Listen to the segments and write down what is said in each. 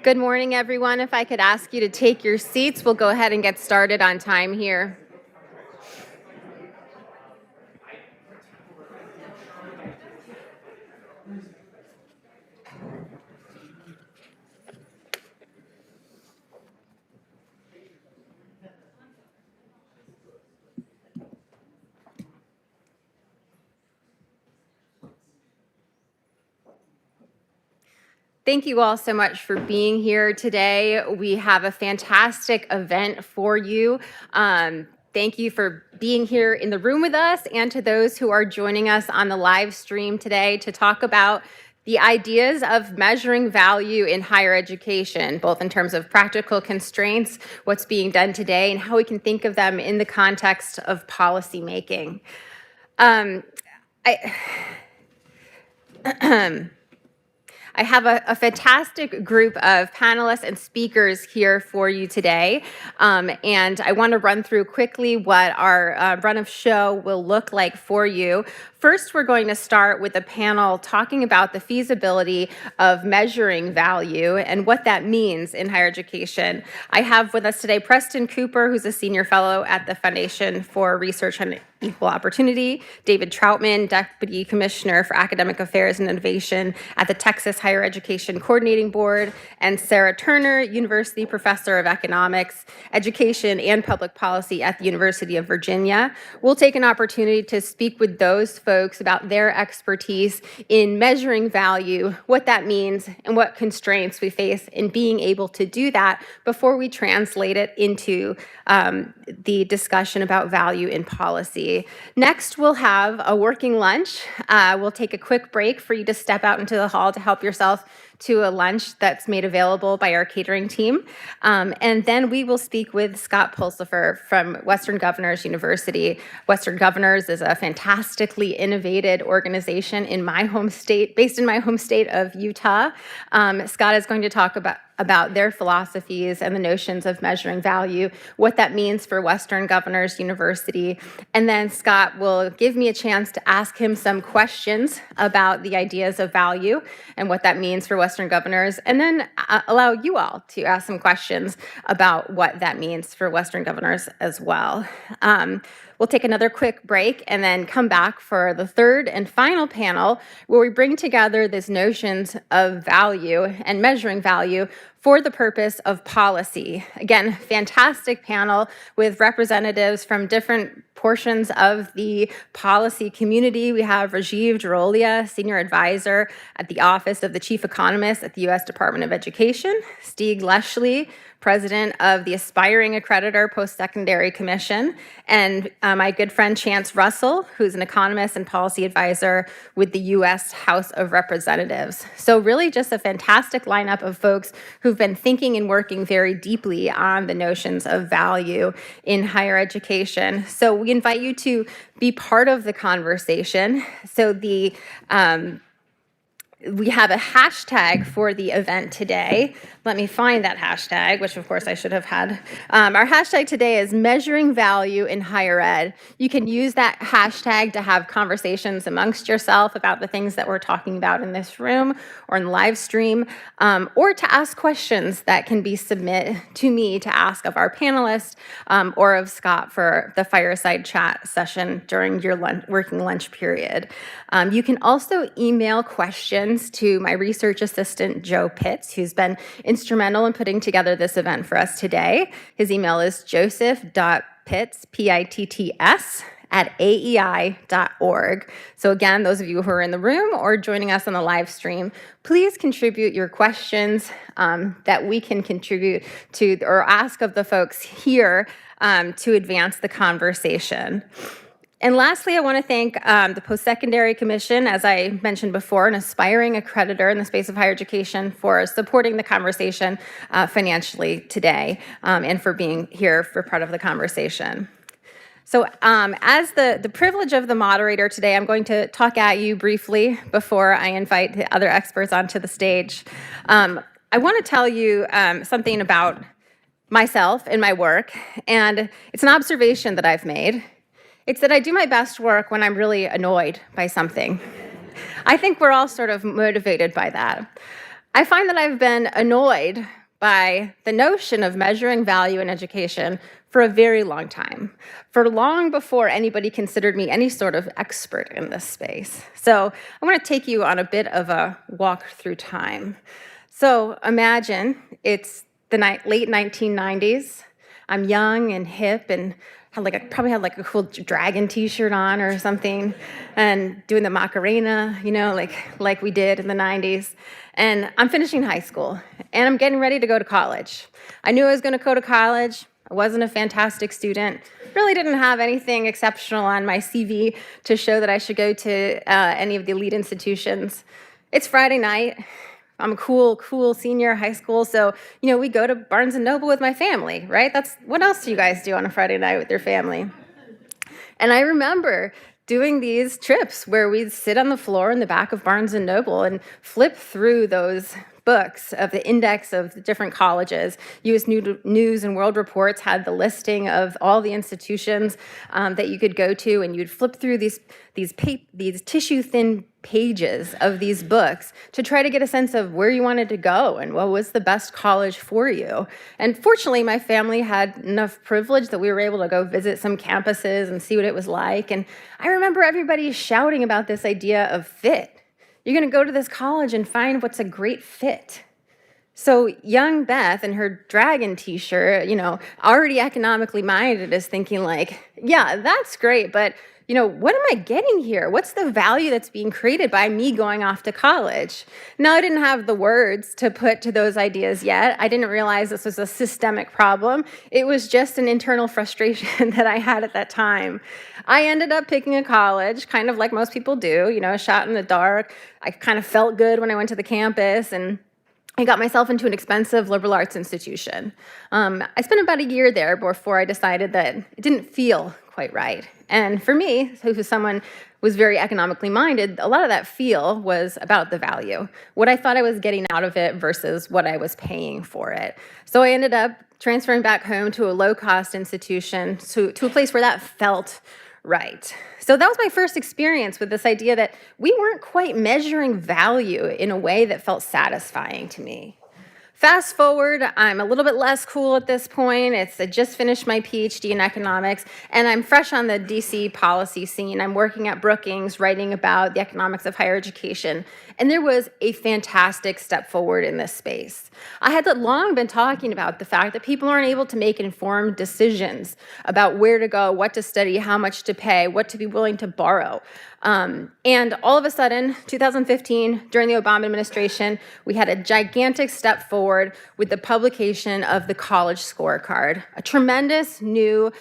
Good morning, everyone. If I could ask you to take your seats, we'll go ahead and get started on time here. Thank you all so much for being here today. We have a fantastic event for you. Thank you for being here in the room with us, and to those who are joining us on the live stream today to talk about the ideas of measuring value in higher education, both in terms of practical constraints, what's being done today, and how we can think of them in the context of policymaking. I have a fantastic group of panelists and speakers here for you today, and I want to run through quickly what our run of show will look like for you. First, we're going to start with a panel talking about the feasibility of measuring value and what that means in higher education. I have with us today Preston Cooper, who's a senior fellow at the Foundation for Research on Equal Opportunity, David Troutman, Deputy Commissioner for Academic Affairs and Innovation at the Texas Higher Education Coordinating Board, and Sarah Turner, University Professor of Economics, Education, and Public Policy at the University of Virginia. We'll take an opportunity to speak with those folks about their expertise in measuring value, what that means, and what constraints we face in being able to do that before we translate it into the discussion about value in policy. Next, we'll have a working lunch. We'll take a quick break for you to step out into the hall to help yourself to a lunch that's made available by our catering team. And then we will speak with Scott Pulsifer from Western Governors University. Western Governors is a fantastically innovative organization in my home state, based in my home state of Utah. Scott is going to talk about their philosophies and the notions of measuring value, what that means for Western Governors University. And then Scott will give me a chance to ask him some questions about the ideas of value and what that means for Western Governors, and then allow you all to ask some questions about what that means for Western Governors as well. We'll take another quick break and then come back for the third and final panel, where we bring together these notions of value and measuring value for the purpose of policy. Again, fantastic panel with representatives from different portions of the policy community. We have Rajiv Jarolia, Senior Advisor at the Office of the Chief Economist at the U.S. Department of Education, Stieg Leschly, President of the Aspiring Accreditor Post-Secondary Commission, and my good friend Chance Russell, who's an economist and policy advisor with the U.S. House of Representatives. So really just a fantastic lineup of folks who've been thinking and working very deeply on the notions of value in higher education. So we invite you to be part of the conversation. So we have a hashtag for the event today. Let me find that hashtag, which of course I should have had. Our hashtag today is measuring value in higher ed. You can use that hashtag to have conversations amongst yourself about the things that we're talking about in this room or in the live stream, or to ask questions that can be submitted to me to ask of our panelists or of Scott for the Fireside chat session during your working lunch period. You can also email questions to my research assistant, Joe Pitts, who's been instrumental in putting together this event for us today. His email is joseph.pitts, P-I-T-T-S, @aei.org. So again, those of you who are in the room or joining us on the live stream, please contribute your questions that we can contribute to or ask of the folks here to advance the conversation. And lastly, I want to thank the Post-Secondary Commission, as I mentioned before, an aspiring accreditor in the space of higher education, for supporting the conversation financially today and for being here for part of the conversation. So as the privilege of the moderator today, I'm going to talk at you briefly before I invite the other experts onto the stage. I want to tell you something about myself and my work, and it's an observation that I've made. It's that I do my best work when I'm really annoyed by something. I think we're all sort of motivated by that. I find that I've been annoyed by the notion of measuring value in education for a very long time, for long before anybody considered me any sort of expert in this space. So I want to take you on a bit of a walk through time. So imagine it's the late 1990s. I'm young and hip and probably had like a cool dragon T-shirt on or something, and doing the Macarena, like we did in the 90s. And I'm finishing high school, and I'm getting ready to go to college. I knew I was going to go to college. I wasn't a fantastic student. Really didn't have anything exceptional on my CV to show that I should go to any of the elite institutions. It's Friday night. I'm a cool senior high school, so we go to Barnes and Noble with my family, right? That's what else do you guys do on a Friday night with your family? And I remember doing these trips where we'd sit on the floor in the back of Barnes and Noble and flip through those books of the index of the different colleges. U.S. News and World Reports had the listing of all the institutions that you could go to, and you'd flip through these tissue-thin pages of these books to try to get a sense of where you wanted to go and what was the best college for you. And fortunately, my family had enough privilege that we were able to go visit some campuses and see what it was like. And I remember everybody shouting about this idea of fit. You're going to go to this college and find what's a great fit. So young Beth in her dragon T-shirt, already economically minded, is thinking like, yeah, that's great, but what am I getting here? What's the value that's being created by me going off to college? Now, I didn't have the words to put to those ideas yet. I didn't realize this was a systemic problem. It was just an internal frustration that I had at that time. I ended up picking a college, kind of like most people do, a shot in the dark. I kind of felt good when I went to the campus, and I got myself into an expensive liberal arts institution. I spent about a year there before I decided that it didn't feel quite right. And for me, who's someone was very economically minded, a lot of that feel was about the value, what I thought I was getting out of it versus what I was paying for it. So I ended up transferring back home to a low-cost institution, to a place where that felt right. So that was my first experience with this idea that we weren't quite measuring value in a way that felt satisfying to me. Fast forward, I'm a little bit less cool at this point. I just finished my PhD in economics, and I'm fresh on the DC policy scene. I'm working at Brookings, writing about the economics of higher education, and there was a fantastic step forward in this space. I had long been talking about the fact that people aren't able to make informed decisions about where to go, what to study, how much to pay, what to be willing to borrow. And all of a sudden, 2015, during the Obama administration, we had a gigantic step forward with the publication of the College Scorecard, a tremendous new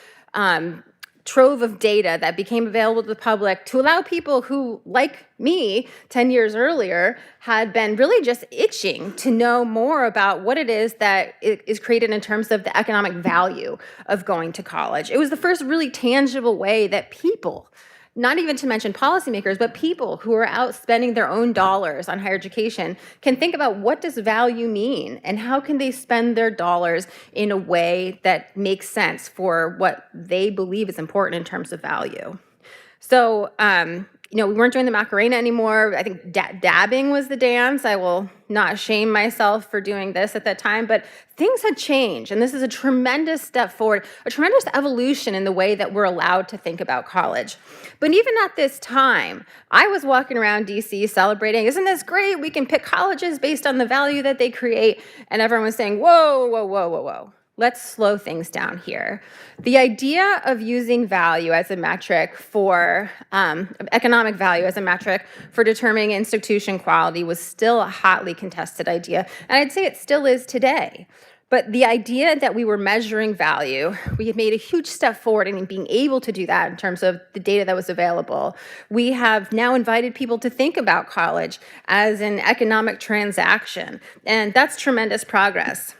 trove of data that became available to the public to allow people who, like me, 10 years earlier, had been really just itching to know more about what it is that is created in terms of the economic value of going to college. It was the first really tangible way that people, not even to mention policymakers, but people who are out spending their own dollars on higher education can think about what does value mean and how can they spend their dollars in a way that makes sense for what they believe is important in terms of value. So, we weren't doing the Macarena anymore. I think dabbing was the dance. I will not shame myself for doing this at that time, but things had changed, and this is a tremendous step forward, a tremendous evolution in the way that we're allowed to think about college. But even at this time, I was walking around DC celebrating, isn't this great? We can pick colleges based on the value that they create, and everyone was saying, whoa, whoa, whoa, whoa, whoa. Let's slow things down here. The idea of using value as a metric for economic value as a metric for determining institution quality was still a hotly contested idea, and I'd say it still is today. But the idea that we were measuring value, we had made a huge step forward in being able to do that in terms of the data that was available. We have now invited people to think about college as an economic transaction, and that's tremendous progress.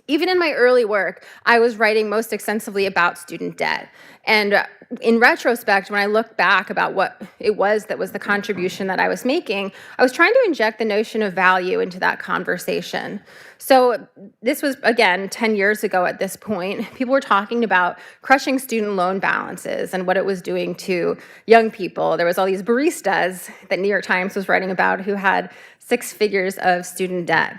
Even in my early work, I was writing most extensively about student debt. And in retrospect, when I look back about what it was that was the contribution that I was making, I was trying to inject the notion of value into that conversation. So this was, again, 10 years ago at this point. People were talking about crushing student loan balances and what it was doing to young people. There was all these baristas that New York Times was writing about who had 6 figures of student debt.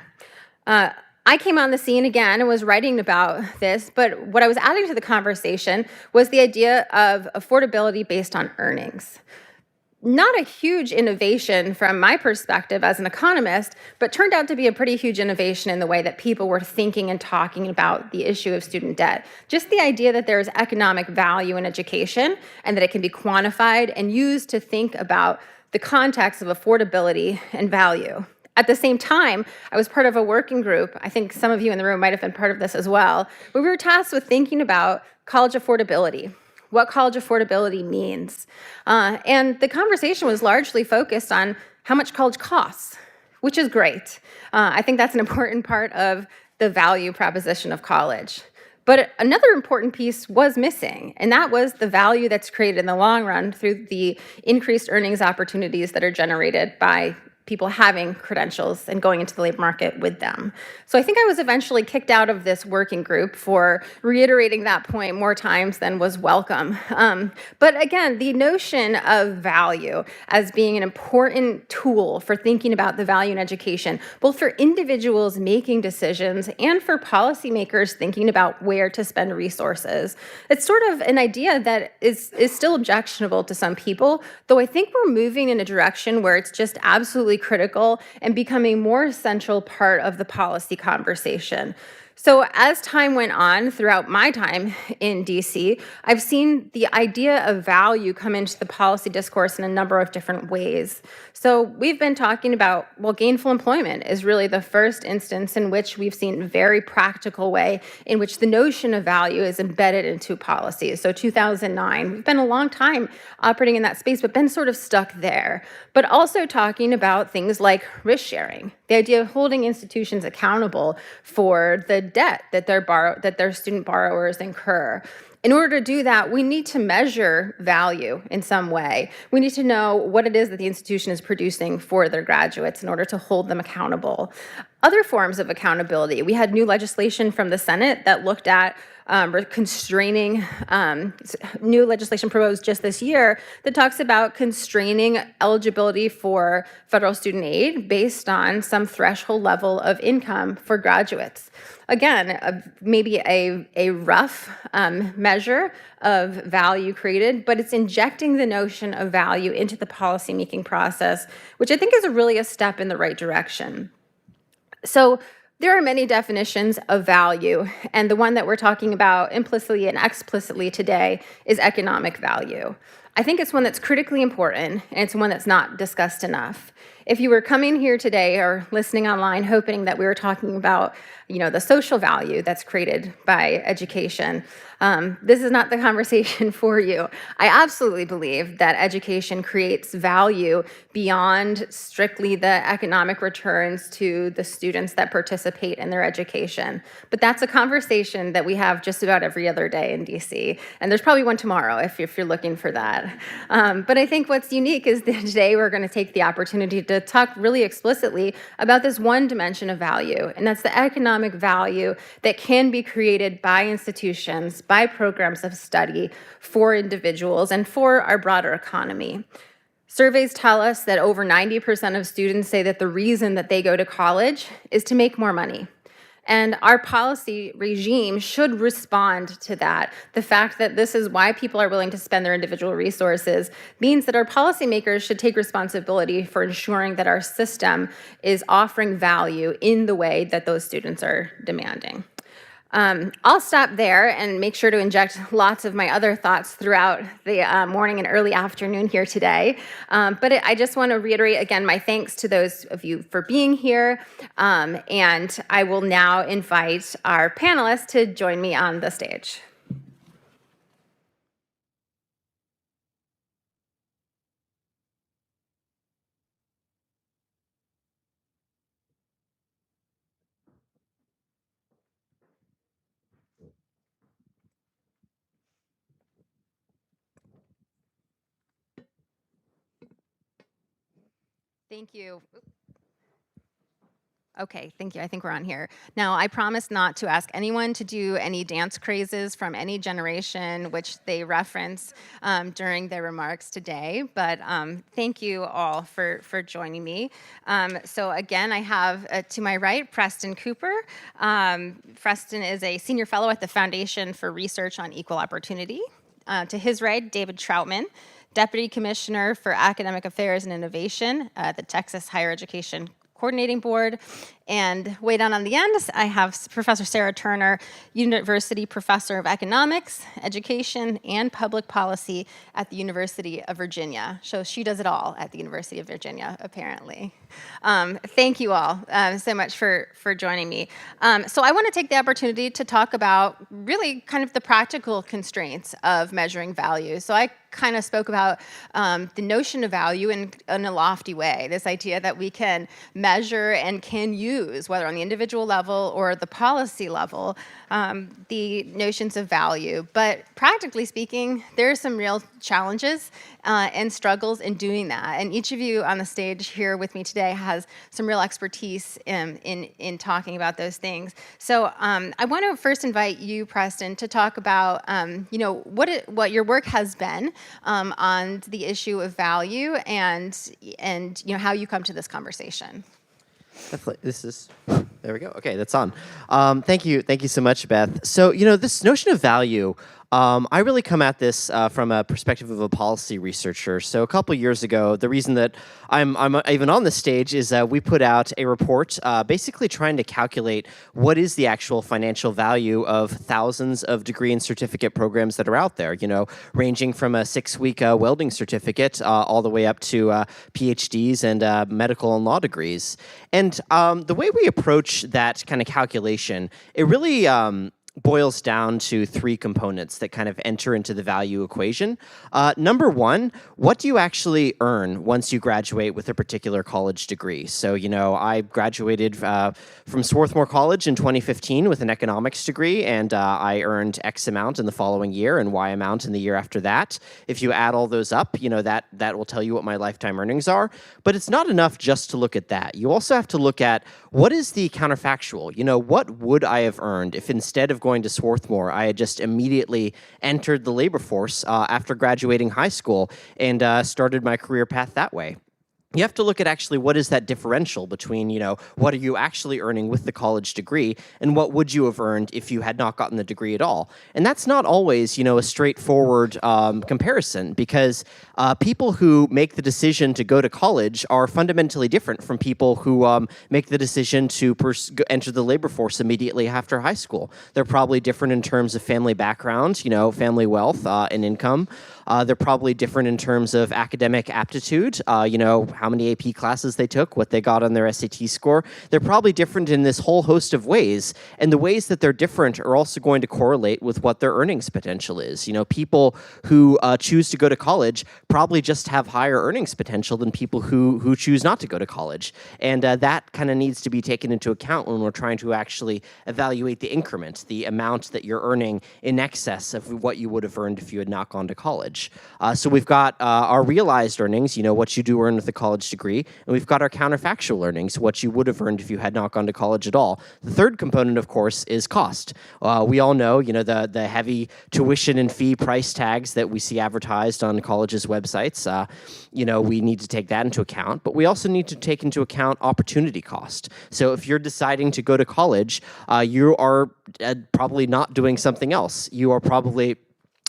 I came on the scene again and was writing about this, but what I was adding to the conversation was the idea of affordability based on earnings. Not a huge innovation from my perspective as an economist, but turned out to be a pretty huge innovation in the way that people were thinking and talking about the issue of student debt. Just the idea that there is economic value in education and that it can be quantified and used to think about the context of affordability and value. At the same time, I was part of a working group. I think some of you in the room might have been part of this as well, where we were tasked with thinking about college affordability, what college affordability means. And the conversation was largely focused on how much college costs, which is great. I think that's an important part of the value proposition of college. But another important piece was missing, and that was the value that's created in the long run through the increased earnings opportunities that are generated by people having credentials and going into the labor market with them. So I think I was eventually kicked out of this working group for reiterating that point more times than was welcome. But again, the notion of value as being an important tool for thinking about the value in education, both for individuals making decisions and for policymakers thinking about where to spend resources. It's sort of an idea that is still objectionable to some people, though I think we're moving in a direction where it's just absolutely critical and becoming more essential part of the policy conversation. So as time went on throughout my time in DC, I've seen the idea of value come into the policy discourse in a number of different ways. So we've been talking about, well, gainful employment is really the first instance in which we've seen a very practical way in which the notion of value is embedded into policies. So 2009, we've been a long time operating in that space, but been sort of stuck there. But also talking about things like risk sharing, the idea of holding institutions accountable for the debt that their student borrowers incur. In order to do that, we need to measure value in some way. We need to know what it is that the institution is producing for their graduates in order to hold them accountable. Other forms of accountability. We had new legislation from the Senate that looked at constraining, new legislation proposed just this year that talks about constraining eligibility for federal student aid based on some threshold level of income for graduates. Again, maybe a rough measure of value created, but it's injecting the notion of value into the policymaking process, which I think is really a step in the right direction. So there are many definitions of value, and the one that we're talking about implicitly and explicitly today is economic value. I think it's one that's critically important, and it's one that's not discussed enough. If you were coming here today or listening online hoping that we were talking about, the social value that's created by education, this is not the conversation for you. I absolutely believe that education creates value beyond strictly the economic returns to the students that participate in their education. But that's a conversation that we have just about every other day in DC, and there's probably one tomorrow if you're looking for that. But I think what's unique is that today we're going to take the opportunity to talk really explicitly about this one dimension of value, and that's the economic value that can be created by institutions, by programs of study, for individuals, and for our broader economy. Surveys tell us that over 90% of students say that the reason that they go to college is to make more money. And our policy regime should respond to that. The fact that this is why people are willing to spend their individual resources means that our policymakers should take responsibility for ensuring that our system is offering value in the way that those students are demanding. I'll stop there and make sure to inject lots of my other thoughts throughout the morning and early afternoon here today. But I just want to reiterate again my thanks to those of you for being here. And I will now invite our panelists to join me on the stage. Thank you. Okay, thank you. I think we're on here. Now, I promise not to ask anyone to do any dance crazes from any generation, which they reference during their remarks today. But thank you all for joining me. So again, I have to my right, Preston Cooper. Preston is a senior fellow at the Foundation for Research on Equal Opportunity. To his right, David Troutman, Deputy Commissioner for Academic Affairs and Innovation at the Texas Higher Education Coordinating Board. And way down on the end, I have Professor Sarah Turner, University Professor of Economics, Education, and Public Policy at the University of Virginia. So she does it all at the University of Virginia, apparently. Thank you all so much for joining me. So I want to take the opportunity to talk about really kind of the practical constraints of measuring value. So I kind of spoke about the notion of value in a lofty way, this idea that we can measure and can use, whether on the individual level or the policy level, the notions of value. But practically speaking, there are some real challenges and struggles in doing that. And each of you on the stage here with me today has some real expertise in talking about those things. So I want to first invite you, Preston, to talk about what your work has been on the issue of value and how you come to this conversation. Definitely. There we go. Okay, that's on. Thank you so much, Beth. So, this notion of value, I really come at this from a perspective of a policy researcher. So a couple years ago, the reason that I'm even on this stage is we put out a report basically trying to calculate what is the actual financial value of thousands of degree and certificate programs that are out there, ranging from a 6-week welding certificate all the way up to PhDs and medical and law degrees. And the way we approach that kind of calculation, it really boils down to 3 components that kind of enter into the value equation. Number one, what do you actually earn once you graduate with a particular college degree? So, I graduated from Swarthmore College in 2015 with an economics degree, and I earned X amount in the following year and Y amount in the year after that. If you add all those up, that will tell you what my lifetime earnings are. But it's not enough just to look at that. You also have to look at what is the counterfactual. What would I have earned if instead of going to Swarthmore, I had just immediately entered the labor force after graduating high school and started my career path that way? You have to look at actually what is that differential between, what are you actually earning with the college degree and what would you have earned if you had not gotten the degree at all. And that's not always, a straightforward comparison because people who make the decision to go to college are fundamentally different from people who make the decision to enter the labor force immediately after high school. They're probably different in terms of family background, family wealth and income. They're probably different in terms of academic aptitude, how many AP classes they took, what they got on their SAT score. They're probably different in this whole host of ways, and the ways that they're different are also going to correlate with what their earnings potential is. People who choose to go to college probably just have higher earnings potential than people who choose not to go to college, and that kind of needs to be taken into account when we're trying to actually evaluate the increment, the amount that you're earning in excess of what you would have earned if you had not gone to college. So we've got our realized earnings, what you do earn with a college degree, and we've got our counterfactual earnings, what you would have earned if you had not gone to college at all. The third component, of course, is cost. We all know, the heavy tuition and fee price tags that we see advertised on colleges' websites. We need to take that into account, but we also need to take into account opportunity cost. So if you're deciding to go to college, you are probably not doing something else. You are probably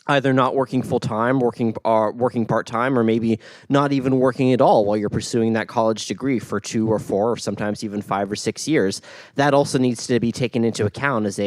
either not working full-time, working part-time, or maybe not even working at all while you're pursuing that college degree for 2 or 4 or sometimes even 5 or 6 years. That also needs to be taken into account as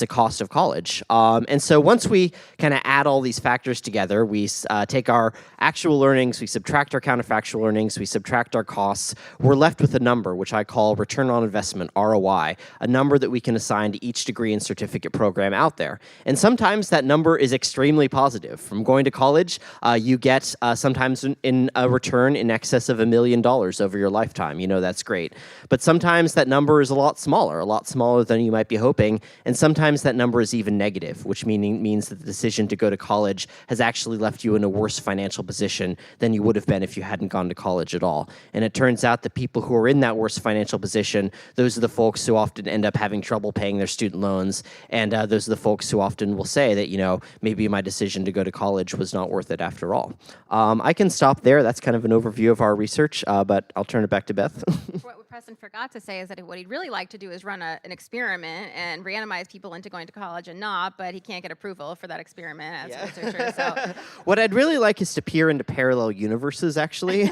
a cost of college. And so once we kind of add all these factors together, we take our actual earnings, we subtract our counterfactual earnings, we subtract our costs, we're left with a number, which I call return on investment, ROI, a number that we can assign to each degree and certificate program out there. And sometimes that number is extremely positive. From going to college, you get sometimes in a return in excess of $1 million over your lifetime. That's great. But sometimes that number is a lot smaller than you might be hoping, and sometimes that number is even negative, which means that the decision to go to college has actually left you in a worse financial position than you would have been if you hadn't gone to college at all. And it turns out that people who are in that worse financial position, those are the folks who often end up having trouble paying their student loans, and those are the folks who often will say that, maybe my decision to go to college was not worth it after all. I can stop there. That's kind of an overview of our research, but I'll turn it back to Beth. What Preston forgot to say is that what he'd really like to do is run an experiment and randomize people into going to college and not, but he can't get approval for that experiment as a researcher. So What I'd really like is to peer into parallel universes, actually.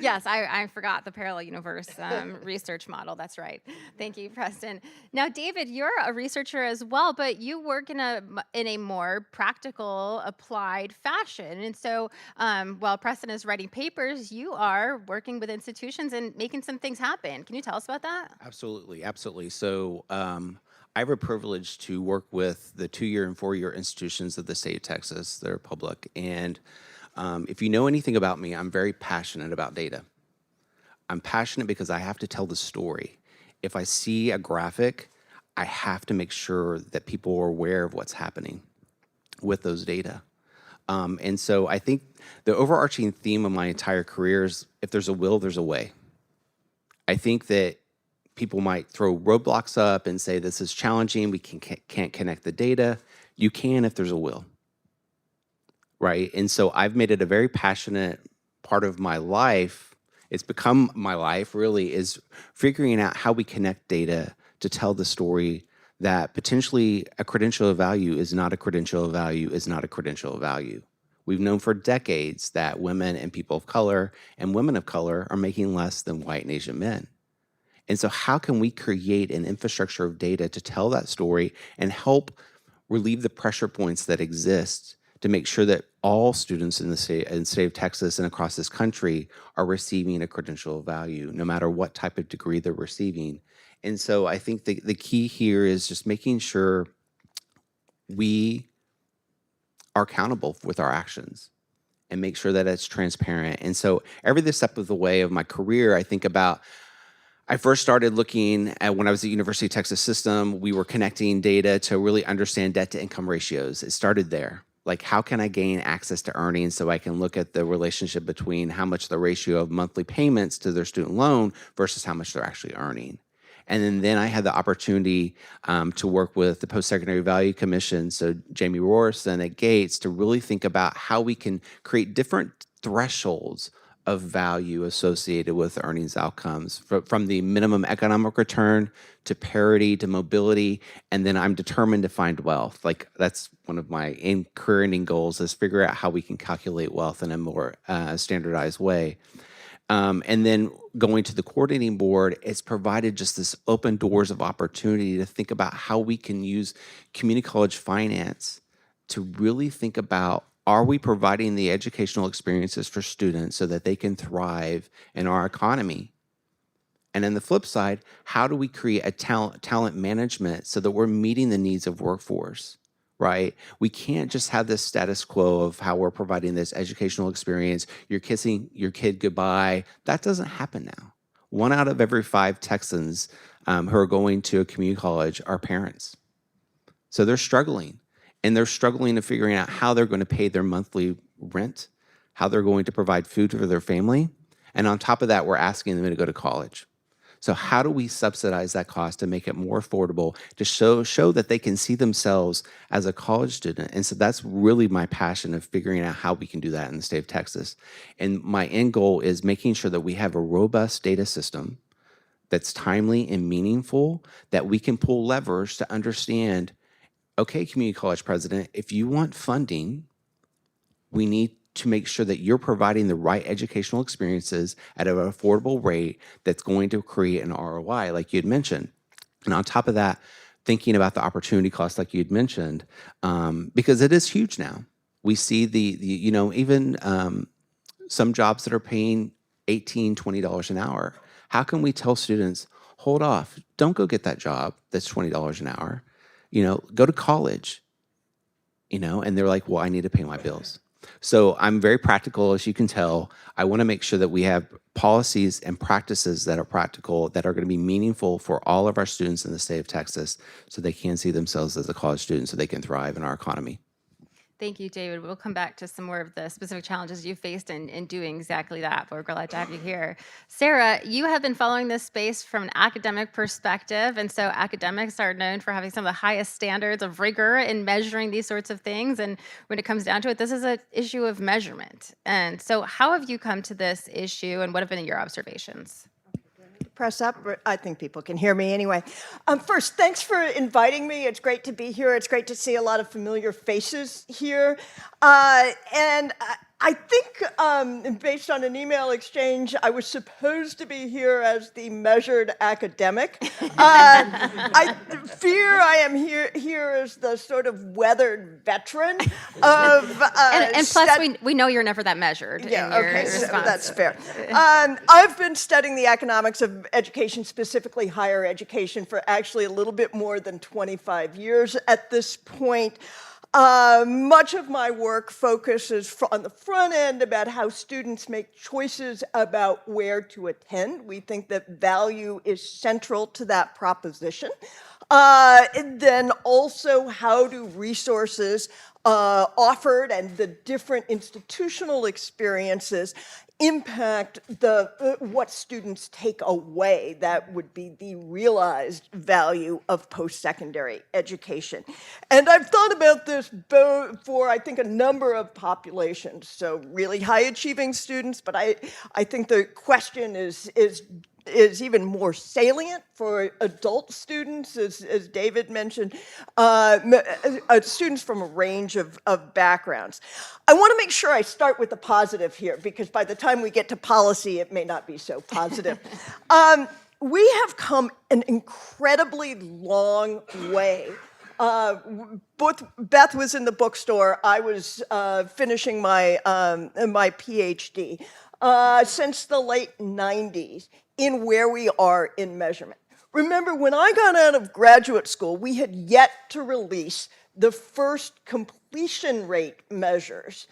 yes, I forgot the parallel universe research model. That's right. Thank you, Preston. Now, David, you're a researcher as well, but you work in a more practical, applied fashion. And so while Preston is writing papers, you are working with institutions and making some things happen. Can you tell us about that? Absolutely, absolutely. So I have a privilege to work with the 2-year and 4-year institutions of the state of Texas that are public. And if you know anything about me, I'm very passionate about data. I'm passionate because I have to tell the story. If I see a graphic, I have to make sure that people are aware of what's happening with those data. And so I think the overarching theme of my entire career is if there's a will, there's a way. I think that people might throw roadblocks up and say this is challenging, we can't connect the data. You can if there's a will, right? And so I've made it a very passionate part of my life. It's become my life, really, is figuring out how we connect data to tell the story that potentially a credential of value is not a credential of value is not a credential of value. We've known for decades that women and people of color and women of color are making less than white and Asian men. And so how can we create an infrastructure of data to tell that story and help relieve the pressure points that exist to make sure that all students in the state of Texas and across this country are receiving a credential of value, no matter what type of degree they're receiving. And so I think the key here is just making sure we are accountable with our actions and make sure that it's transparent. And so every step of the way of my career, I think about, I first started looking at when I was at University of Texas System, we were connecting data to really understand debt to income ratios. It started there. Like, how can I gain access to earnings so I can look at the relationship between how much the ratio of monthly payments to their student loan versus how much they're actually earning. And then I had the opportunity to work with the Post-Secondary Value Commission, so Jamie Rorson at Gates, to really think about how we can create different thresholds of value associated with earnings outcomes, from the minimum economic return to parity to mobility, and then I'm determined to find wealth. Like, that's one of my career-ending goals, is figure out how we can calculate wealth in a more standardized way. And then going to the coordinating board, it's provided just this open doors of opportunity to think about how we can use community college finance to really think about, are we providing the educational experiences for students so that they can thrive in our economy? And on the flip side, how do we create a talent management so that we're meeting the needs of workforce? Right? We can't just have this status quo of how we're providing this educational experience. You're kissing your kid goodbye. That doesn't happen now. 1 out of every 5 Texans who are going to a community college are parents. So they're struggling. And they're struggling to figuring out how they're going to pay their monthly rent, how they're going to provide food for their family. And on top of that, we're asking them to go to college. So how do we subsidize that cost to make it more affordable, to show that they can see themselves as a college student? And so that's really my passion, of figuring out how we can do that in the state of Texas. And my end goal is making sure that we have a robust data system that's timely and meaningful, that we can pull levers to understand, okay, community college president, if you want funding, we need to make sure that you're providing the right educational experiences at an affordable rate that's going to create an ROI, like you had mentioned. And on top of that, thinking about the opportunity cost, like you had mentioned, because it is huge now. We see even some jobs that are paying $18, $20 an hour. How can we tell students, hold off, don't go get that job that's $20 an hour, go to college. and they're like, well, I need to pay my bills. So I'm very practical, as you can tell. I want to make sure that we have policies and practices that are practical, that are going to be meaningful for all of our students in the state of Texas, so they can see themselves as a college student, so they can thrive in our economy. Thank you, David. We'll come back to some more of the specific challenges you faced in doing exactly that, but we're glad to have you here. Sarah, you have been following this space from an academic perspective, and so academics are known for having some of the highest standards of rigor in measuring these sorts of things, and when it comes down to it, this is an issue of measurement. And so how have you come to this issue, and what have been your observations? Press up. I think people can hear me anyway. First, thanks for inviting me. It's great to be here. It's great to see a lot of familiar faces here. And I think, based on an email exchange, I was supposed to be here as the measured academic. I fear I am here as the sort of weathered veteran of... and plus, we know you're never that measured. Yeah, in your okay, so response. that's fair. I've been studying the economics of education, specifically higher education, for actually a little bit more than 25 years at this point. Much of my work focuses on the front end about how students make choices about where to attend. We think that value is central to that proposition. And then also, how do resources offered and the different institutional experiences impact what students take away that would be the realized value of post-secondary education. And I've thought about this for, I think, a number of populations. So really high-achieving students, but I think the question is even more salient for adult students, as David mentioned, students from a range of backgrounds. I want to make sure I start with the positive here, because by the time we get to policy, it may not be so positive. We have come an incredibly long way. Beth was in the bookstore. I was finishing my PhD since the late 90s in where we are in measurement. Remember, when I got out of graduate school, we had yet to release the first completion rate measures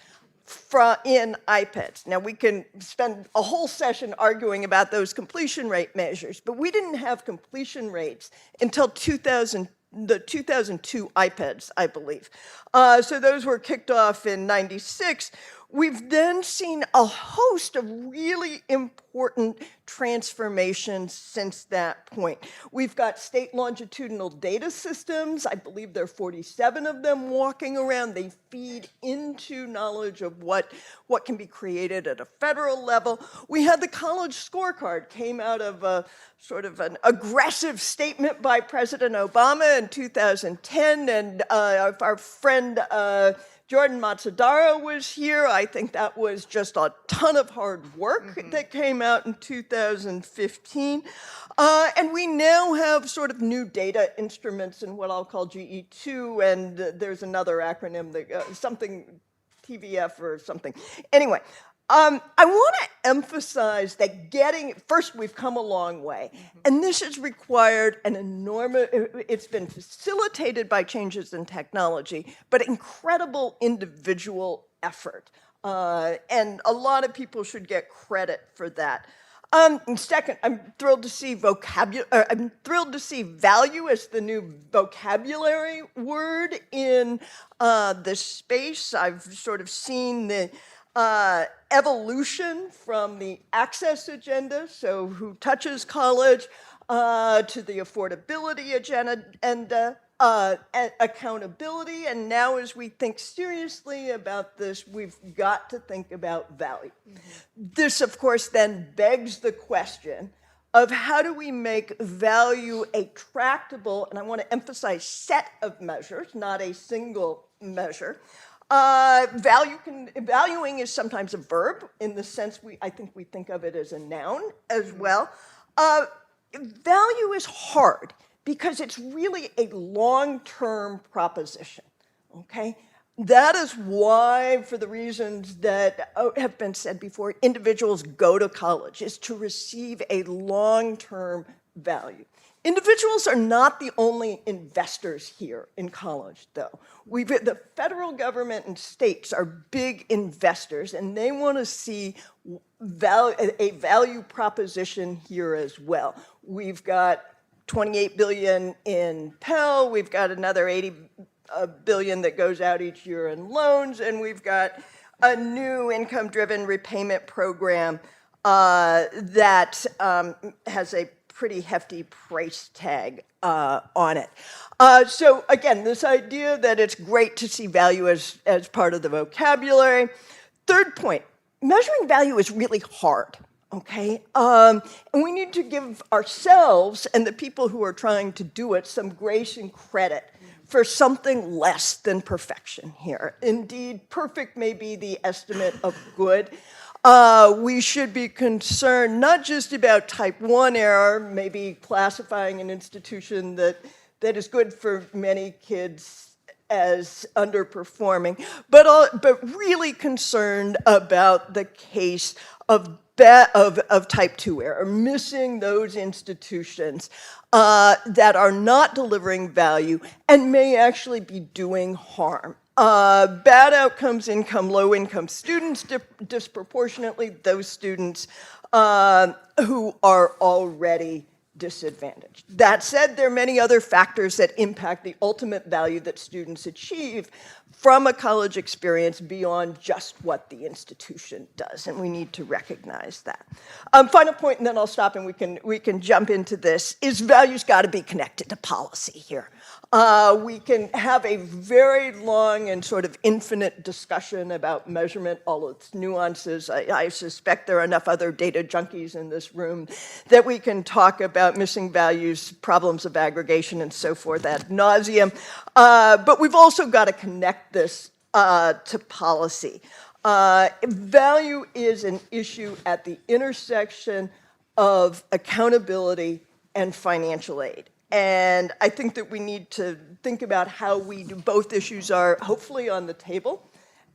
in IPEDS. Now, we can spend a whole session arguing about those completion rate measures, but we didn't have completion rates until the 2002 IPEDS, I believe. So those were kicked off in 96. We've then seen a host of really important transformations since that point. We've got state longitudinal data systems. I believe there are 47 of them walking around. They feed into knowledge of what can be created at a federal level. We had the college scorecard, came out of a sort of an aggressive statement by President Obama in 2010, and our friend Jordan Matsudaira was here. I think that was just a ton of hard work that came out in 2015. And we now have sort of new data instruments in what I'll call GE2, and there's another acronym, something TVF or something. Anyway, I want to emphasize that first, we've come a long way, and this has required an enormous, it's been facilitated by changes in technology, but incredible individual effort. And a lot of people should get credit for that. Second, I'm thrilled to see value as the new vocabulary word in this space. I've sort of seen the evolution from the access agenda, so who touches college, to the affordability agenda and accountability. And now, as we think seriously about this, we've got to think about value. This, of course, then begs the question of how do we make value a tractable, and I want to emphasize set of measures, not a single measure. Valuing is sometimes a verb in the sense I think we think of it as a noun as well. Value is hard because it's really a long-term proposition, okay? That is why, for the reasons that have been said before, individuals go to college, is to receive a long-term value. Individuals are not the only investors here in college, though. The federal government and states are big investors, and they want to see a value proposition here as well. We've got 28 billion in Pell, we've got another 80 billion that goes out each year in loans, and we've got a new income-driven repayment program that has a pretty hefty price tag on it. So again, this idea that it's great to see value as part of the vocabulary. Third point, measuring value is really hard, okay? And we need to give ourselves and the people who are trying to do it some grace and credit for something less than perfection here. Indeed, perfect may be the estimate of good. We should be concerned not just about type 1 error, maybe classifying an institution that is good for many kids as underperforming, but really concerned about the case of type 2 error, missing those institutions that are not delivering value and may actually be doing harm. Bad outcomes income, low income students, disproportionately those students who are already disadvantaged. That said, there are many other factors that impact the ultimate value that students achieve from a college experience beyond just what the institution does, and we need to recognize that. Final point, and then I'll stop and we can jump into this, is value's got to be connected to policy here. We can have a very long and sort of infinite discussion about measurement, all its nuances. I suspect there are enough other data junkies in this room that we can talk about missing values, problems of aggregation, and so forth ad nauseum. But we've also got to connect this to policy. Value is an issue at the intersection of accountability and financial aid. And I think that we need to think about how we do. Both issues are hopefully on the table,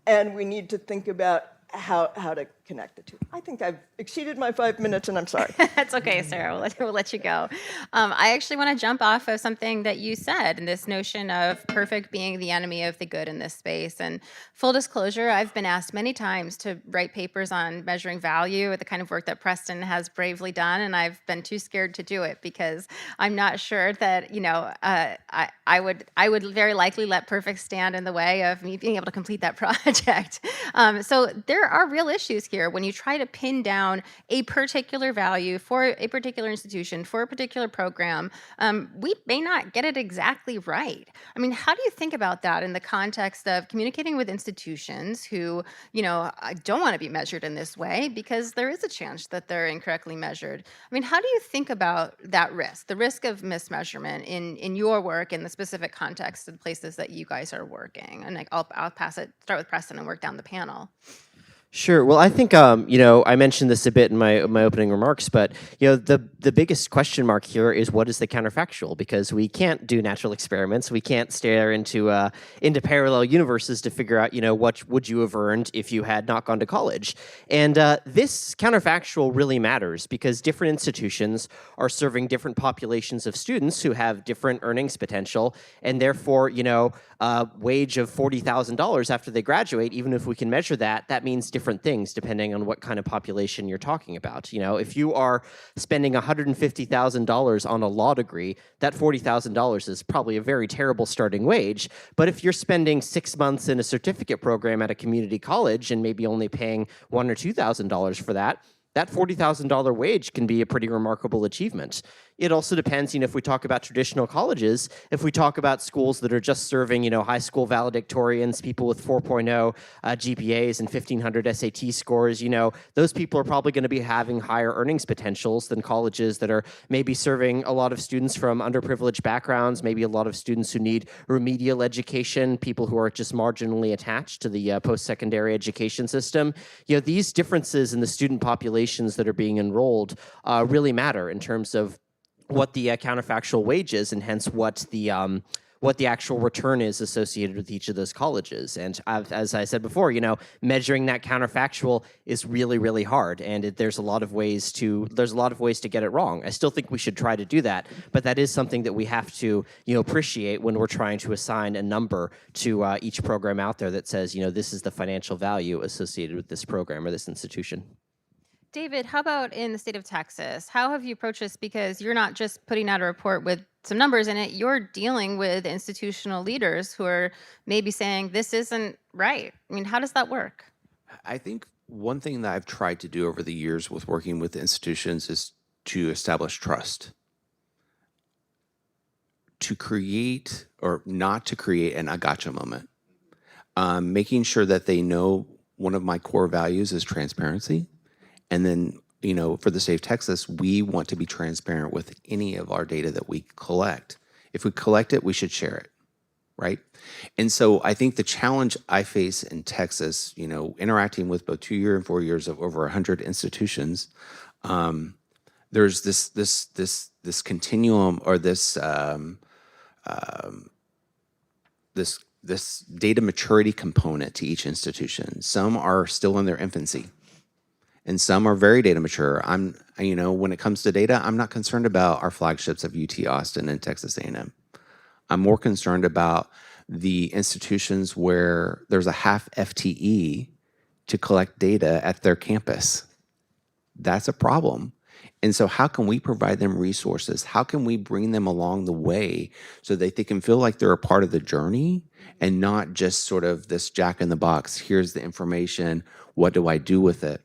and we need to think about how to connect the two. I think I've exceeded my 5 minutes, and I'm sorry. That's okay, Sarah. We'll let you go. I actually want to jump off of something that you said, and this notion of perfect being the enemy of the good in this space. And full disclosure, I've been asked many times to write papers on measuring value, the kind of work that Preston has bravely done, and I've been too scared to do it because I'm not sure that I would very likely let perfect stand in the way of me being able to complete that project. So there are real issues here when you try to pin down a particular value for a particular institution, for a particular program. We may not get it exactly right. I mean, how do you think about that in the context of communicating with institutions who, don't want to be measured in this way because there is a chance that they're incorrectly measured? I mean, how do you think about that risk, the risk of mismeasurement in your work in the specific context of the places that you guys are working? And I'll start with Preston and work down the panel. Sure. Well, I think I mentioned this a bit in my opening remarks, but the biggest question mark here is what is the counterfactual? Because we can't do natural experiments, we can't stare into parallel universes to figure out what would you have earned if you had not gone to college. And this counterfactual really matters because different institutions are serving different populations of students who have different earnings potential, and therefore wage of $40,000 after they graduate, even if we can measure that, that means different things depending on what kind of population you're talking about. If you are spending $150,000 on a law degree, that $40,000 is probably a very terrible starting wage. But if you're spending 6 months in a certificate program at a community college and maybe only paying $1,000 or $2,000 for that $40,000 wage can be a pretty remarkable achievement. It also depends, if we talk about traditional colleges, if we talk about schools that are just serving, high school valedictorians, people with 4.0 GPAs and 1,500 SAT scores, those people are probably going to be having higher earnings potentials than colleges that are maybe serving a lot of students from underprivileged backgrounds, maybe a lot of students who need remedial education, people who are just marginally attached to the post-secondary education system. These differences in the student populations that are being enrolled really matter in terms of what the counterfactual wage is, and hence what the what the actual return is associated with each of those colleges. And as I said before, measuring that counterfactual is really, really hard, and there's a lot of ways to get it wrong. I still think we should try to do that, but that is something that we have to appreciate when we're trying to assign a number to each program out there that says this is the financial value associated with this program or this institution. David, how about in the state of Texas? How have you approached this? Because you're not just putting out a report with some numbers in it, you're dealing with institutional leaders who are maybe saying this isn't right. I mean, how does that work? I think one thing that I've tried to do over the years with working with institutions is to establish trust. To create or not to create an I gotcha moment. Making sure that they know one of my core values is transparency. And then, for the state of Texas, we want to be transparent with any of our data that we collect. If we collect it, we should share it, right? And so I think the challenge I face in Texas, interacting with both 2 year and 4 years of over 100 institutions, there's this continuum or this data maturity component to each institution. Some are still in their infancy, and some are very data mature. When it comes to data, I'm not concerned about our flagships of UT Austin and Texas A&M. I'm more concerned about the institutions where there's a half FTE to collect data at their campus. That's a problem. And so how can we provide them resources? How can we bring them along the way so that they can feel like they're a part of the journey and not just sort of this jack in the box, here's the information, what do I do with it?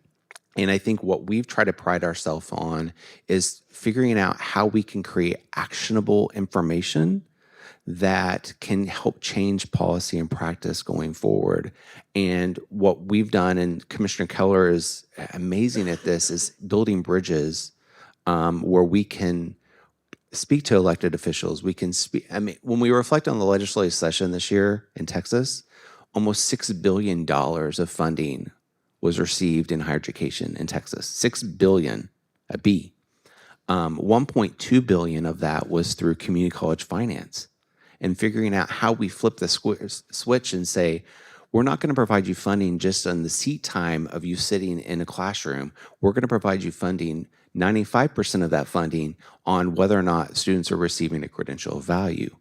And I think what we've tried to pride ourselves on is figuring out how we can create actionable information that can help change policy and practice going forward. And what we've done, and Commissioner Keller is amazing at this, is building bridges where we can speak to elected officials. We can speak. When we reflect on the legislative session this year in Texas, almost $6 billion of funding was received in higher education in Texas. $6 billion, a B. 1.2 billion of that was through community college finance, and figuring out how we flip the switch and say, we're not going to provide you funding just on the seat time of you sitting in a classroom. We're going to provide you funding, 95% of that funding, on whether or not students are receiving a credential of value.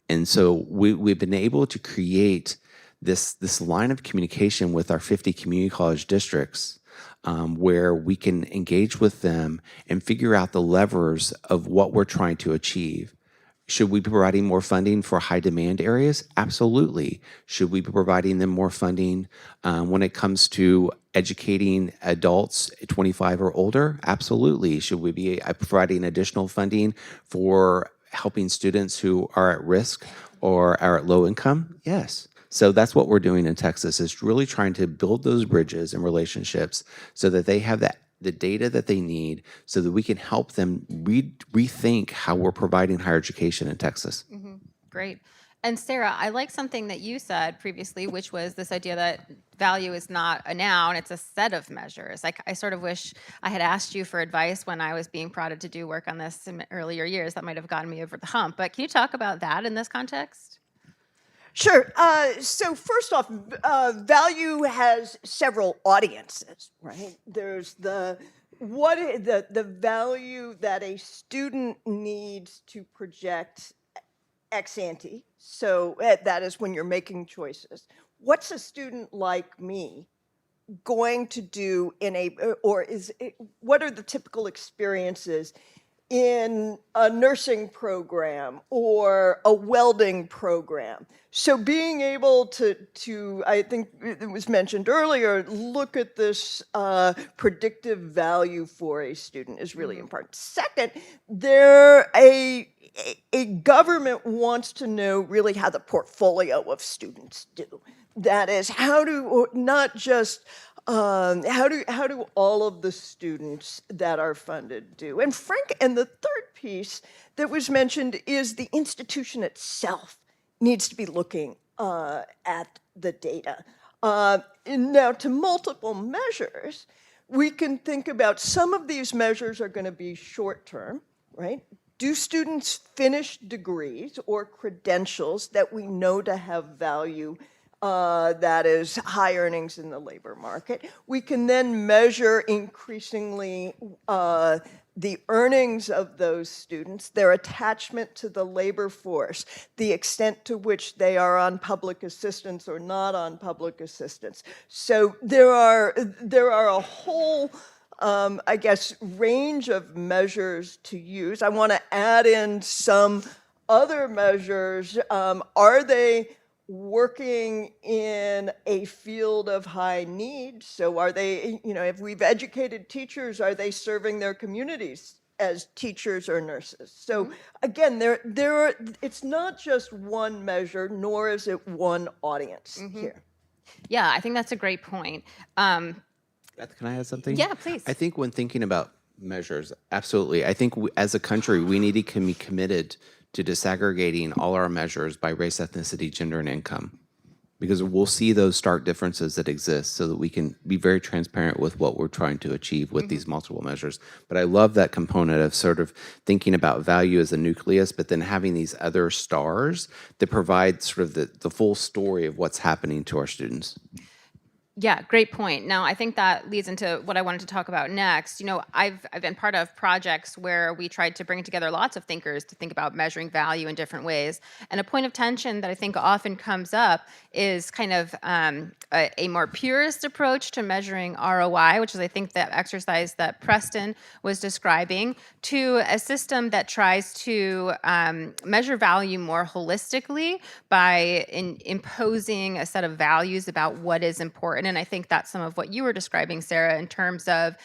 And so we've been able to create this line of communication with our 50 community college districts where we can engage with them and figure out the levers of what we're trying to achieve. Should we be providing more funding for high demand areas? Absolutely. Should we be providing them more funding when it comes to educating adults 25 or older? Absolutely. Should we be providing additional funding for helping students who are at risk or are at low income? Yes. So that's what we're doing in Texas, is really trying to build those bridges and relationships so that they have the data that they need so that we can help them rethink how we're providing higher education in Texas. Mm-hmm. Great. And Sarah, I like something that you said previously, which was this idea that value is not a noun, it's a set of measures. I sort of wish I had asked you for advice when I was being prodded to do work on this in earlier years. That might have gotten me over the hump. But can you talk about that in this context? Sure. So first off, value has several audiences, right? There's the value that a student needs to project ex ante. So that is when you're making choices. What's a student like me going to do what are the typical experiences in a nursing program or a welding program? So being able to I think it was mentioned earlier, look at this predictive value for a student is really important. Second, a government wants to know really how the portfolio of students do. That is, how do all of the students that are funded do? And the third piece that was mentioned is the institution itself needs to be looking at the data. Now, to multiple measures, we can think about some of these measures are going to be short term, right? Do students finish degrees or credentials that we know to have value, that is high earnings in the labor market? We can then measure increasingly the earnings of those students, their attachment to the labor force, the extent to which they are on public assistance or not on public assistance. So there are a whole I guess, range of measures to use. I want to add in some other measures. Are they working in a field of high need? So are they, if we've educated teachers, are they serving their communities as teachers or nurses? So again, it's not just one measure, nor is it one audience here. Yeah, I think that's a great point. Beth, can I add something? Yeah, please. I think when thinking about measures, absolutely. I think as a country, we need to be committed to disaggregating all our measures by race, ethnicity, gender, and income, because we'll see those stark differences that exist so that we can be very transparent with what we're trying to achieve with these multiple measures. But I love that component of sort of thinking about value as a nucleus, but then having these other stars that provide sort of the full story of what's happening to our students. Yeah, great point. Now, I think that leads into what I wanted to talk about next. I've been part of projects where we tried to bring together lots of thinkers to think about measuring value in different ways. And a point of tension that I think often comes up is kind of a more purist approach to measuring ROI, which is, I think, the exercise that Preston was describing, to a system that tries to measure value more holistically by imposing a set of values about what is important. And I think that's some of what you were describing, Sarah, in terms of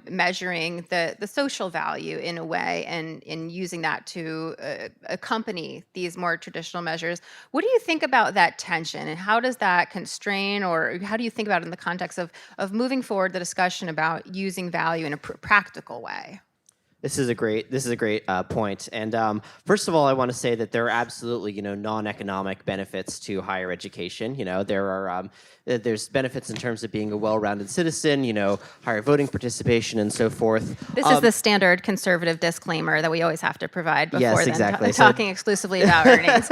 measuring the social value in a way, and in using that to accompany these more traditional measures. What do you think about that tension, and how does that constrain, or how do you think about it in the context of moving forward the discussion about using value in a practical way? This is a great point. And first of all, I want to say that there are absolutely non-economic benefits to higher education. There's benefits in terms of being a well-rounded citizen, higher voting participation, and so forth. This is the standard conservative disclaimer that we always have to provide before Yes, exactly. talking exclusively about earnings.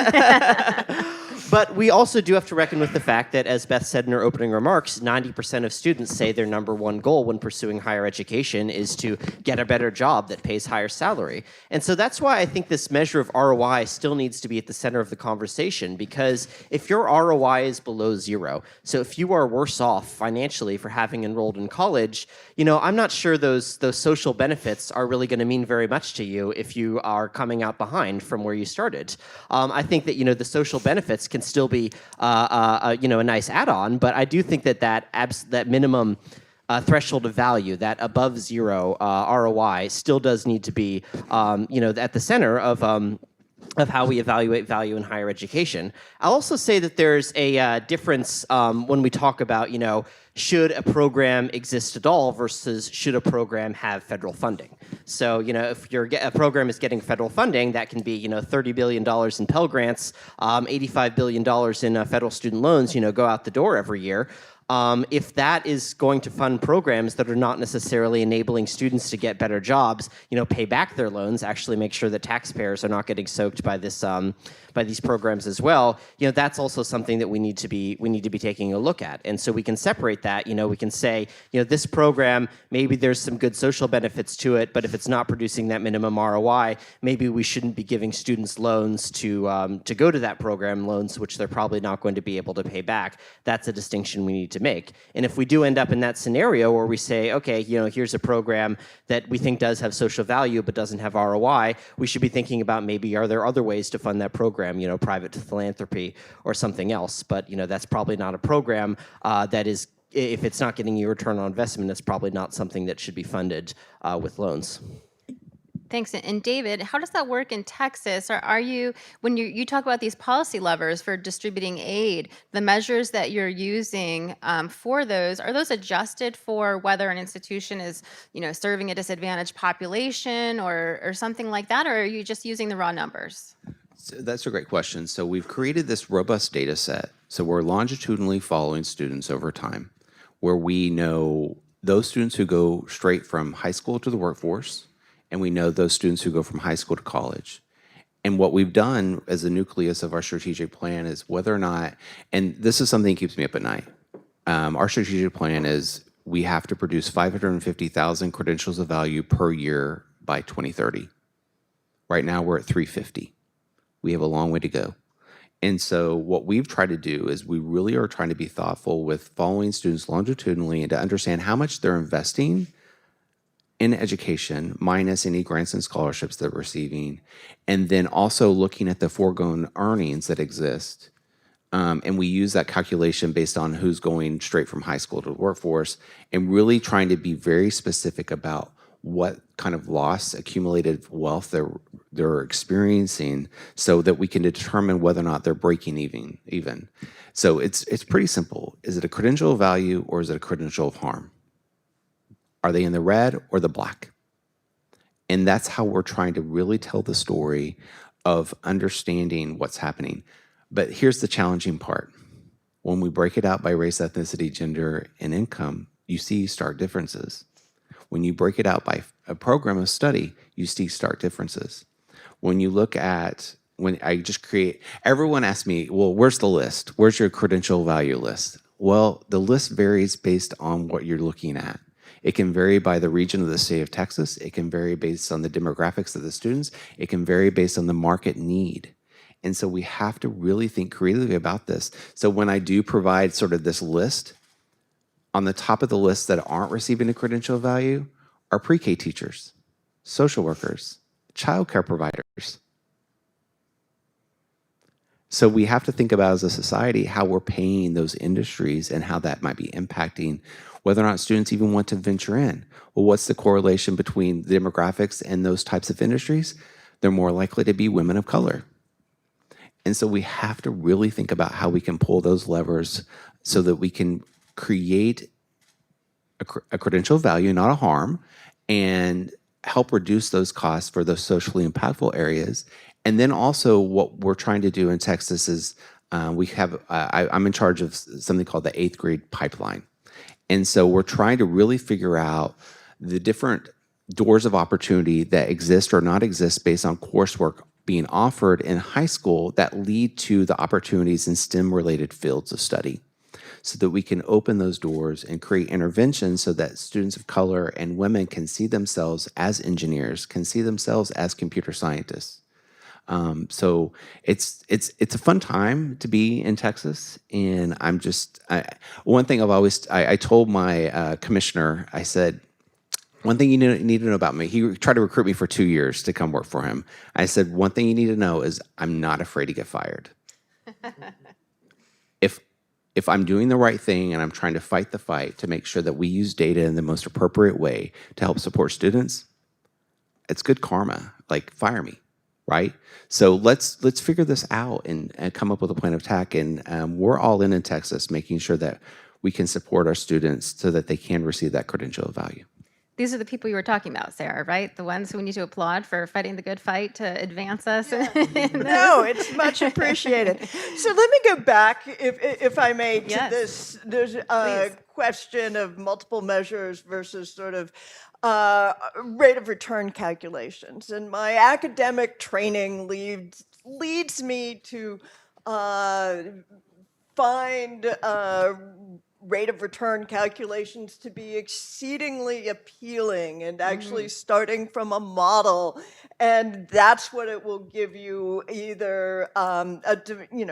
But we also do have to reckon with the fact that, as Beth said in her opening remarks, 90% of students say their number one goal when pursuing higher education is to get a better job that pays higher salary. And so that's why I think this measure of ROI still needs to be at the center of the conversation, because if your ROI is below zero, so if you are worse off financially for having enrolled in college, I'm not sure those social benefits are really going to mean very much to you if you are coming out behind from where you started. I think that the social benefits can still be a nice add-on, but I do think that minimum threshold of value, that above zero ROI, still does need to be at the center of how we evaluate value in higher education. I'll also say that there's a difference when we talk about should a program exist at all versus should a program have federal funding. So, if a program is getting federal funding, that can be, $30 billion in Pell Grants, $85 billion in federal student loans, go out the door every year. If that is going to fund programs that are not necessarily enabling students to get better jobs, pay back their loans, actually make sure that taxpayers are not getting soaked by this, by these programs as well, that's also something that we need to be taking a look at. And so we can separate that. We can say, this program, maybe there's some good social benefits to it, but if it's not producing that minimum ROI, maybe we shouldn't be giving students loans to go to that program, loans which they're probably not going to be able to pay back. That's a distinction we need to make. And if we do end up in that scenario where we say, okay, here's a program that we think does have social value but doesn't have ROI, we should be thinking about maybe are there other ways to fund that program, private philanthropy or something else. But that's probably not a program that is, if it's not getting you a return on investment, it's probably not something that should be funded with loans. Thanks. And David, how does that work in Texas? Are you, when you talk about these policy levers for distributing aid, the measures that you're using for those, are those adjusted for whether an institution is, serving a disadvantaged population or something like that, or are you just using the raw numbers? So that's a great question. So we've created this robust data set. So we're longitudinally following students over time, where we know those students who go straight from high school to the workforce and we know those students who go from high school to college. And what we've done as a nucleus of our strategic plan is whether or not, and this is something that keeps me up at night. Our strategic plan is we have to produce 550,000 credentials of value per year by 2030. Right now, we're at 350. We have a long way to go. And so what we've tried to do is we really are trying to be thoughtful with following students longitudinally and to understand how much they're investing in education minus any grants and scholarships they're receiving, and then also looking at the foregone earnings that exist. And we use that calculation based on who's going straight from high school to the workforce and really trying to be very specific about what kind of loss, accumulated wealth they're experiencing so that we can determine whether or not they're breaking even. So it's pretty simple. Is it a credential of value or is it a credential of harm? Are they in the red or the black? And that's how we're trying to really tell the story of understanding what's happening. But here's the challenging part. When we break it out by race, ethnicity, gender, and income, you see stark differences. When you break it out by a program of study, you see stark differences. When you look at, when I just create, everyone asks me, well, where's the list? Where's your credential value list? Well, the list varies based on what you're looking at. It can vary by the region of the state of Texas. It can vary based on the demographics of the students. It can vary based on the market need. And so we have to really think creatively about this. So when I do provide sort of this list, on the top of the list that aren't receiving a credential value are pre-K teachers, social workers, childcare providers. So we have to think about as a society how we're paying those industries and how that might be impacting whether or not students even want to venture in. Well, what's the correlation between the demographics and those types of industries? They're more likely to be women of color. And so we have to really think about how we can pull those levers so that we can create a credential value, not a harm, and help reduce those costs for those socially impactful areas. And then also what we're trying to do in Texas is we have, I'm in charge of something called the 8th grade pipeline. And so we're trying to really figure out the different doors of opportunity that exist or not exist based on coursework being offered in high school that lead to the opportunities in STEM-related fields of study, so that we can open those doors and create interventions so that students of color and women can see themselves as engineers, can see themselves as computer scientists. So it's a fun time to be in Texas, and one thing I told my commissioner, I said, one thing you need to know about me. He tried to recruit me for 2 years to come work for him. I said, one thing you need to know is I'm not afraid to get fired. If I'm doing the right thing and I'm trying to fight the fight to make sure that we use data in the most appropriate way to help support students, it's good karma. Like, fire me, right? So let's figure this out and come up with a plan of attack. And we're all in Texas, making sure that we can support our students so that they can receive that credential of value. These are the people you were talking about, Sarah, right? The ones who we need to applaud for fighting the good fight to advance us. No, it's much appreciated. So let me go back, if I may, to Yes. this question of multiple measures versus sort of rate of return calculations. And my academic training leads me to find rate of return calculations to be exceedingly appealing and actually starting from a model. And that's what it will give you, either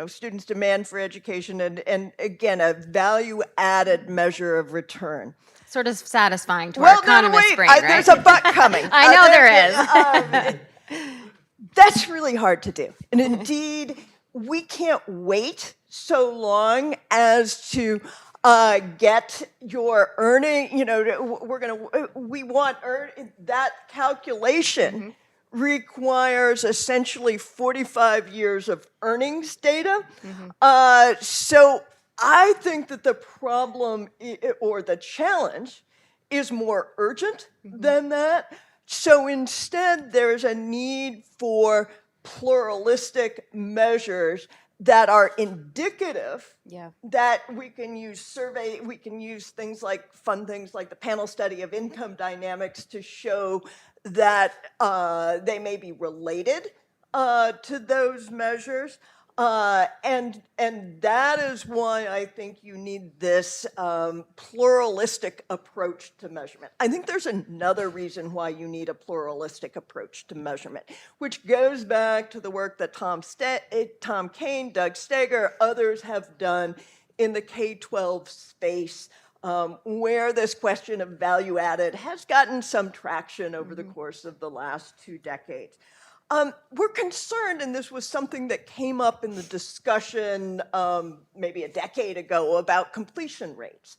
students' demand for education and again, a value-added measure of return. Sort of satisfying to our economist brain, right? There's a but coming. I know there is. That's really hard to do. And indeed, we can't wait so long as to get your earning, we want that calculation requires essentially 45 years of earnings data. So I think that the problem or the challenge is more urgent than that. So instead, there's a need for pluralistic measures that are indicative, that we can use we can use fun things like the panel study of income dynamics to show that they may be related to those measures. And that is why I think you need this pluralistic approach to measurement. I think there's another reason why you need a pluralistic approach to measurement, which goes back to the work that Tom Kane, Doug Steger, others have done in the K-12 space, where this question of value added has gotten some traction over the course of the last 2 decades. We're concerned, and this was something that came up in the discussion maybe a decade ago about completion rates,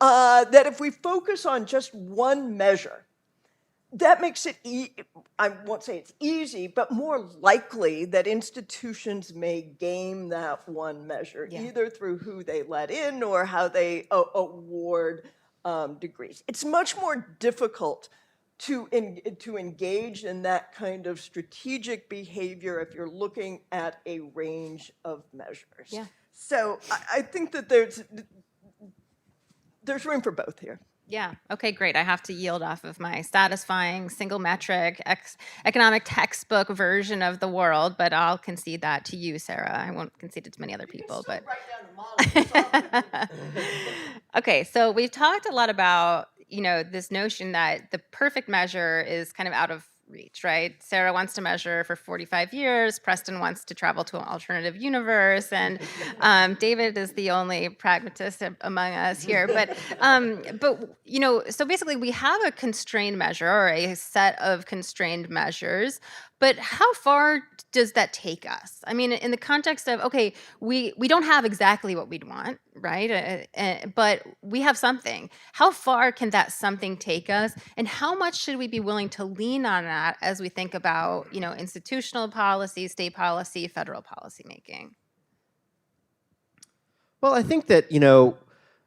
that if we focus on just one measure, that makes it, I won't say it's easy, but more likely that institutions may game that one measure, either through who they let in or how they award degrees. It's much more difficult to engage in that kind of strategic behavior if you're looking at a range of measures. Yeah. So I think that there's room for both here. Yeah. Okay, great. I have to yield off of my satisfying single metric economic textbook version of the world, but I'll concede that to you, Sarah. I won't concede it to many other people, but okay, so we've talked a lot about, this notion that the perfect measure is kind of out of reach, right? Sarah wants to measure for 45 years. Preston wants to travel to an alternative universe, and David is the only pragmatist among us here. But so basically, we have a constrained measure or a set of constrained measures. But how far does that take us? I mean, in the context of, okay, we don't have exactly what we'd want, right? But we have something. How far can that something take us? And how much should we be willing to lean on that as we think about, institutional policy, state policy, federal policy making? Well, I think that,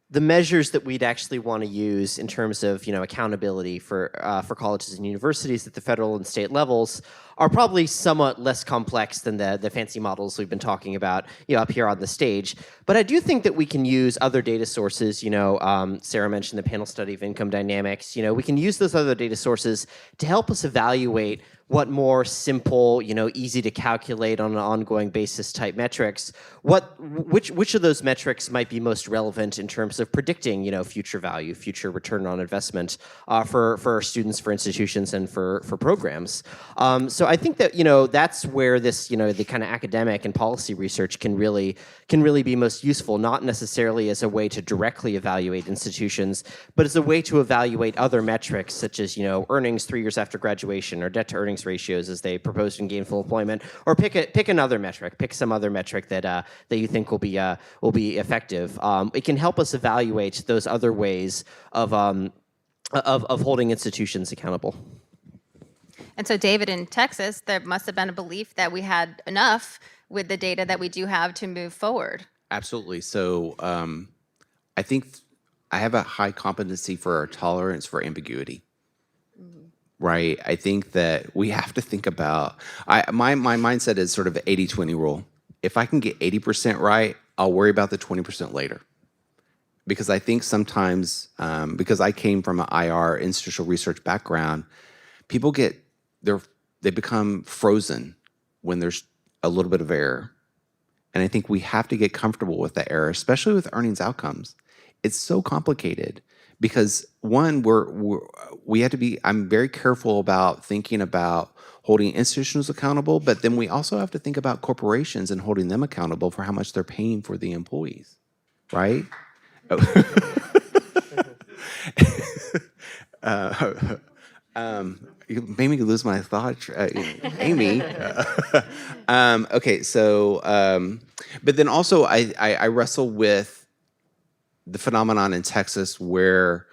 the measures that we'd actually want to use in terms of, accountability for colleges and universities at the federal and state levels are probably somewhat less complex than the fancy models we've been talking about, up here on the stage. But I do think that we can use other data sources. Sarah mentioned the panel study of income dynamics. We can use those other data sources to help us evaluate what more simple, easy to calculate on an ongoing basis type metrics, which of those metrics might be most relevant in terms of predicting, future value, future return on investment for students, for institutions, and for programs. So I think that, that's where this, the kind of academic and policy research can really be most useful, not necessarily as a way to directly evaluate institutions, but as a way to evaluate other metrics such as, earnings 3 years after graduation or debt to earnings ratios as they proposed in gainful employment, or pick another metric, pick some other metric that you think will be effective. It can help us evaluate those other ways of holding institutions accountable. And so, David, in Texas, there must have been a belief that we had enough with the data that we do have to move forward. Absolutely. So I think I have a high competency for our tolerance for ambiguity. Right. I think that we have to think about, my mindset is sort of the 80-20 rule. If I can get 80% right, I'll worry about the 20% later. Because I think sometimes, because I came from an IR, institutional research background, people they become frozen when there's a little bit of error. And I think we have to get comfortable with the error, especially with earnings outcomes. It's so complicated. Because one, we have to be, I'm very careful about thinking about holding institutions accountable, but then we also have to think about corporations and holding them accountable for how much they're paying for the employees, right? You made me lose my thought, Amy. Okay, so, but then also I wrestle with the phenomenon in Texas where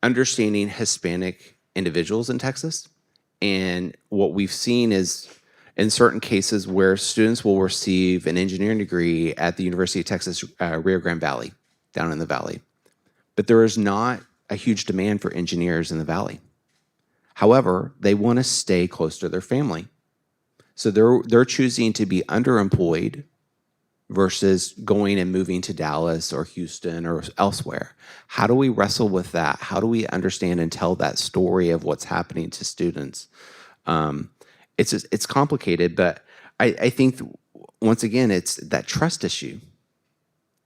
understanding Hispanic individuals in Texas, and what we've seen is in certain cases where students will receive an engineering degree at the University of Texas, Rio Grande Valley, down in the valley. But there is not a huge demand for engineers in the valley. However, they want to stay close to their family. So they're choosing to be underemployed versus going and moving to Dallas or Houston or elsewhere? How do we wrestle with that? How do we understand and tell that story of what's happening to students? It's complicated, but I think once again, it's that trust issue.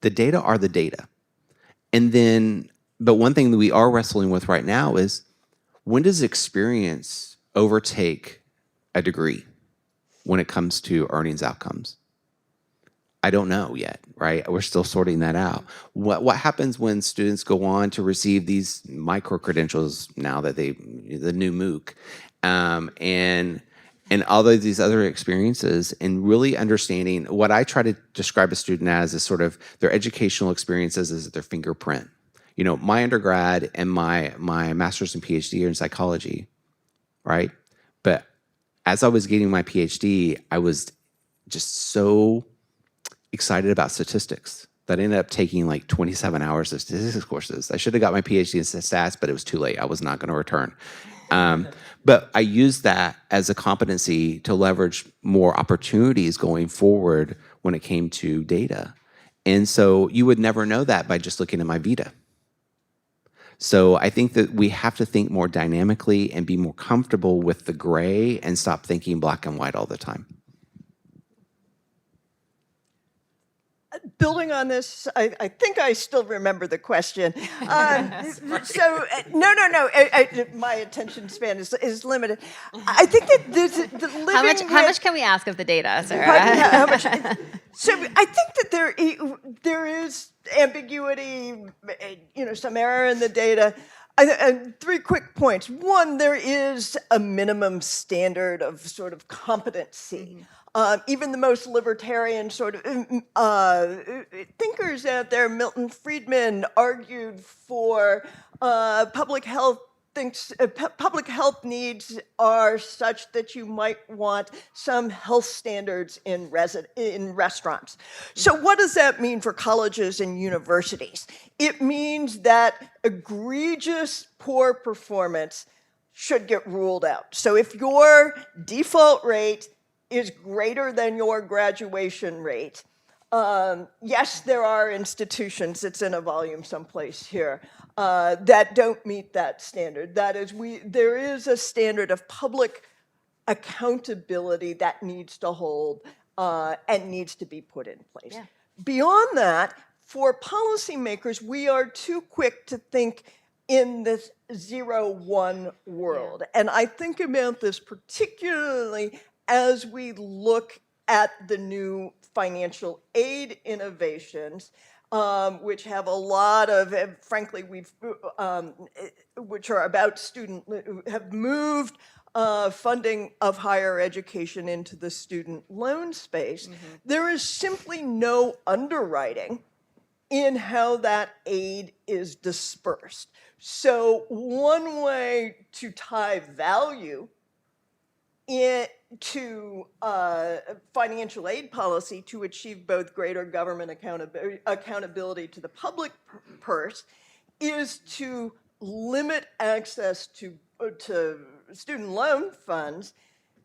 The data are the data. And then, but one thing that we are wrestling with right now is, when does experience overtake a degree when it comes to earnings outcomes? I don't know yet, right? We're still sorting that out. What happens when students go on to receive these micro credentials now that the new MOOC, and all of these other experiences, and really understanding what I try to describe a student as is sort of their educational experiences as their fingerprint. You know, my undergrad and my master's and PhD are in psychology, right? But as I was getting my PhD, I was just so excited about statistics that I ended up taking like 27 hours of statistics courses. I should have got my PhD in stats, but it was too late. I was not going to return. But I used that as a competency to leverage more opportunities going forward when it came to data. And so you would never know that by just looking at my Vita. So I think that we have to think more dynamically and be more comfortable with the gray and stop thinking black and white all the time. Building on this, I think I still remember the question. So, no. My attention span is limited. I think that the living How much can we ask of the data, Sarah? how much? So I think that there is ambiguity, some error in the data. Three quick points. One, there is a minimum standard of sort of competency. Even the most libertarian sort of thinkers out there, Milton Friedman, argued for public health. Public health needs are such that you might want some health standards in restaurants. So what does that mean for colleges and universities? It means that egregious poor performance should get ruled out. So if your default rate is greater than your graduation rate, yes, there are institutions, it's in a volume someplace here, that don't meet that standard. That is, there is a standard of public accountability that needs to hold and needs to be put in place. Yeah. Beyond that, for policymakers, we are too quick to think in this 0-1 world. Yeah. And I think about this particularly as we look at the new financial aid innovations, which have a lot of, frankly, which are about have moved funding of higher education into the student loan space. Mm-hmm. There is simply no underwriting in how that aid is dispersed. So one way to tie value to financial aid policy to achieve both greater government accountability to the public purse is to limit access to student loan funds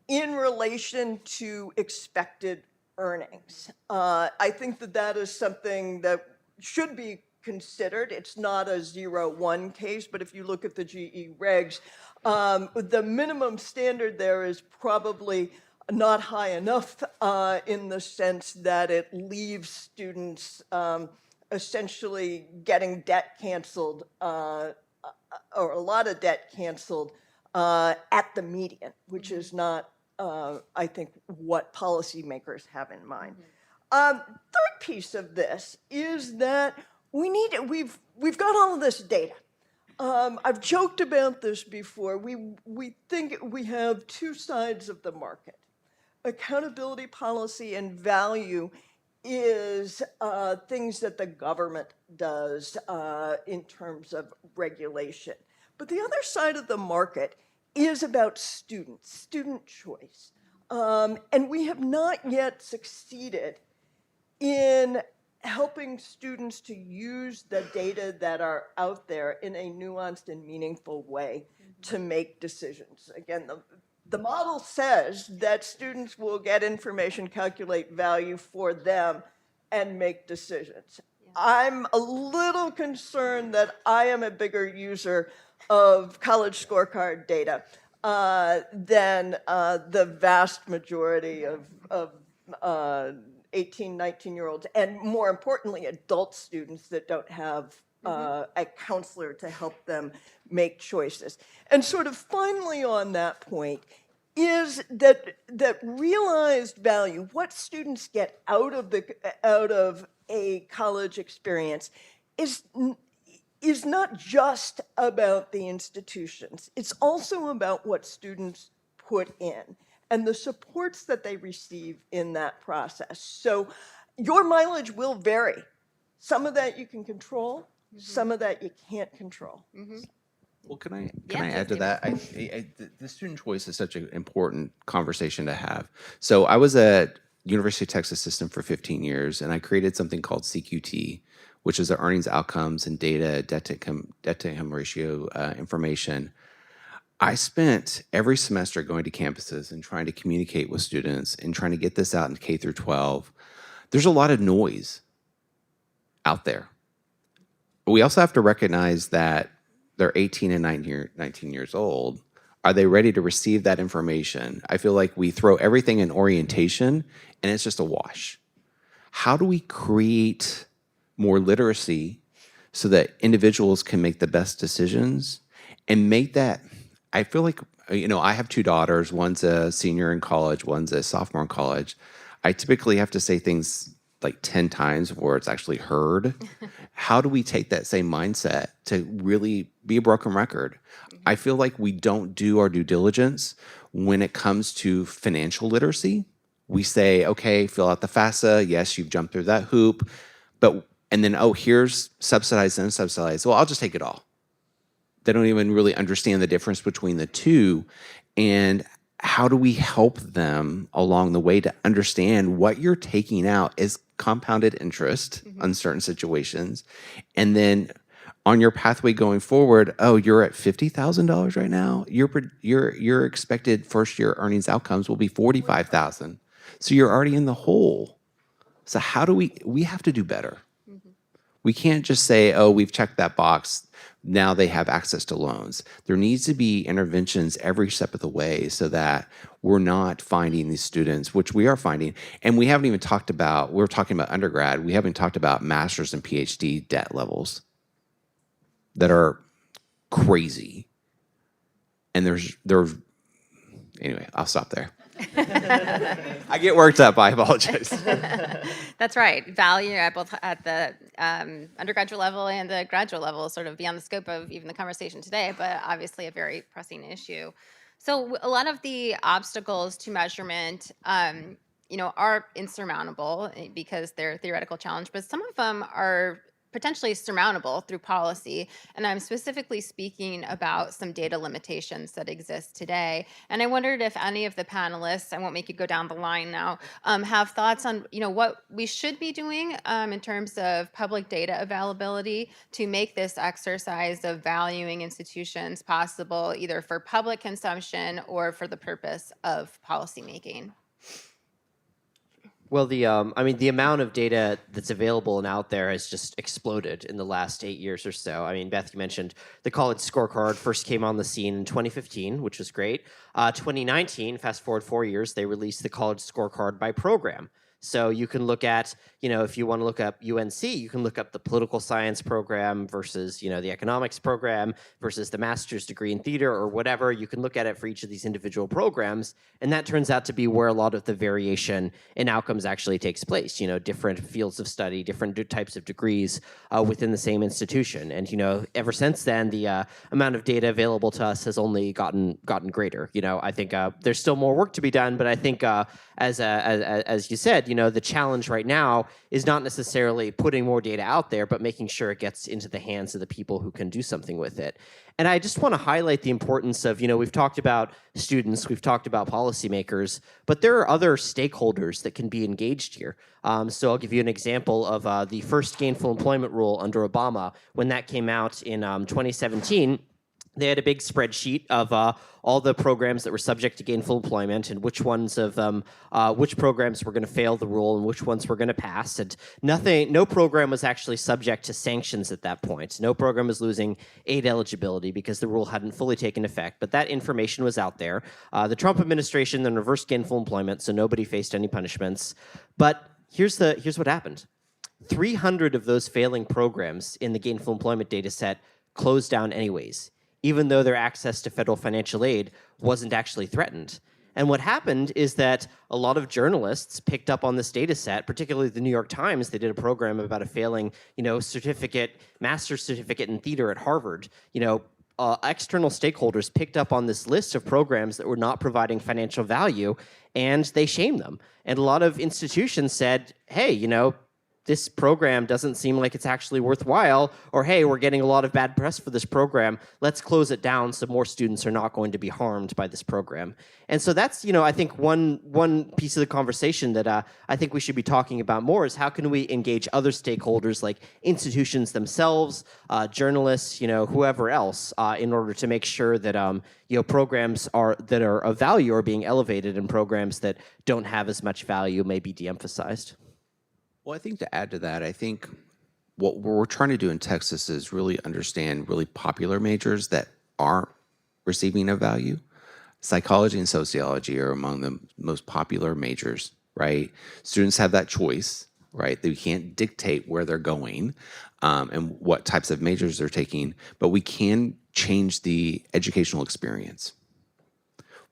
in relation to expected earnings. I think that is something that should be considered. It's not a 0-1 case, but if you look at the GE regs, the minimum standard there is probably not high enough in the sense that it leaves students essentially getting debt canceled, or a lot of debt canceled at the median, which is not, I think, what policymakers have in mind. Third piece of this is that we've got all of this data. I've joked about this before. We think we have two sides of the market. Accountability policy and value is things that the government does in terms of regulation. But the other side of the market is about students, student choice. And we have not yet succeeded in helping students to use the data that are out there in a nuanced and meaningful way to make decisions. Again, the model says that students will get information, calculate value for them, and make decisions. I'm a little concerned that I am a bigger user of college scorecard data than the vast majority of 18, 19-year-olds, and more importantly, adult students that don't have a counselor to help them make choices. And sort of finally on that point, is that realized value, what students get out of a college experience, is not just about the institutions. It's also about what students put in and the supports that they receive in that process. So your mileage will vary. Some of that you can control, some of that you can't control. Well, can I Yeah, add to please, that? The student choice is such an important conversation to have. So I was at University of Texas System for 15 years, and I created something called CQT, which is the earnings outcomes and data debt to income ratio information. I spent every semester going to campuses and trying to communicate with students and trying to get this out in K through 12. There's a lot of noise out there. We also have to recognize that they're 18 and 19 years old. Are they ready to receive that information? I feel like we throw everything in orientation and it's just a wash. How do we create more literacy so that individuals can make the best decisions and make that? I feel like, I have two daughters. One's a senior in college, one's a sophomore in college. I typically have to say things like 10 times before it's actually heard. How do we take that same mindset to really be a broken record? I feel like we don't do our due diligence when it comes to financial literacy. We say, okay, fill out the FAFSA. Yes, you've jumped through that hoop. And then, oh, here's subsidized and unsubsidized. Well, I'll just take it all. They don't even really understand the difference between the two. And how do we help them along the way to understand what you're taking out is compounded interest on certain situations? And then on your pathway going forward, oh, you're at $50,000 right now. Your expected first year earnings outcomes will be $45,000. So you're already in the hole. So how do we have to do better? We can't just say, oh, we've checked that box. Now they have access to loans. There needs to be interventions every step of the way so that we're not finding these students, which we are finding. And we haven't even talked about, we're talking about undergrad. We haven't talked about master's and PhD debt levels that are crazy. And anyway, I'll stop there. I get worked up. I apologize. That's right. Value at both at the undergraduate level and the graduate level, sort of beyond the scope of even the conversation today, but obviously a very pressing issue. So a lot of the obstacles to measurement, are insurmountable because they're a theoretical challenge, but some of them are potentially surmountable through policy. And I'm specifically speaking about some data limitations that exist today. And I wondered if any of the panelists, I won't make you go down the line now, have thoughts on what we should be doing in terms of public data availability to make this exercise of valuing institutions possible, either for public consumption or for the purpose of policymaking. Well, the amount of data that's available and out there has just exploded in the last 8 years or so. I mean, Beth, you mentioned the college scorecard first came on the scene in 2015, which was great. 2019, fast forward 4 years, they released the college scorecard by program. So you can look at, if you want to look up UNC, you can look up the political science program versus, the economics program versus the master's degree in theater or whatever. You can look at it for each of these individual programs. And that turns out to be where a lot of the variation in outcomes actually takes place. Different fields of study, different types of degrees within the same institution. And, ever since then, the amount of data available to us has only gotten greater. I think there's still more work to be done, but I think as you said, the challenge right now is not necessarily putting more data out there, but making sure it gets into the hands of the people who can do something with it. And I just want to highlight the importance of, we've talked about students, we've talked about policymakers, but there are other stakeholders that can be engaged here. So I'll give you an example of the first gainful employment rule under Obama. When that came out in 2017, they had a big spreadsheet of all the programs that were subject to gainful employment and which ones of them, which programs were going to fail the rule and which ones were going to pass. And no program was actually subject to sanctions at that point. No program was losing aid eligibility because the rule hadn't fully taken effect. But that information was out there. The Trump administration then reversed gainful employment, so nobody faced any punishments. But here's what happened. 300 of those failing programs in the gainful employment data set closed down anyways, even though their access to federal financial aid wasn't actually threatened. And what happened is that a lot of journalists picked up on this data set, particularly the New York Times. They did a program about a failing, master's certificate in theater at Harvard. External stakeholders picked up on this list of programs that were not providing financial value, and they shamed them. And a lot of institutions said, hey, this program doesn't seem like it's actually worthwhile, or hey, we're getting a lot of bad press for this program. Let's close it down so more students are not going to be harmed by this program. And so that's, I think one piece of the conversation that I think we should be talking about more is how can we engage other stakeholders like institutions themselves, journalists, whoever else, in order to make sure that programs that are of value are being elevated, and programs that don't have as much value may be de-emphasized. Well, I think to add to that, I think what we're trying to do in Texas is really understand really popular majors that aren't receiving a value. Psychology and sociology are among the most popular majors, right? Students have that choice, right? They can't dictate where they're going and what types of majors they're taking, but we can change the educational experience.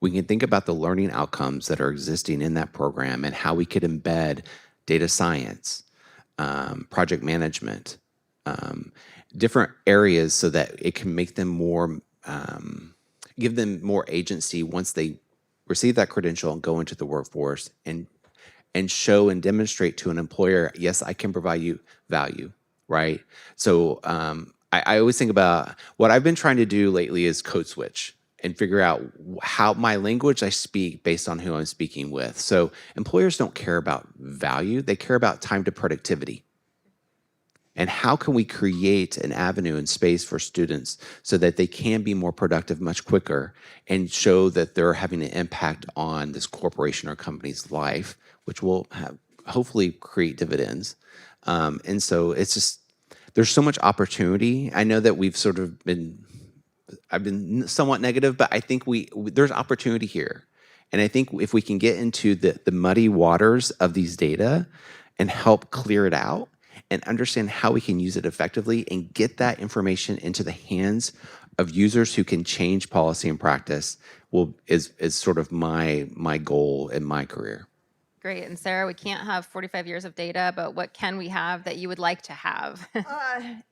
We can think about the learning outcomes that are existing in that program and how we could embed data science, project management, different areas so that it can make them more, give them more agency once they receive that credential and go into the workforce and show and demonstrate to an employer, yes, I can provide you value, right? So I always think about what I've been trying to do lately is code switch and figure out how my language I speak based on who I'm speaking with. So employers don't care about value, they care about time to productivity. And how can we create an avenue and space for students so that they can be more productive much quicker and show that they're having an impact on this corporation or company's life, which will hopefully create dividends. And so it's just, there's so much opportunity. I know that I've been somewhat negative, but I think there's opportunity here. And I think if we can get into the muddy waters of these data and help clear it out and understand how we can use it effectively and get that information into the hands of users who can change policy and practice is sort of my goal in my career. Great. And Sarah, we can't have 45 years of data, but what can we have that you would like to have?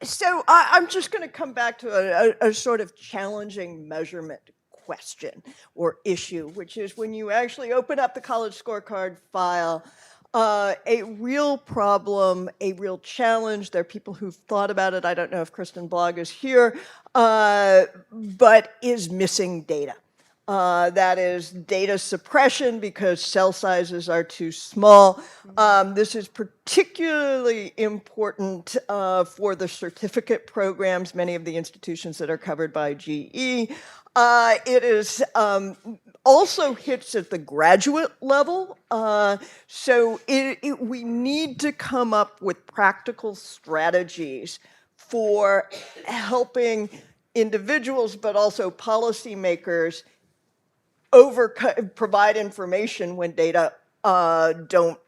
So I'm just going to come back to a sort of challenging measurement question or issue, which is when you actually open up the college scorecard file, a real problem, a real challenge. There are people who've thought about it. I don't know if Kristen Blogg is here, but is missing data. That is data suppression because cell sizes are too small. This is particularly important for the certificate programs, many of the institutions that are covered by GE. It is also hits at the graduate level. So we need to come up with practical strategies for helping individuals, but also policymakers provide information when data don't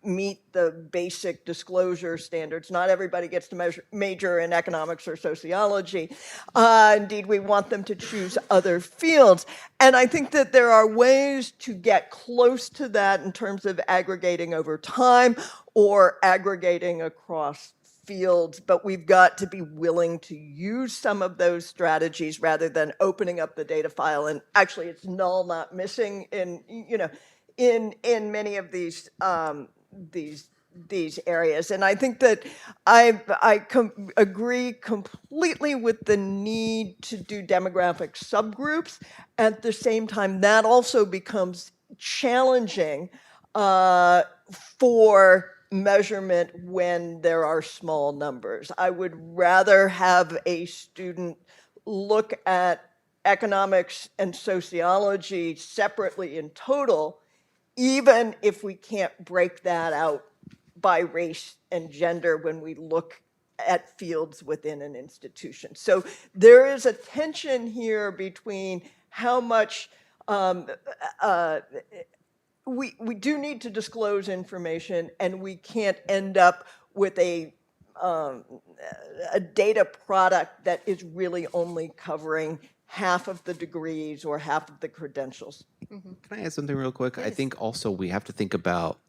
meet the basic disclosure standards. Not everybody gets to major in economics or sociology. Indeed, we want them to choose other fields. And I think that there are ways to get close to that in terms of aggregating over time or aggregating across fields, but we've got to be willing to use some of those strategies rather than opening up the data file and actually it's null, not missing in many of these areas. And I think that I agree completely with the need to do demographic subgroups. At the same time, that also becomes challenging for measurement when there are small numbers. I would rather have a student look at economics and sociology separately in total, even if we can't break that out by race and gender when we look at fields within an institution. So there is a tension here between how much we do need to disclose information, and we can't end up with a data product that is really only covering half of the degrees or half of the credentials. Can I add something real quick? I think also we have to think about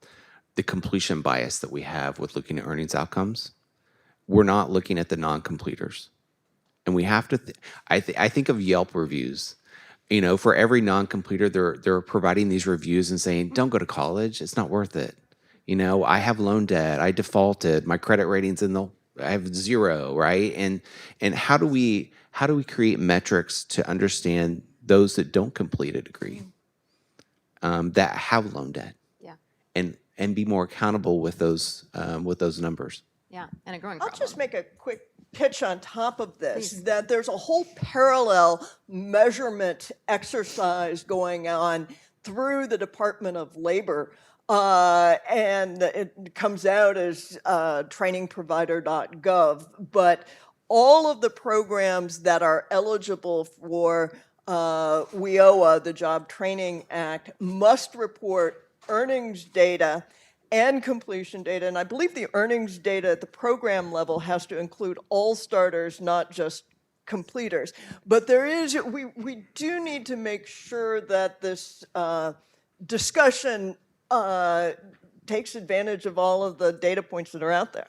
the completion bias that we have with looking at earnings outcomes. We're not looking at the non-completers. And we have to, I think of Yelp reviews. You know, for every non-completer, they're providing these reviews and saying, don't go to college, it's not worth it. You know, I have loan debt, I defaulted, my credit rating's I have 0, right? And how do we create metrics to understand those that don't complete a degree, that have loan debt, Yeah. and be more accountable with those numbers? Yeah. And a growing I'll problem. just make a quick pitch on top of this, that there's a whole parallel measurement exercise going on through the Department of Labor, and it comes out as trainingprovider.gov, but all of the programs that are eligible for WIOA, the Job Training Act, must report earnings data and completion data. And I believe the earnings data at the program level has to include all starters, not just completers. But we do need to make sure that this discussion takes advantage of all of the data points that are out there.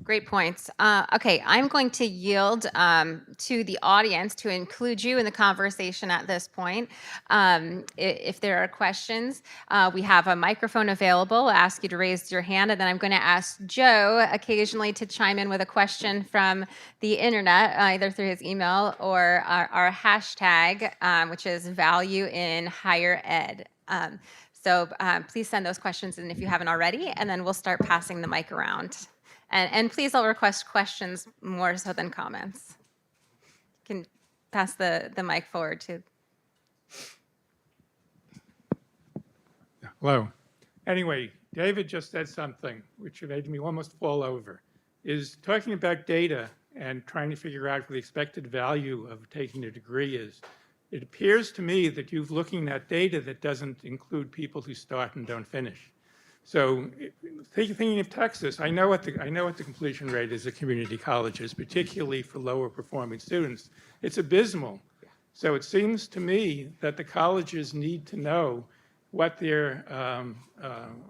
Great points. Okay, I'm going to yield to the audience to include you in the conversation at this point. If there are questions, we have a microphone available. I'll ask you to raise your hand, and then I'm going to ask Joe occasionally to chime in with a question from the internet, either through his email or our hashtag, which is value in higher ed. So please send those questions in if you haven't already, and then we'll start passing the mic around. And please, I'll request questions more so than comments. You can pass the mic forward to. Hello. Anyway, David just said something which made me almost fall over, is talking about data and trying to figure out what the expected value of taking a degree is. It appears to me that you're looking at data that doesn't include people who start and don't finish. So thinking of Texas, I know what the completion rate is at community colleges, particularly for lower performing students. It's abysmal. So it seems to me that the colleges need to know what their,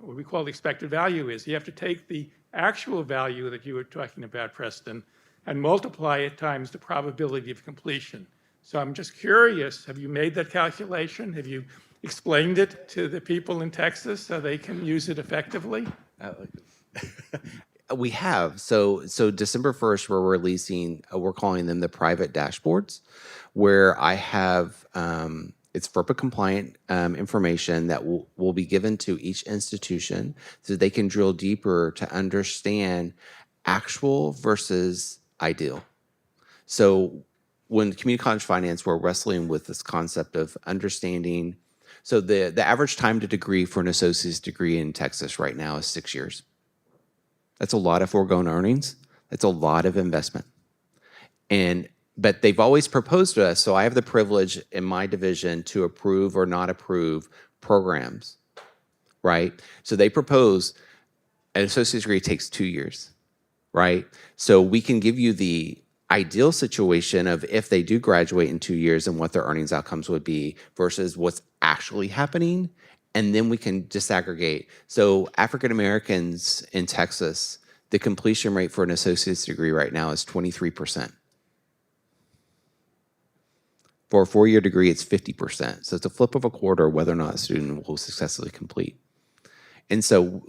what we call the expected value is. You have to take the actual value that you were talking about, Preston, and multiply it times the probability of completion. So I'm just curious, have you made that calculation? Have you explained it to the people in Texas so they can use it effectively? We have. So December 1st, we're releasing, we're calling them the private dashboards, where I have, it's FERPA compliant information that will be given to each institution so they can drill deeper to understand actual versus ideal. So when community college finance, we're wrestling with this concept of understanding. So the average time to degree for an associate's degree in Texas right now is 6 years. That's a lot of foregone earnings. That's a lot of investment. But they've always proposed to us, so I have the privilege in my division to approve or not approve programs, right? So they propose an associate's degree takes 2 years, right? So we can give you the ideal situation of if they do graduate in 2 years and what their earnings outcomes would be versus what's actually happening, and then we can disaggregate. So African Americans in Texas, the completion rate for an associate's degree right now is 23%. For a 4-year degree, it's 50%. So it's a flip of a quarter whether or not a student will successfully complete. And so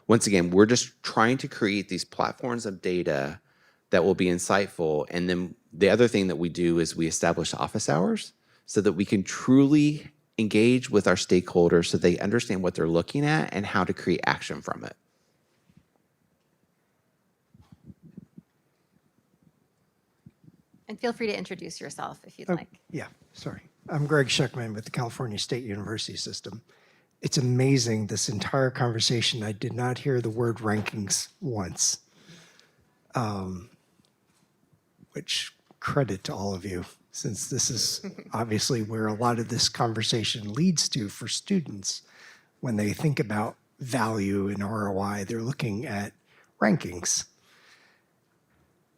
once again, we're just trying to create these platforms of data that will be insightful. And then the other thing that we do is we establish office hours so that we can truly engage with our stakeholders so they understand what they're looking at and how to create action from it. And feel free to introduce yourself if you'd Oh, like. yeah, sorry. I'm Greg Schuckman with the California State University System. It's amazing, this entire conversation, I did not hear the word rankings once, which credit to all of you, since this is obviously where a lot of this conversation leads to for students. When they think about value and ROI, they're looking at rankings.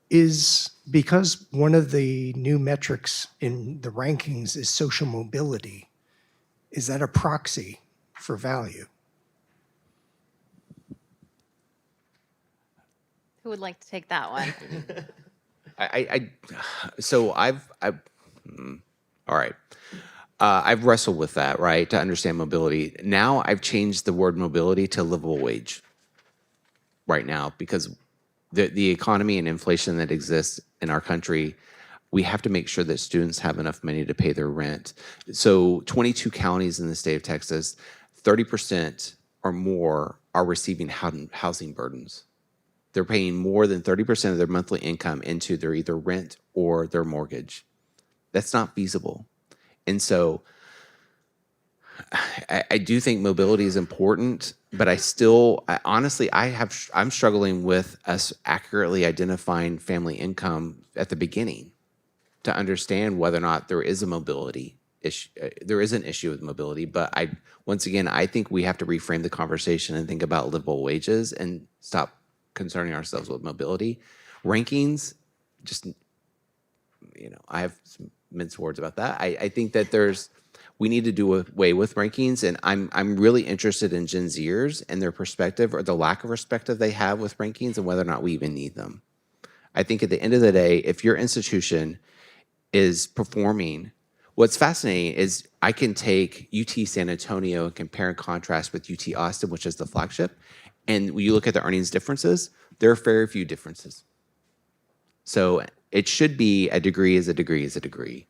Is because one of the new metrics in the rankings is social mobility, is that a proxy for value? Who would like to take that one? So all right. I've wrestled with that, right, to understand mobility. Now I've changed the word mobility to livable wage right now because the economy and inflation that exists in our country, we have to make sure that students have enough money to pay their rent. So 22 counties in the state of Texas, 30% or more are receiving housing burdens. They're paying more than 30% of their monthly income into their either rent or their mortgage. That's not feasible. And so I do think mobility is important, but honestly, I'm struggling with us accurately identifying family income at the beginning to understand whether or not there is a mobility issue. There is an issue with mobility, but once again, I think we have to reframe the conversation and think about livable wages and stop concerning ourselves with mobility. Rankings, just, I have some minced words about that. I think that we need to do away with rankings, and I'm really interested in Gen Zers and their perspective or the lack of perspective they have with rankings and whether or not we even need them. I think at the end of the day, if your institution is performing, what's fascinating is I can take UT San Antonio and compare and contrast with UT Austin, which is the flagship, and when you look at the earnings differences, there are very few differences. So it should be a degree is a degree is a degree,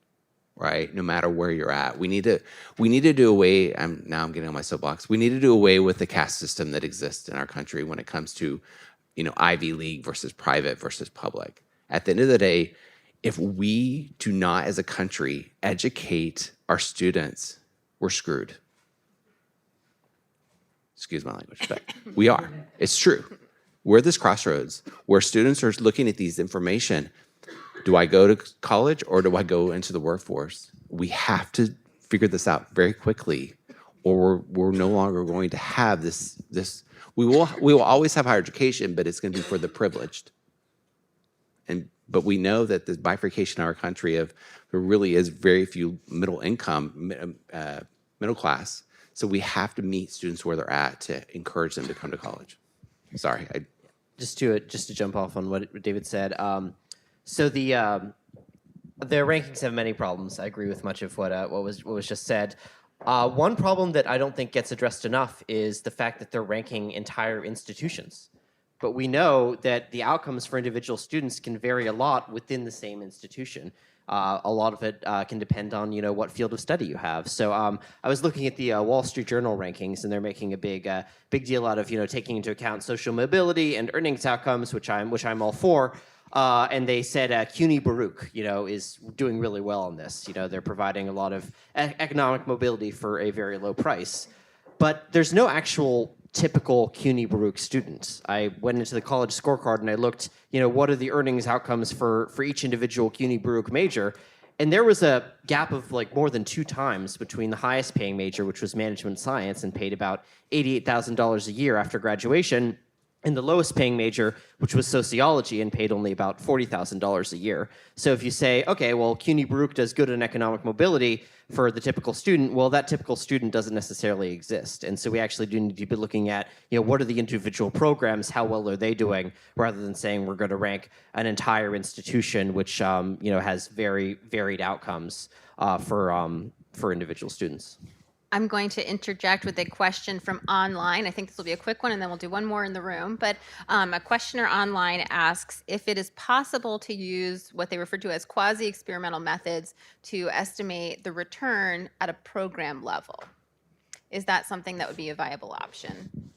right? No matter where you're at. We need to do away, now I'm getting on my soapbox. We need to do away with the caste system that exists in our country when it comes to, Ivy League versus private versus public. At the end of the day, if we do not as a country educate our students, we're screwed. Excuse my language, but we are. It's true. We're at this crossroads where students are looking at these information. Do I go to college or do I go into the workforce? We have to figure this out very quickly, or we're no longer going to have this. We will always have higher education, but it's going to be for the privileged. But we know that the bifurcation in our country there really is very few middle class. So we have to meet students where they're at to encourage them to come to college. Sorry, Just to jump off on what David said. So the rankings have many problems. I agree with much of what was just said. One problem that I don't think gets addressed enough is the fact that they're ranking entire institutions. But we know that the outcomes for individual students can vary a lot within the same institution. A lot of it can depend on what field of study you have. So I was looking at the Wall Street Journal rankings, and they're making a big deal out of taking into account social mobility and earnings outcomes, which I'm all for. And they said CUNY Baruch, is doing really well on this. They're providing a lot of economic mobility for a very low price. But there's no actual typical CUNY Baruch student. I went into the college scorecard and I looked, what are the earnings outcomes for each individual CUNY Baruch major? And there was a gap of more than 2 times between the highest paying major, which was management science, and paid about $88,000 a year after graduation, and the lowest paying major, which was sociology, and paid only about $40,000 a year. So if you say, okay, well, CUNY Baruch does good in economic mobility for the typical student, well, that typical student doesn't necessarily exist. And so we actually do need to be looking at, what are the individual programs, how well are they doing, rather than saying we're going to rank an entire institution, which, has very varied outcomes for individual students. I'm going to interject with a question from online. I think this will be a quick one, and then we'll do one more in the room. But a questioner online asks if it is possible to use what they refer to as quasi-experimental methods to estimate the return at a program level. Is that something that would be a viable option?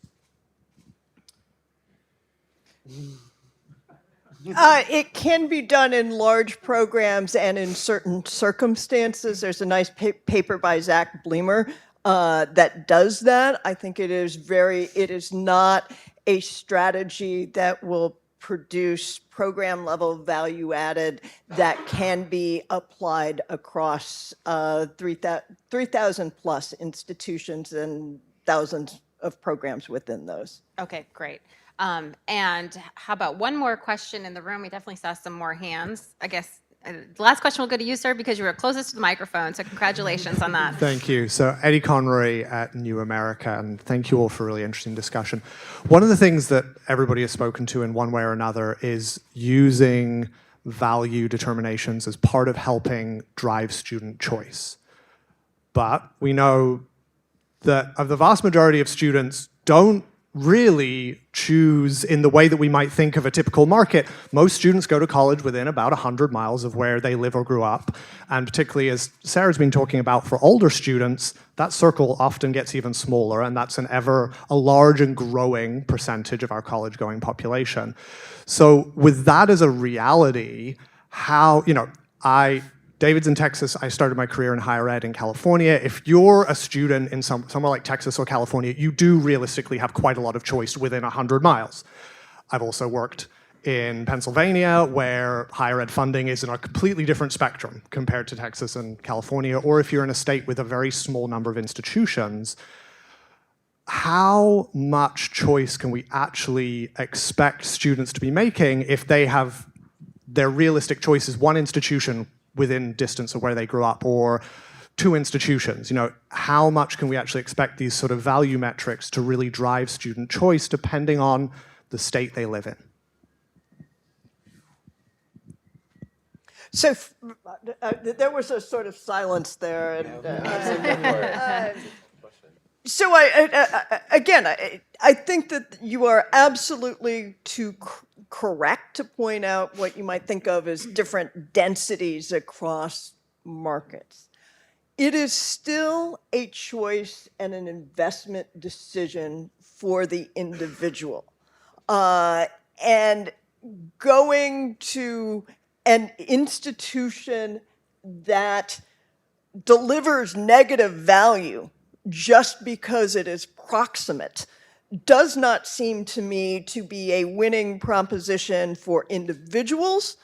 It can be done in large programs and in certain circumstances. There's a nice paper by Zach Bleemer that does that. I think it is not a strategy that will produce program level value added that can be applied across 3,000 plus institutions and thousands of programs within those. Okay, great. And how about one more question in the room? We definitely saw some more hands. I guess the last question will go to you, sir, because you were closest to the microphone. So congratulations on that. Thank you. So Eddie Conroy at New America, and thank you all for a really interesting discussion. One of the things that everybody has spoken to in one way or another is using value determinations as part of helping drive student choice. But we know that of the vast majority of students don't really choose in the way that we might think of a typical market. Most students go to college within about 100 miles of where they live or grew up. And particularly as Sarah's been talking about for older students, that circle often gets even smaller, and that's a large and growing percentage of our college-going population. So with that as a reality, David's in Texas. I started my career in higher ed in California. If you're a student in somewhere like Texas or California, you do realistically have quite a lot of choice within 100 miles. I've also worked in Pennsylvania, where higher ed funding is in a completely different spectrum compared to Texas and California, or if you're in a state with a very small number of institutions. How much choice can we actually expect students to be making if they have their realistic choices, one institution within distance of where they grew up, or two institutions? How much can we actually expect these sort of value metrics to really drive student choice depending on the state they live in? So there was a sort of silence there. So I think that you are absolutely correct to point out what you might think of as different densities across markets. It is still a choice and an investment decision for the individual. And going to an institution that delivers negative value just because it is proximate does not seem to me to be a winning proposition for individuals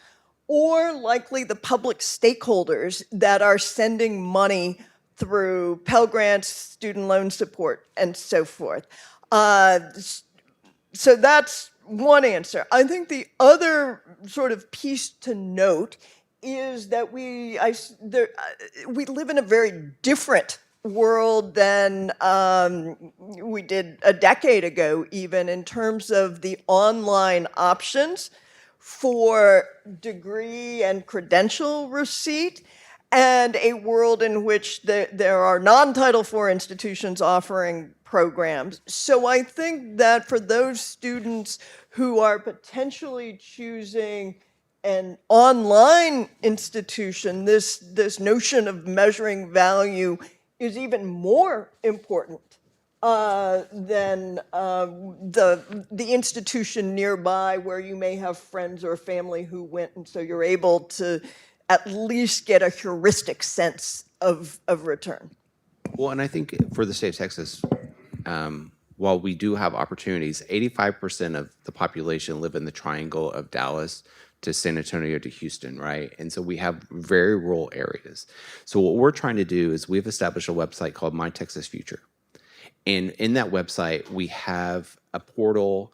or likely the public stakeholders that are sending money through Pell Grants, student loan support, and so forth. So that's one answer. I think the other sort of piece to note is that we live in a very different world than we did a decade ago, even in terms of the online options for degree and credential receipt, and a world in which there are non-Title IV institutions offering programs. So I think that for those students who are potentially choosing an online institution, this notion of measuring value is even more important than the institution nearby where you may have friends or family who went, and so you're able to at least get a heuristic sense of return. Well, and I think for the state of Texas, while we do have opportunities, 85% of the population live in the triangle of Dallas to San Antonio to Houston, right? And so we have very rural areas. So what we're trying to do is we've established a website called My Texas Future. And in that website, we have a portal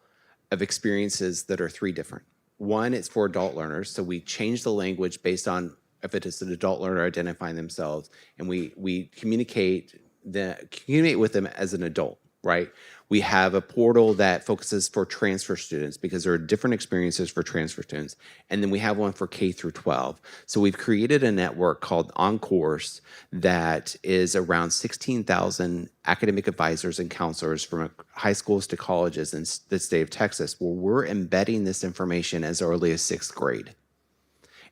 of experiences that are three different. One, it's for adult learners. So we change the language based on if it is an adult learner identifying themselves, and we communicate with them as an adult, right? We have a portal that focuses for transfer students because there are different experiences for transfer students. And then we have one for K through 12. So we've created a network called On Course that is around 16,000 academic advisors and counselors from high schools to colleges in the state of Texas, where we're embedding this information as early as 6th grade.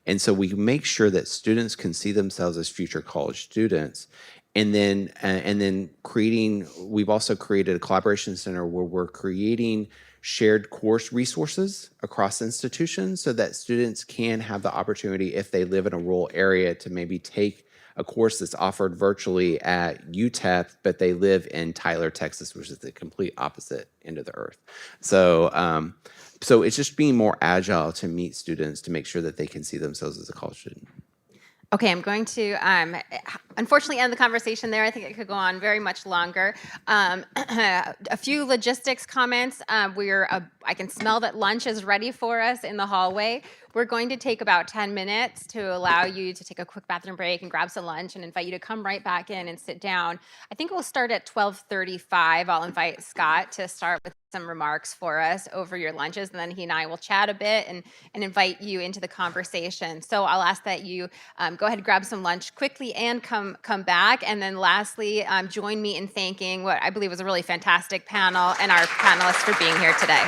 And so we make sure that students can see themselves as future college students. and then creating. We've also created a collaboration center where we're creating shared course resources across institutions so that students can have the opportunity, if they live in a rural area, to maybe take a course that's offered virtually at UTEP, but they live in Tyler, Texas, which is the complete opposite end of the earth. So, so it's just being more agile to meet students to make sure that they can see themselves as a college student. Okay, I'm going to unfortunately end the conversation there. I think it could go on very much longer. A few logistics comments. I can smell that lunch is ready for us in the hallway. We're going to take about 10 minutes to allow you to take a quick bathroom break and grab some lunch, and invite you to come right back in and sit down. I think we'll start at 12:35. I'll invite Scott to start with some remarks for us over your lunches, and then he and I will chat a bit and invite you into the conversation. So I'll ask that you go ahead and grab some lunch quickly and come back. And then lastly, join me in thanking what I believe was a really fantastic panel and our panelists for being here today.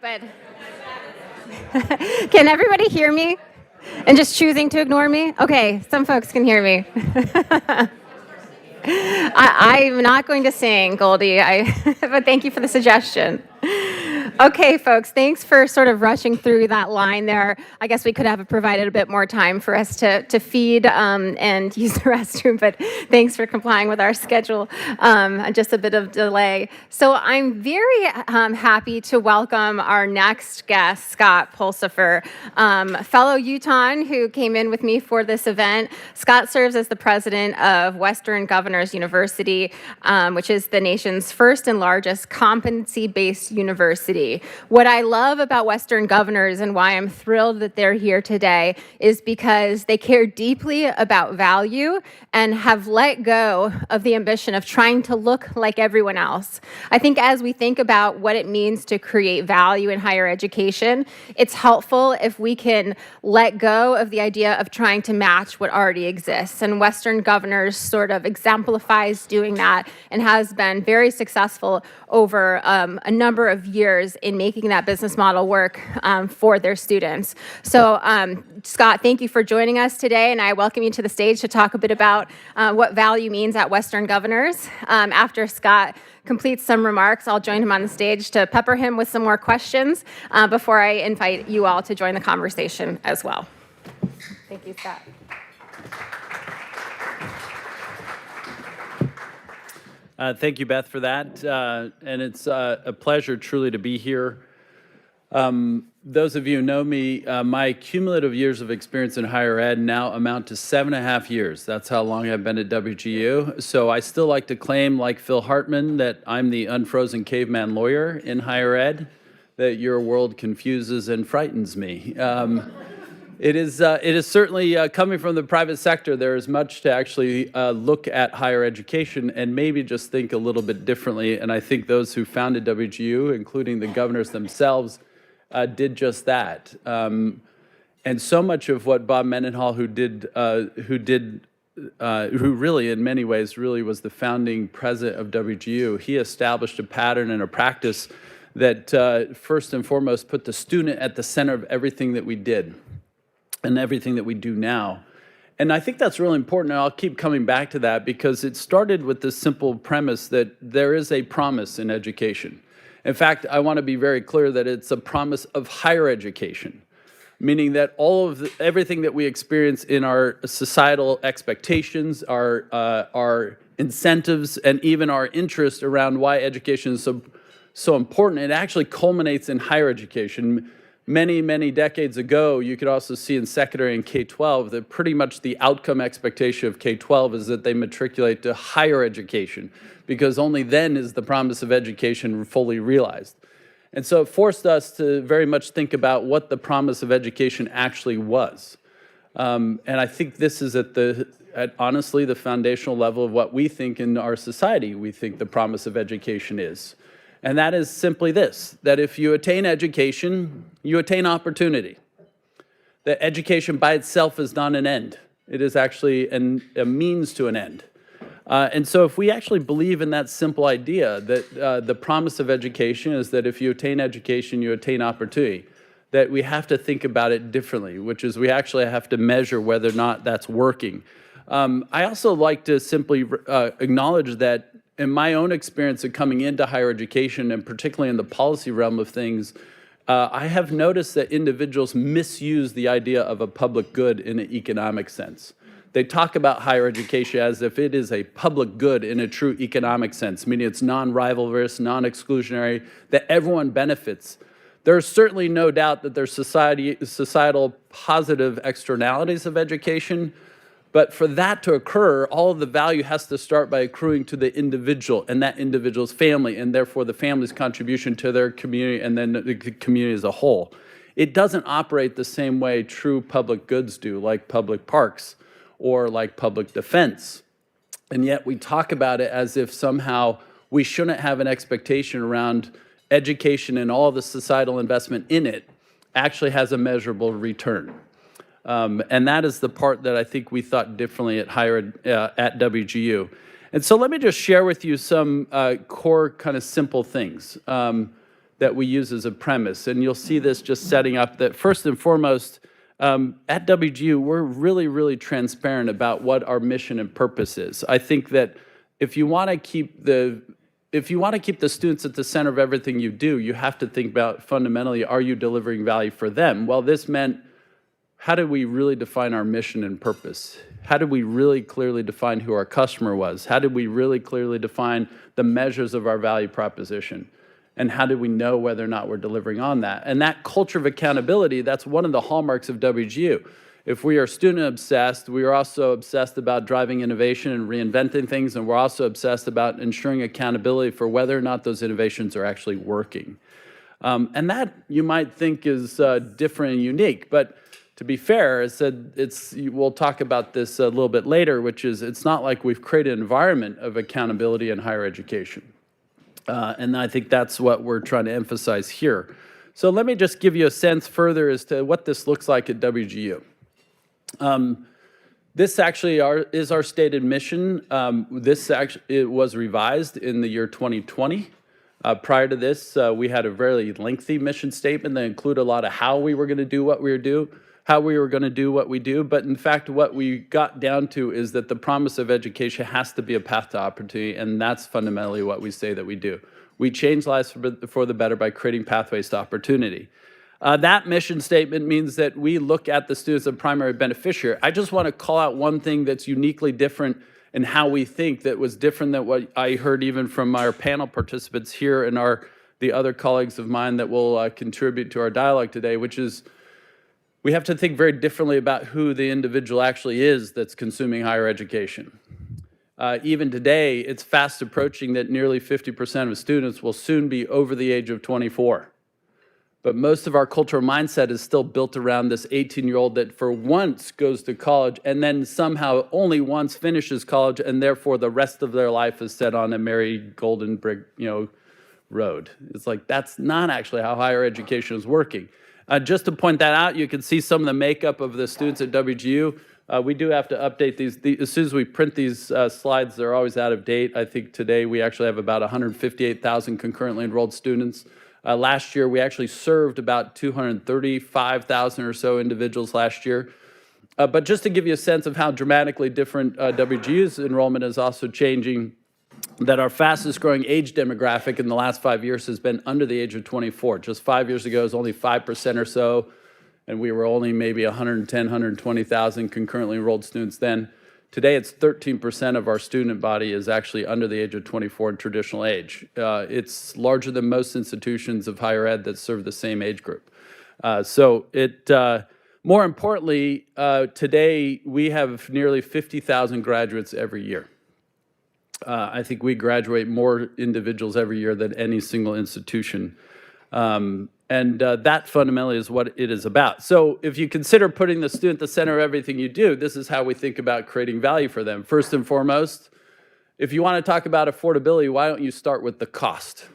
but can everybody hear me? And just choosing to ignore me? Okay, some folks can hear me. I'm not going to sing, Goldie, but thank you for the suggestion. Okay, folks, thanks for sort of rushing through that line there. I guess we could have provided a bit more time for us to feed and use the restroom, but thanks for complying with our schedule. Just a bit of delay. So I'm very happy to welcome our next guest, Scott Pulsifer, fellow Utahn who came in with me for this event. Scott serves as the president of Western Governors University, which is the nation's first and largest competency-based university. What I love about Western Governors and why I'm thrilled that they're here today is because they care deeply about value and have let go of the ambition of trying to look like everyone else. I think as we think about what it means to create value in higher education, it's helpful if we can let go of the idea of trying to match what already exists. And Western Governors sort of exemplifies doing that and has been very successful over a number of years in making that business model work for their students. So Scott, thank you for joining us today, and I welcome you to the stage to talk a bit about what value means at Western Governors. After Scott completes some remarks, I'll join him on the stage to pepper him with some more questions before I invite you all to join the conversation as well. Thank you, Scott. Thank you, Beth, for that. And it's a pleasure truly to be here. Those of you who know me, my cumulative years of experience in higher ed now amount to 7.5 years. That's how long I've been at WGU. So I still like to claim, like Phil Hartman, that I'm the unfrozen caveman lawyer in higher ed, that your world confuses and frightens me. It is certainly coming from the private sector. There is much to actually look at higher education and maybe just think a little bit differently. And I think those who founded WGU, including the governors themselves, did just that. And so much of what Bob Mendenhall, who really in many ways really was the founding president of WGU, he established a pattern and a practice that first and foremost put the student at the center of everything that we did and everything that we do now. And I think that's really important, and I'll keep coming back to that because it started with this simple premise that there is a promise in education. In fact, I want to be very clear that it's a promise of higher education, meaning that everything that we experience in our societal expectations, our incentives, and even our interest around why education is so important, it actually culminates in higher education. Many, many decades ago, you could also see in secondary and K-12 that pretty much the outcome expectation of K-12 is that they matriculate to higher education, because only then is the promise of education fully realized. And so it forced us to very much think about what the promise of education actually was. And I think this is at honestly the foundational level of what we think in our society we think the promise of education is. And that is simply this, that if you attain education, you attain opportunity. That education by itself is not an end. It is actually a means to an end. And so if we actually believe in that simple idea that the promise of education is that if you attain education, you attain opportunity, that we have to think about it differently, which is we actually have to measure whether or not that's working. I also like to simply acknowledge that in my own experience of coming into higher education, and particularly in the policy realm of things, I have noticed that individuals misuse the idea of a public good in an economic sense. They talk about higher education as if it is a public good in a true economic sense, meaning it's non-rivalrous, non-exclusionary, that everyone benefits. There's certainly no doubt that there's societal positive externalities of education, but for that to occur, all of the value has to start by accruing to the individual and that individual's family, and therefore the family's contribution to their community and then the community as a whole. It doesn't operate the same way true public goods do, like public parks or like public defense. And yet we talk about it as if somehow we shouldn't have an expectation around education and all the societal investment in it actually has a measurable return. And that is the part that I think we thought differently at WGU. And so let me just share with you some core kind of simple things. that we use as a premise. And you'll see this just setting up that first and foremost, at WGU, we're really, really transparent about what our mission and purpose is. I think that if you want to keep the students at the center of everything you do, you have to think about fundamentally, are you delivering value for them? Well, this meant, how do we really define our mission and purpose? How did we really clearly define who our customer was? How did we really clearly define the measures of our value proposition? And how do we know whether or not we're delivering on that? And that culture of accountability, that's one of the hallmarks of WGU. If we are student obsessed, we are also obsessed about driving innovation and reinventing things, and we're also obsessed about ensuring accountability for whether or not those innovations are actually working. And that you might think is different and unique, but to be fair, we'll talk about this a little bit later, which is it's not like we've created an environment of accountability in higher education. And I think that's what we're trying to emphasize here. So let me just give you a sense further as to what this looks like at WGU. This actually is our stated mission. It was revised in the year 2020. Prior to this, we had a very lengthy mission statement that included a lot of how we were going to do what we do. But in fact, what we got down to is that the promise of education has to be a path to opportunity, and that's fundamentally what we say that we do. We change lives for the better by creating pathways to opportunity. That mission statement means that we look at the students as a primary beneficiary. I just want to call out one thing that's uniquely different in how we think, that was different than what I heard even from our panel participants here and the other colleagues of mine that will contribute to our dialogue today, which is we have to think very differently about who the individual actually is that's consuming higher education. Even today, it's fast approaching that nearly 50% of students will soon be over the age of 24. But most of our cultural mindset is still built around this 18-year-old that for once goes to college and then somehow only once finishes college, and therefore the rest of their life is set on a merry golden brick, road. It's like that's not actually how higher education is working. Just to point that out, you can see some of the makeup of the students at WGU. We do have to update these. As soon as we print these slides, they're always out of date. I think today we actually have about 158,000 concurrently enrolled students. Last year, we actually served about 235,000 or so individuals last year. But just to give you a sense of how dramatically different WGU's enrollment is also changing, that our fastest growing age demographic in the last 5 years has been under the age of 24. Just 5 years ago, it was only 5% or so, and we were only maybe 110, 120,000 concurrently enrolled students then. Today, it's 13% of our student body is actually under the age of 24 in traditional age. It's larger than most institutions of higher ed that serve the same age group. More importantly, today we have nearly 50,000 graduates every year. I think we graduate more individuals every year than any single institution. That fundamentally is what it is about. So if you consider putting the student at the center of everything you do, this is how we think about creating value for them. First and foremost, if you want to talk about affordability, why don't you start with the cost?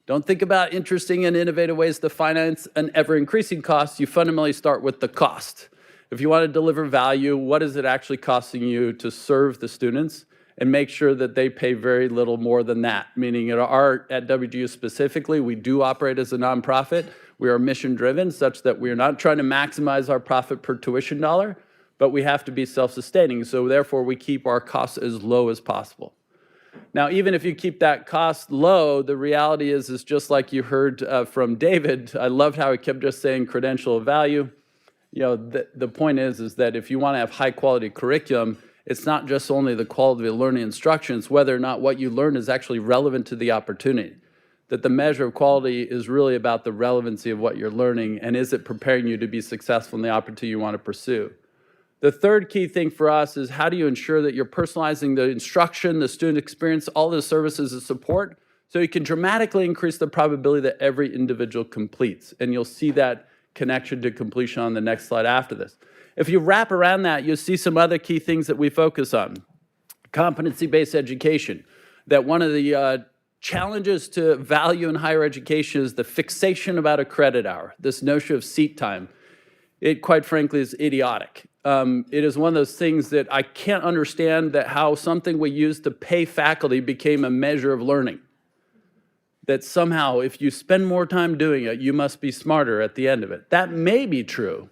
Don't think about interesting and innovative ways to finance an ever-increasing cost. You fundamentally start with the cost. If you want to deliver value, what is it actually costing you to serve the students? And make sure that they pay very little more than that. Meaning at WGU specifically, we do operate as a nonprofit. We are mission driven such that we are not trying to maximize our profit per tuition dollar, but we have to be self-sustaining. So therefore we keep our costs as low as possible. Now, even if you keep that cost low, the reality is just like you heard from David. I loved how he kept just saying credential of value. The point is that if you want to have high quality curriculum, it's not just only the quality of learning instructions, whether or not what you learn is actually relevant to the opportunity. That the measure of quality is really about the relevancy of what you're learning, and is it preparing you to be successful in the opportunity you want to pursue. The third key thing for us is how do you ensure that you're personalizing the instruction, the student experience, all the services and support, so you can dramatically increase the probability that every individual completes. And you'll see that connection to completion on the next slide after this. If you wrap around that, you'll see some other key things that we focus on. Competency-based education, that one of the challenges to value in higher education is the fixation about a credit hour, this notion of seat time. It, quite frankly, is idiotic. It is one of those things that I can't understand, that how something we use to pay faculty became a measure of learning. that somehow if you spend more time doing it, you must be smarter at the end of it. That may be true,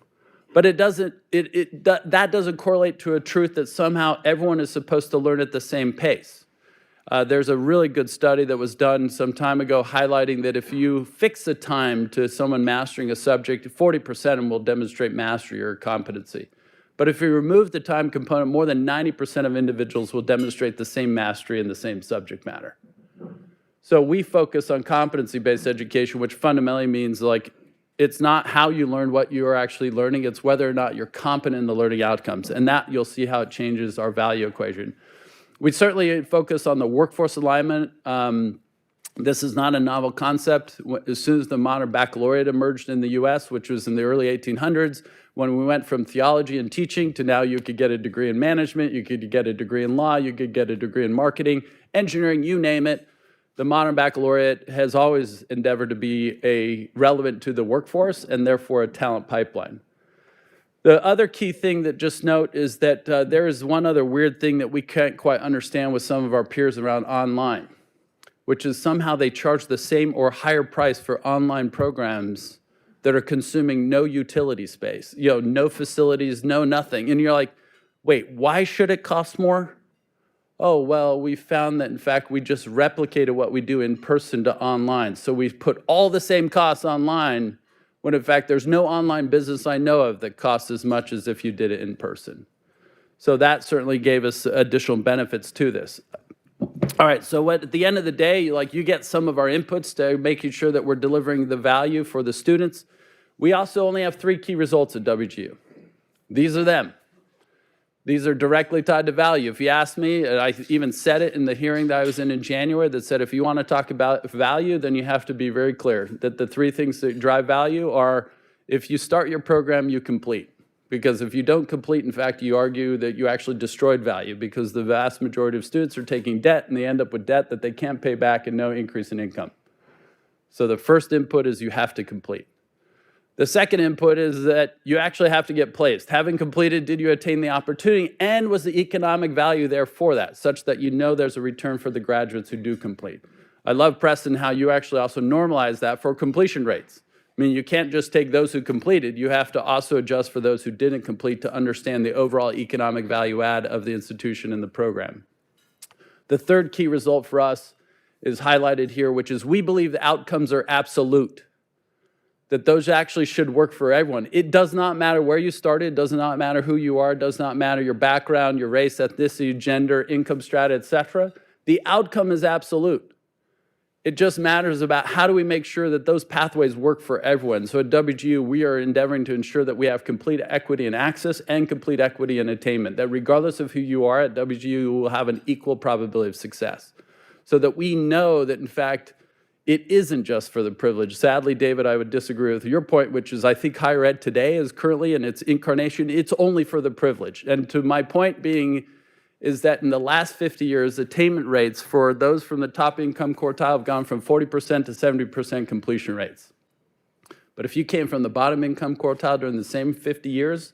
but that doesn't correlate to a truth that somehow everyone is supposed to learn at the same pace. There's a really good study that was done some time ago highlighting that if you fix a time to someone mastering a subject, 40% of them will demonstrate mastery or competency. But if you remove the time component, more than 90% of individuals will demonstrate the same mastery in the same subject matter. So we focus on competency-based education, which fundamentally means like it's not how you learn what you are actually learning, it's whether or not you're competent in the learning outcomes. And that you'll see how it changes our value equation. We certainly focus on the workforce alignment. This is not a novel concept. As soon as the modern baccalaureate emerged in the US, which was in the early 1800s, when we went from theology and teaching to now you could get a degree in management, you could get a degree in law, you could get a degree in marketing, engineering, you name it. The modern baccalaureate has always endeavored to be relevant to the workforce and therefore a talent pipeline. The other key thing that just note is that there is one other weird thing that we can't quite understand with some of our peers around online, which is somehow they charge the same or higher price for online programs that are consuming no utility space, no facilities, no nothing. And you're like, wait, why should it cost more? Oh, well, we found that, in fact, we just replicated what we do in person to online. So we've put all the same costs online when, in fact, there's no online business I know of that costs as much as if you did it in person. So that certainly gave us additional benefits to this. All right, so at the end of the day, you get some of our inputs to making sure that we're delivering the value for the students. We also only have 3 key results at WGU. These are them. These are directly tied to value. If you ask me, and I even said it in the hearing that I was in January that said if you want to talk about value, then you have to be very clear that the 3 things that drive value are if you start your program, you complete. Because if you don't complete, in fact, you argue that you actually destroyed value because the vast majority of students are taking debt and they end up with debt that they can't pay back and no increase in income. So the first input is you have to complete. The second input is that you actually have to get placed. Having completed, did you attain the opportunity and was the economic value there for that, such that you know there's a return for the graduates who do complete. I love, Preston, how you actually also normalize that for completion rates. I mean, you can't just take those who completed, you have to also adjust for those who didn't complete to understand the overall economic value add of the institution and the program. The third key result for us is highlighted here, which is we believe the outcomes are absolute, that those actually should work for everyone. It does not matter where you started, it does not matter who you are, it does not matter your background, your race, ethnicity, gender, income strata, etc. The outcome is absolute. It just matters about how do we make sure that those pathways work for everyone. So at WGU, we are endeavoring to ensure that we have complete equity in access and complete equity in attainment, that regardless of who you are at WGU, you will have an equal probability of success. So that we know that, in fact, it isn't just for the privileged. Sadly, David, I would disagree with your point, which is I think higher ed today is currently in its incarnation, it's only for the privileged. And to my point being, is that in the last 50 years, attainment rates for those from the top income quartile have gone from 40% to 70% completion rates. But if you came from the bottom income quartile during the same 50 years,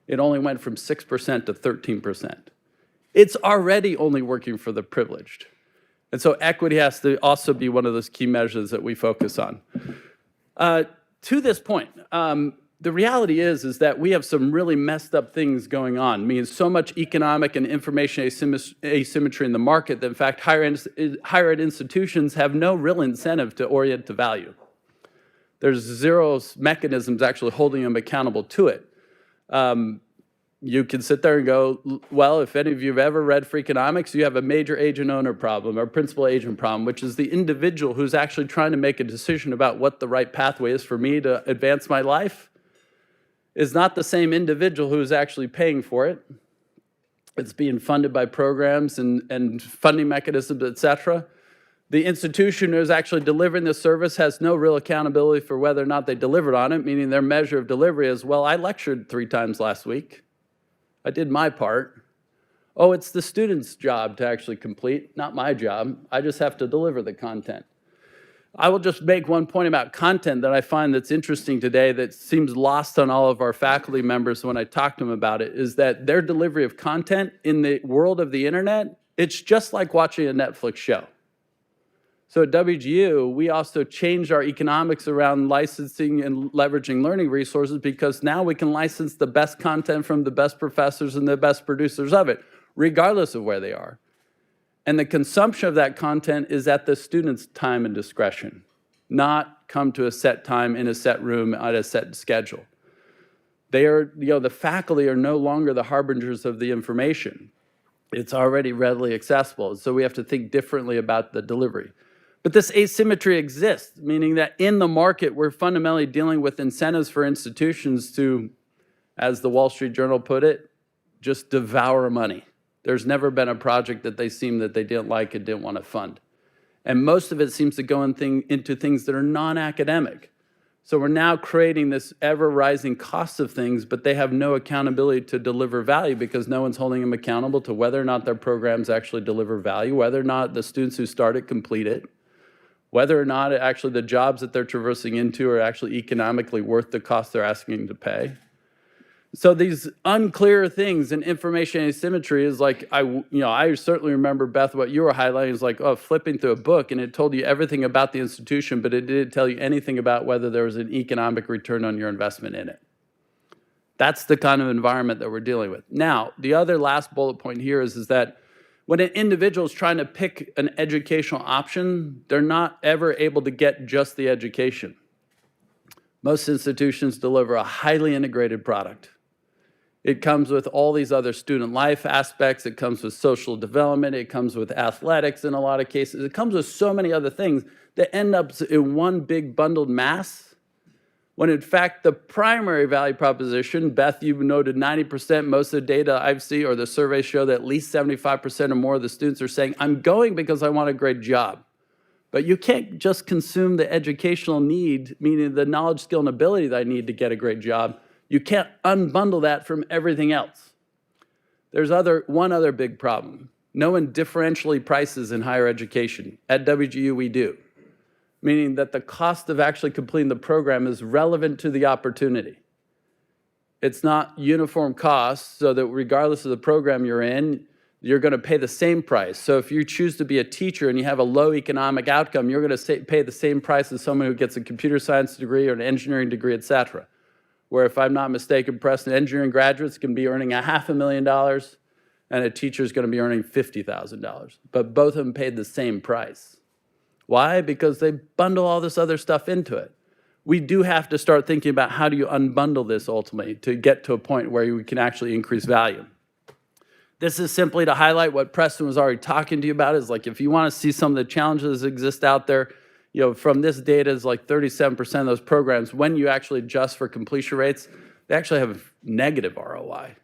it only went from 6% to 13%. It's already only working for the privileged. And so equity has to also be one of those key measures that we focus on. To this point, the reality is that we have some really messed up things going on. I mean, so much economic and information asymmetry in the market that, in fact, higher ed institutions have no real incentive to orient to value. There's 0 mechanisms actually holding them accountable to it. You can sit there and go, well, if any of you have ever read Freakonomics, you have a major agent-owner problem or principal agent problem, which is the individual who's actually trying to make a decision about what the right pathway is for me to advance my life is not the same individual who's actually paying for it. It's being funded by programs and funding mechanisms, et cetera. The institution who's actually delivering the service has no real accountability for whether or not they delivered on it, meaning their measure of delivery is, well, I lectured 3 times last week. I did my part. Oh, it's the student's job to actually complete, not my job. I just have to deliver the content. I will just make one point about content that I find that's interesting today that seems lost on all of our faculty members when I talk to them about it, is that their delivery of content in the world of the internet, it's just like watching a Netflix show. So at WGU, we also changed our economics around licensing and leveraging learning resources, because now we can license the best content from the best professors and the best producers of it, regardless of where they are. And the consumption of that content is at the student's time and discretion, not come to a set time in a set room at a set schedule. They are, the faculty are no longer the harbingers of the information. It's already readily accessible, so we have to think differently about the delivery. But this asymmetry exists, meaning that in the market, we're fundamentally dealing with incentives for institutions to, as the Wall Street Journal put it, just devour money. There's never been a project that they seem that they didn't like and didn't want to fund. And most of it seems to go into things that are non-academic. So we're now creating this ever-rising cost of things, but they have no accountability to deliver value, because no one's holding them accountable to whether or not their programs actually deliver value, whether or not the students who start it complete it, whether or not actually the jobs that they're traversing into are actually economically worth the cost they're asking to pay. So these unclear things and information asymmetry is like, I certainly remember, Beth, what you were highlighting is like, flipping through a book and it told you everything about the institution, but it didn't tell you anything about whether there was an economic return on your investment in it. That's the kind of environment that we're dealing with. Now, the other last bullet point here is that when an individual is trying to pick an educational option, they're not ever able to get just the education. Most institutions deliver a highly integrated product. It comes with all these other student life aspects. It comes with social development. It comes with athletics in a lot of cases. It comes with so many other things that end up in one big bundled mass, when in fact the primary value proposition, Beth, you noted 90%, most of the data I've seen or the surveys show that at least 75% or more of the students are saying, I'm going because I want a great job. But you can't just consume the educational need, meaning the knowledge, skill, and ability that I need to get a great job. You can't unbundle that from everything else. There's one other big problem. No one differentially prices in higher education. At WGU, we do, meaning that the cost of actually completing the program is relevant to the opportunity. It's not uniform costs, so that regardless of the program you're in, you're going to pay the same price. So if you choose to be a teacher and you have a low economic outcome, you're going to pay the same price as someone who gets a computer science degree or an engineering degree, et cetera. Where if I'm not mistaken, Preston, engineering graduates can be earning $500,000 and a teacher is going to be earning $50,000. But both of them paid the same price. Why? Because they bundle all this other stuff into it. We do have to start thinking about how do you unbundle this ultimately to get to a point where we can actually increase value. This is simply to highlight what Preston was already talking to you about, is like if you want to see some of the challenges that exist out there, from this data is like 37% of those programs, when you actually adjust for completion rates, they actually have negative ROI.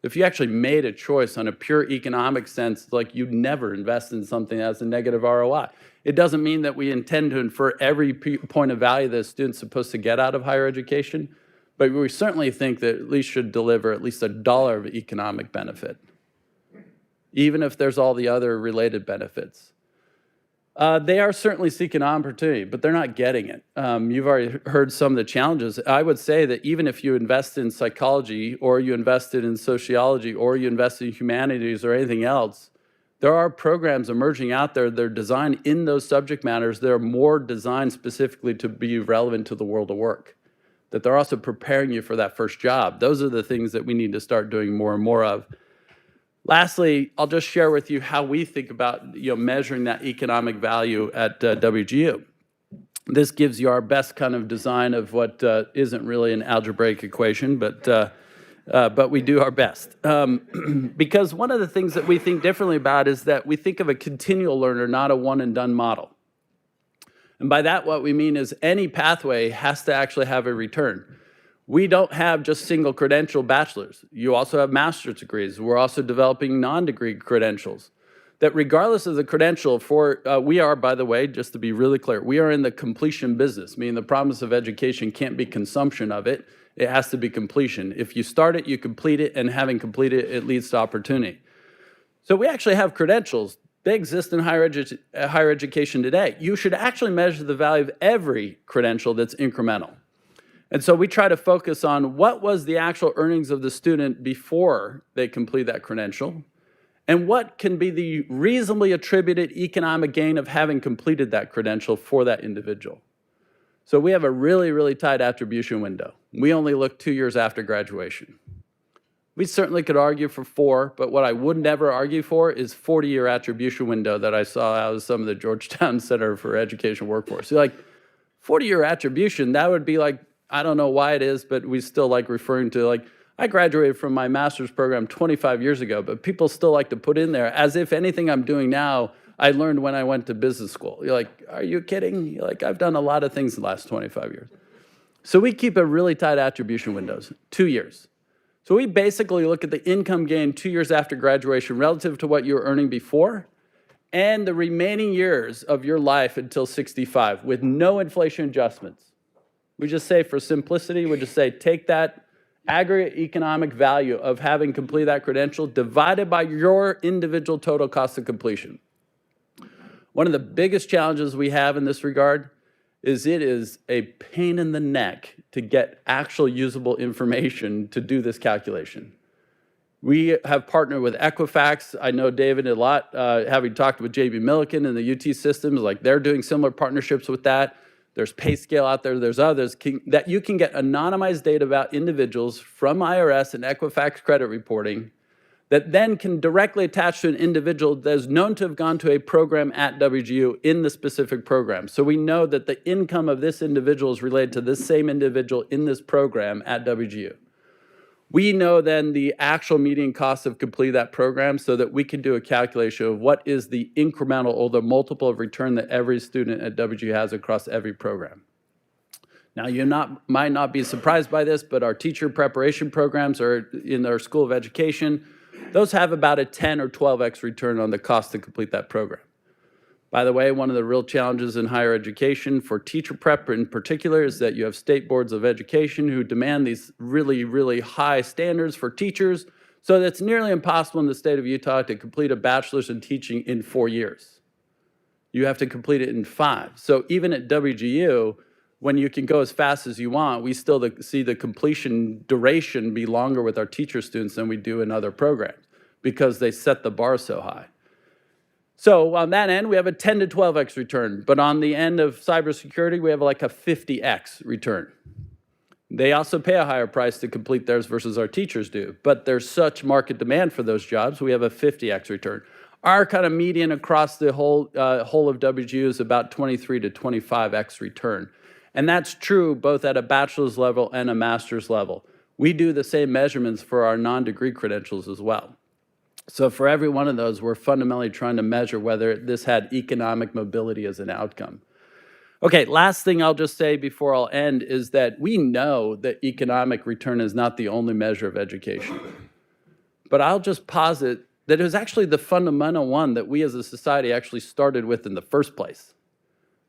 If you actually made a choice on a pure economic sense, like you'd never invest in something that has a negative ROI. It doesn't mean that we intend to infer every point of value that a student's supposed to get out of higher education, but we certainly think that at least should deliver at least $1 of economic benefit, even if there's all the other related benefits. They are certainly seeking opportunity, but they're not getting it. You've already heard some of the challenges. I would say that even if you invest in psychology, or you invested in sociology, or you invested in humanities or anything else, there are programs emerging out there that are designed in those subject matters that are more designed specifically to be relevant to the world of work, that they're also preparing you for that first job. Those are the things that we need to start doing more and more of. Lastly, I'll just share with you how we think about measuring that economic value at WGU. This gives you our best kind of design of what isn't really an algebraic equation, but we do our best. Because one of the things that we think differently about is that we think of a continual learner, not a one-and-done model. And by that, what we mean is any pathway has to actually have a return. We don't have just single credential bachelors. You also have master's degrees. We're also developing non-degree credentials. That regardless of the credential we are, by the way, just to be really clear, we are in the completion business, meaning the promise of education can't be consumption of it. It has to be completion. If you start it, you complete it, and having completed it, it leads to opportunity. So we actually have credentials. They exist in higher education today. You should actually measure the value of every credential that's incremental. And so we try to focus on what was the actual earnings of the student before they complete that credential, and what can be the reasonably attributed economic gain of having completed that credential for that individual. So we have a really, really tight attribution window. We only look 2 years after graduation. We certainly could argue for 4, but what I would never argue for is 40-year attribution window that I saw out of some of the Georgetown Center for Education Workforce. You're like, 40-year attribution, that would be like, I don't know why it is, but we still like referring to like, I graduated from my master's program 25 years ago, but people still like to put in there as if anything I'm doing now I learned when I went to business school. You're like, are you kidding? You're like, I've done a lot of things in the last 25 years. So we keep a really tight attribution windows, 2 years. So we basically look at the income gain 2 years after graduation relative to what you were earning before and the remaining years of your life until 65 with no inflation adjustments. We just say, for simplicity, we just say, take that aggregate economic value of having completed that credential divided by your individual total cost of completion. One of the biggest challenges we have in this regard is it is a pain in the neck to get actual usable information to do this calculation. We have partnered with Equifax. I know David a lot, having talked with JB Milliken and the UT systems, like they're doing similar partnerships with that. There's PayScale out there, there's others, that you can get anonymized data about individuals from IRS and Equifax credit reporting that then can directly attach to an individual that is known to have gone to a program at WGU in the specific program. So we know that the income of this individual is related to this same individual in this program at WGU. We know then the actual median cost of completing that program so that we can do a calculation of what is the incremental or the multiple of return that every student at WGU has across every program. Now, you might not be surprised by this, but our teacher preparation programs are in our School of Education. Those have about a 10 or 12x return on the cost to complete that program. By the way, one of the real challenges in higher education for teacher prep in particular is that you have state boards of education who demand these really, really high standards for teachers, so that it's nearly impossible in the state of Utah to complete a bachelor's in teaching in 4 years. You have to complete it in 5. So even at WGU, when you can go as fast as you want, we still see the completion duration be longer with our teacher students than we do in other programs because they set the bar so high. So on that end, we have a 10 to 12x return, but on the end of cybersecurity, we have like a 50x return. They also pay a higher price to complete theirs versus our teachers do, but there's such market demand for those jobs, we have a 50x return. Our kind of median across the whole of WGU is about 23 to 25x return. And that's true both at a bachelor's level and a master's level. We do the same measurements for our non-degree credentials as well. So for every one of those, we're fundamentally trying to measure whether this had economic mobility as an outcome. Okay, last thing I'll just say before I'll end is that we know that economic return is not the only measure of education. But I'll just posit that it was actually the fundamental one that we as a society actually started with in the first place.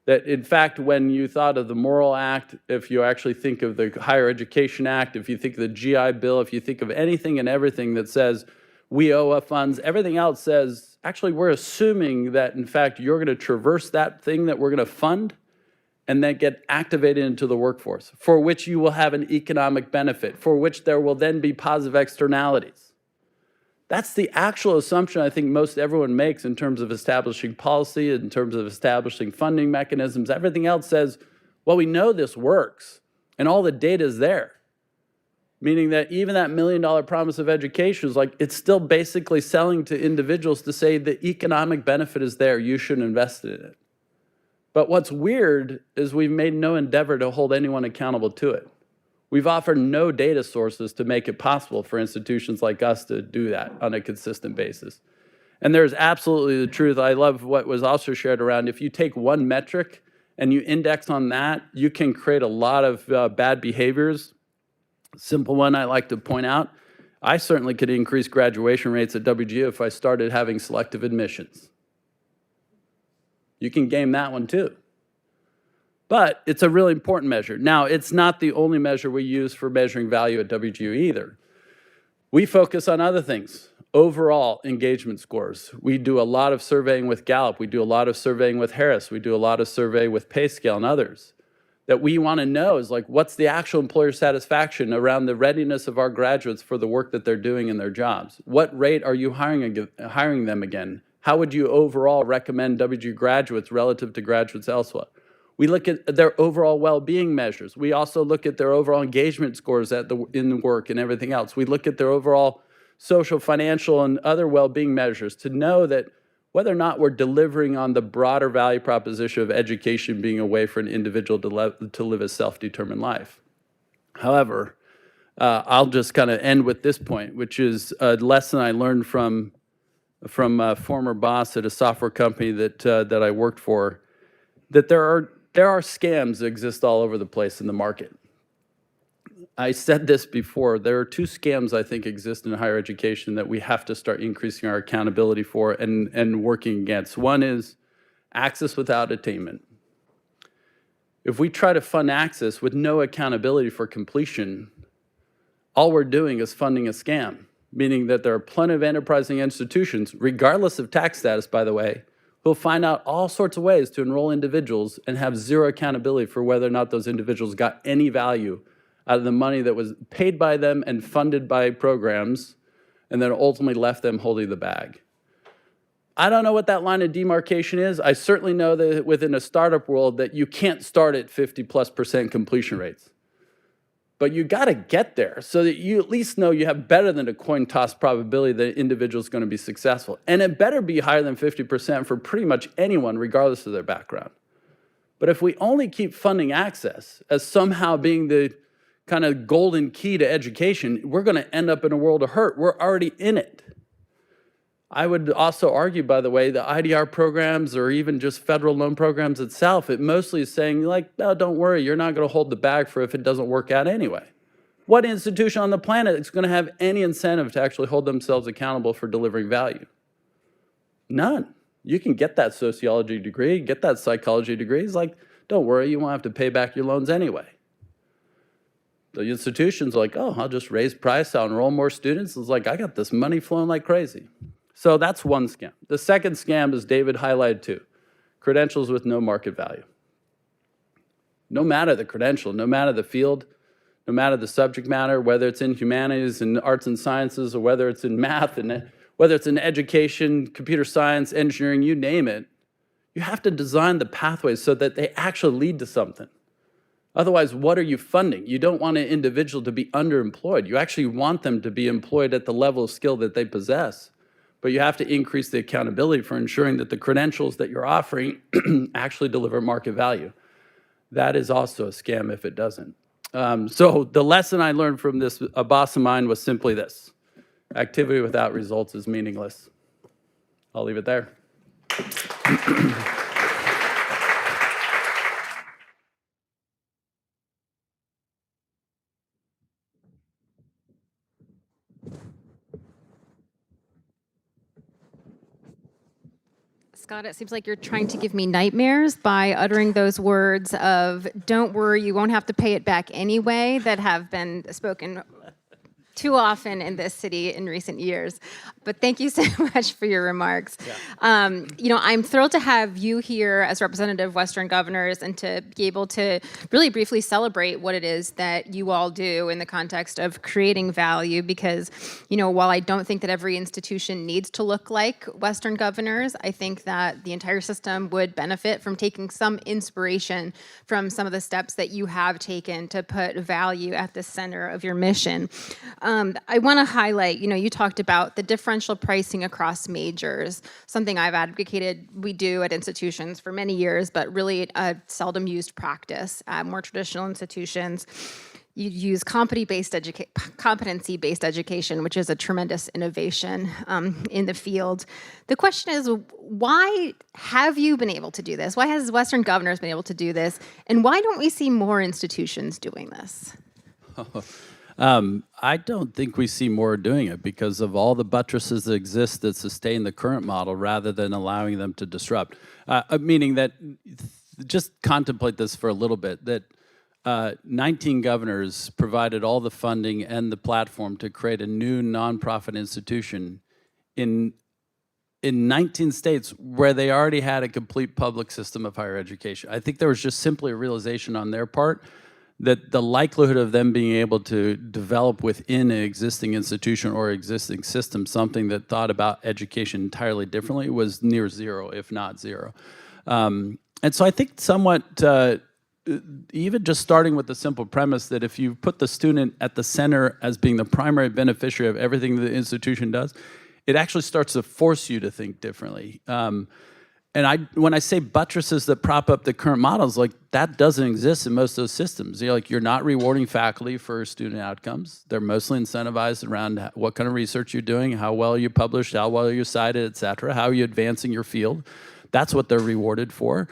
That in fact, when you thought of the Morrill Act, if you actually think of the Higher Education Act, if you think of the GI Bill, if you think of anything and everything that says we owe funds, everything else says, actually we're assuming that in fact you're going to traverse that thing that we're going to fund and then get activated into the workforce, for which you will have an economic benefit, for which there will then be positive externalities. That's the actual assumption I think most everyone makes in terms of establishing policy, in terms of establishing funding mechanisms. Everything else says, well, we know this works, and all the data is there. Meaning that even that $1 million promise of education is like, it's still basically selling to individuals to say the economic benefit is there, you should invest in it. But what's weird is we've made no endeavor to hold anyone accountable to it. We've offered no data sources to make it possible for institutions like us to do that on a consistent basis. And there's absolutely the truth. I love what was also shared around. If you take one metric and you index on that, you can create a lot of bad behaviors. Simple one I like to point out, I certainly could increase graduation rates at WGU if I started having selective admissions. You can game that one too. But it's a really important measure. Now, it's not the only measure we use for measuring value at WGU either. We focus on other things. Overall engagement scores. We do a lot of surveying with Gallup. We do a lot of surveying with Harris. We do a lot of survey with PayScale and others. that we want to know is like, what's the actual employer satisfaction around the readiness of our graduates for the work that they're doing in their jobs? What rate are you hiring them again? How would you overall recommend WGU graduates relative to graduates elsewhere? We look at their overall well-being measures. We also look at their overall engagement scores in work and everything else. We look at their overall social, financial, and other well-being measures to know that whether or not we're delivering on the broader value proposition of education being a way for an individual to live a self-determined life. However, I'll just kind of end with this point, which is a lesson I learned from a former boss at a software company that I worked for, that there are scams that exist all over the place in the market. I said this before, there are two scams I think exist in higher education that we have to start increasing our accountability for and working against. One is access without attainment. If we try to fund access with no accountability for completion, all we're doing is funding a scam, meaning that there are plenty of enterprising institutions, regardless of tax status, by the way, who'll find out all sorts of ways to enroll individuals and have zero accountability for whether or not those individuals got any value out of the money that was paid by them and funded by programs, and then ultimately left them holding the bag. I don't know what that line of demarcation is. I certainly know that within a startup world that you can't start at 50+% completion rates. But you gotta get there so that you at least know you have better than a coin toss probability that an individual is gonna be successful. And it better be higher than 50% for pretty much anyone, regardless of their background. But if we only keep funding access as somehow being the kind of golden key to education, we're going to end up in a world of hurt. We're already in it. I would also argue, by the way, the IDR programs or even just federal loan programs itself, it mostly is saying, like, no, don't worry, you're not going to hold the bag for if it doesn't work out anyway. What institution on the planet is going to have any incentive to actually hold themselves accountable for delivering value? None. You can get that sociology degree, get that psychology degree. It's like, don't worry, you won't have to pay back your loans anyway. The institution's like, oh, I'll just raise price, I'll enroll more students. It's like, I got this money flowing like crazy. So that's one scam. The second scam, as David highlighted too, credentials with no market value. No matter the credential, no matter the field, no matter the subject matter, whether it's in humanities and arts and sciences, or whether it's in math, and whether it's in education, computer science, engineering, you name it, you have to design the pathways so that they actually lead to something. Otherwise, what are you funding? You don't want an individual to be underemployed. You actually want them to be employed at the level of skill that they possess. But you have to increase the accountability for ensuring that the credentials that you're offering actually deliver market value. That is also a scam if it doesn't. So the lesson I learned from this, a boss of mine, was simply this: activity without results is meaningless. I'll leave it there. Scott, it seems like you're trying to give me nightmares by uttering those words of, don't worry, you won't have to pay it back anyway, that have been spoken too often in this city in recent years. But thank you so much for your remarks. Yeah. I'm thrilled to have you here as representative of Western governors and to be able to really briefly celebrate what it is that you all do in the context of creating value, because, while I don't think that every institution needs to look like Western governors, I think that the entire system would benefit from taking some inspiration from some of the steps that you have taken to put value at the center of your mission. I want to highlight, you talked about the differential pricing across majors, something I've advocated we do at institutions for many years, but really a seldom used practice at more traditional institutions. You use competency-based education, which is a tremendous innovation in the field. The question is, why have you been able to do this? Why has Western governors been able to do this? And why don't we see more institutions doing this? I don't think we see more doing it because of all the buttresses that exist that sustain the current model rather than allowing them to disrupt. Meaning that, just contemplate this for a little bit, that 19 governors provided all the funding and the platform to create a new nonprofit institution in in 19 states where they already had a complete public system of higher education. I think there was just simply a realization on their part that the likelihood of them being able to develop within an existing institution or existing system something that thought about education entirely differently was near zero, if not zero. And so I think somewhat, even just starting with the simple premise that if you put the student at the center as being the primary beneficiary of everything the institution does, it actually starts to force you to think differently. And when I say buttresses that prop up the current models, like that doesn't exist in most of those systems. You're not rewarding faculty for student outcomes. They're mostly incentivized around what kind of research you're doing, how well you published, how well you're cited, et cetera, how are you advancing your field. That's what they're rewarded for.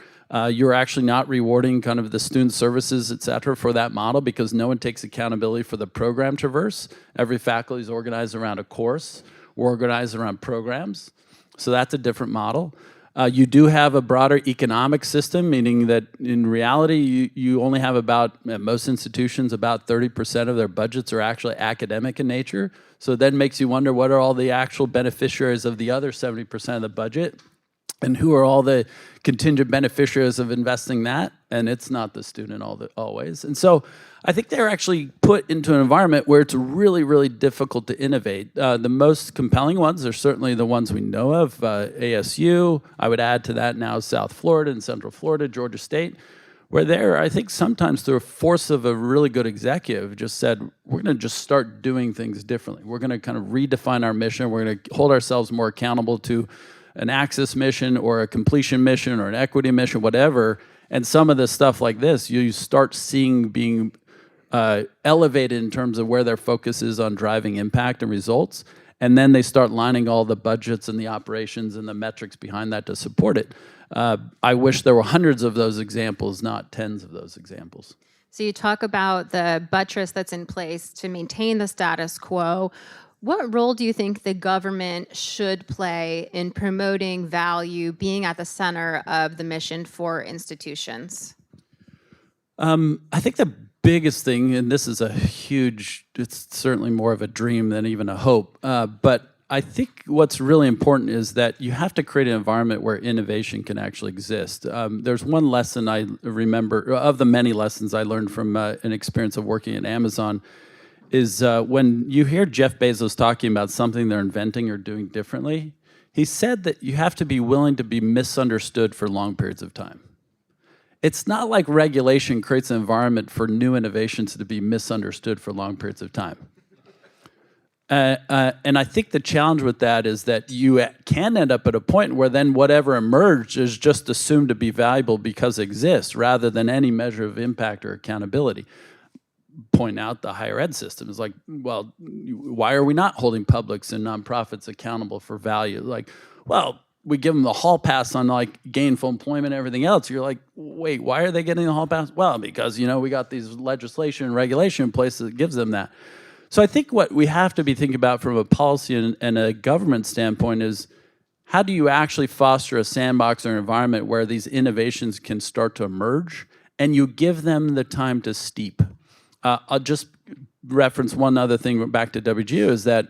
You're actually not rewarding kind of the student services, et cetera, for that model because no one takes accountability for the program traverse. Every faculty is organized around a course. We're organized around programs. So that's a different model. You do have a broader economic system, meaning that in reality, you only have about, at most institutions, about 30% of their budgets are actually academic in nature. So then makes you wonder, what are all the actual beneficiaries of the other 70% of the budget? And who are all the contingent beneficiaries of investing that? And it's not the student always. And so I think they're actually put into an environment where it's really, really difficult to innovate. The most compelling ones are certainly the ones we know of, ASU. I would add to that now South Florida and Central Florida, Georgia State, where they're, I think, sometimes through a force of a really good executive, just said, we're going to just start doing things differently. We're going to kind of redefine our mission. We're going to hold ourselves more accountable to an access mission or a completion mission or an equity mission, whatever. And some of the stuff like this, you start seeing being elevated in terms of where their focus is on driving impact and results. And then they start lining all the budgets and the operations and the metrics behind that to support it. I wish there were hundreds of those examples, not tens of those examples. So you talk about the buttress that's in place to maintain the status quo. What role do you think the government should play in promoting value, being at the center of the mission for institutions? I think the biggest thing, and this is it's certainly more of a dream than even a hope, but I think what's really important is that you have to create an environment where innovation can actually exist. There's one lesson I remember, of the many lessons I learned from an experience of working at Amazon, is when you hear Jeff Bezos talking about something they're inventing or doing differently, he said that you have to be willing to be misunderstood for long periods of time. It's not like regulation creates an environment for new innovations to be misunderstood for long periods of time. And I think the challenge with that is that you can end up at a point where then whatever emerged is just assumed to be valuable because it exists, rather than any measure of impact or accountability. Point out the higher ed system is like, well, why are we not holding publics and nonprofits accountable for value? Like, well, we give them the hall pass on like gainful employment and everything else. You're like, wait, why are they getting the hall pass? Well, because, we got these legislation and regulation in place that gives them that. So I think what we have to be thinking about from a policy and a government standpoint is, how do you actually foster a sandbox or an environment where these innovations can start to emerge and you give them the time to steep? I'll just reference one other thing back to WGU, is that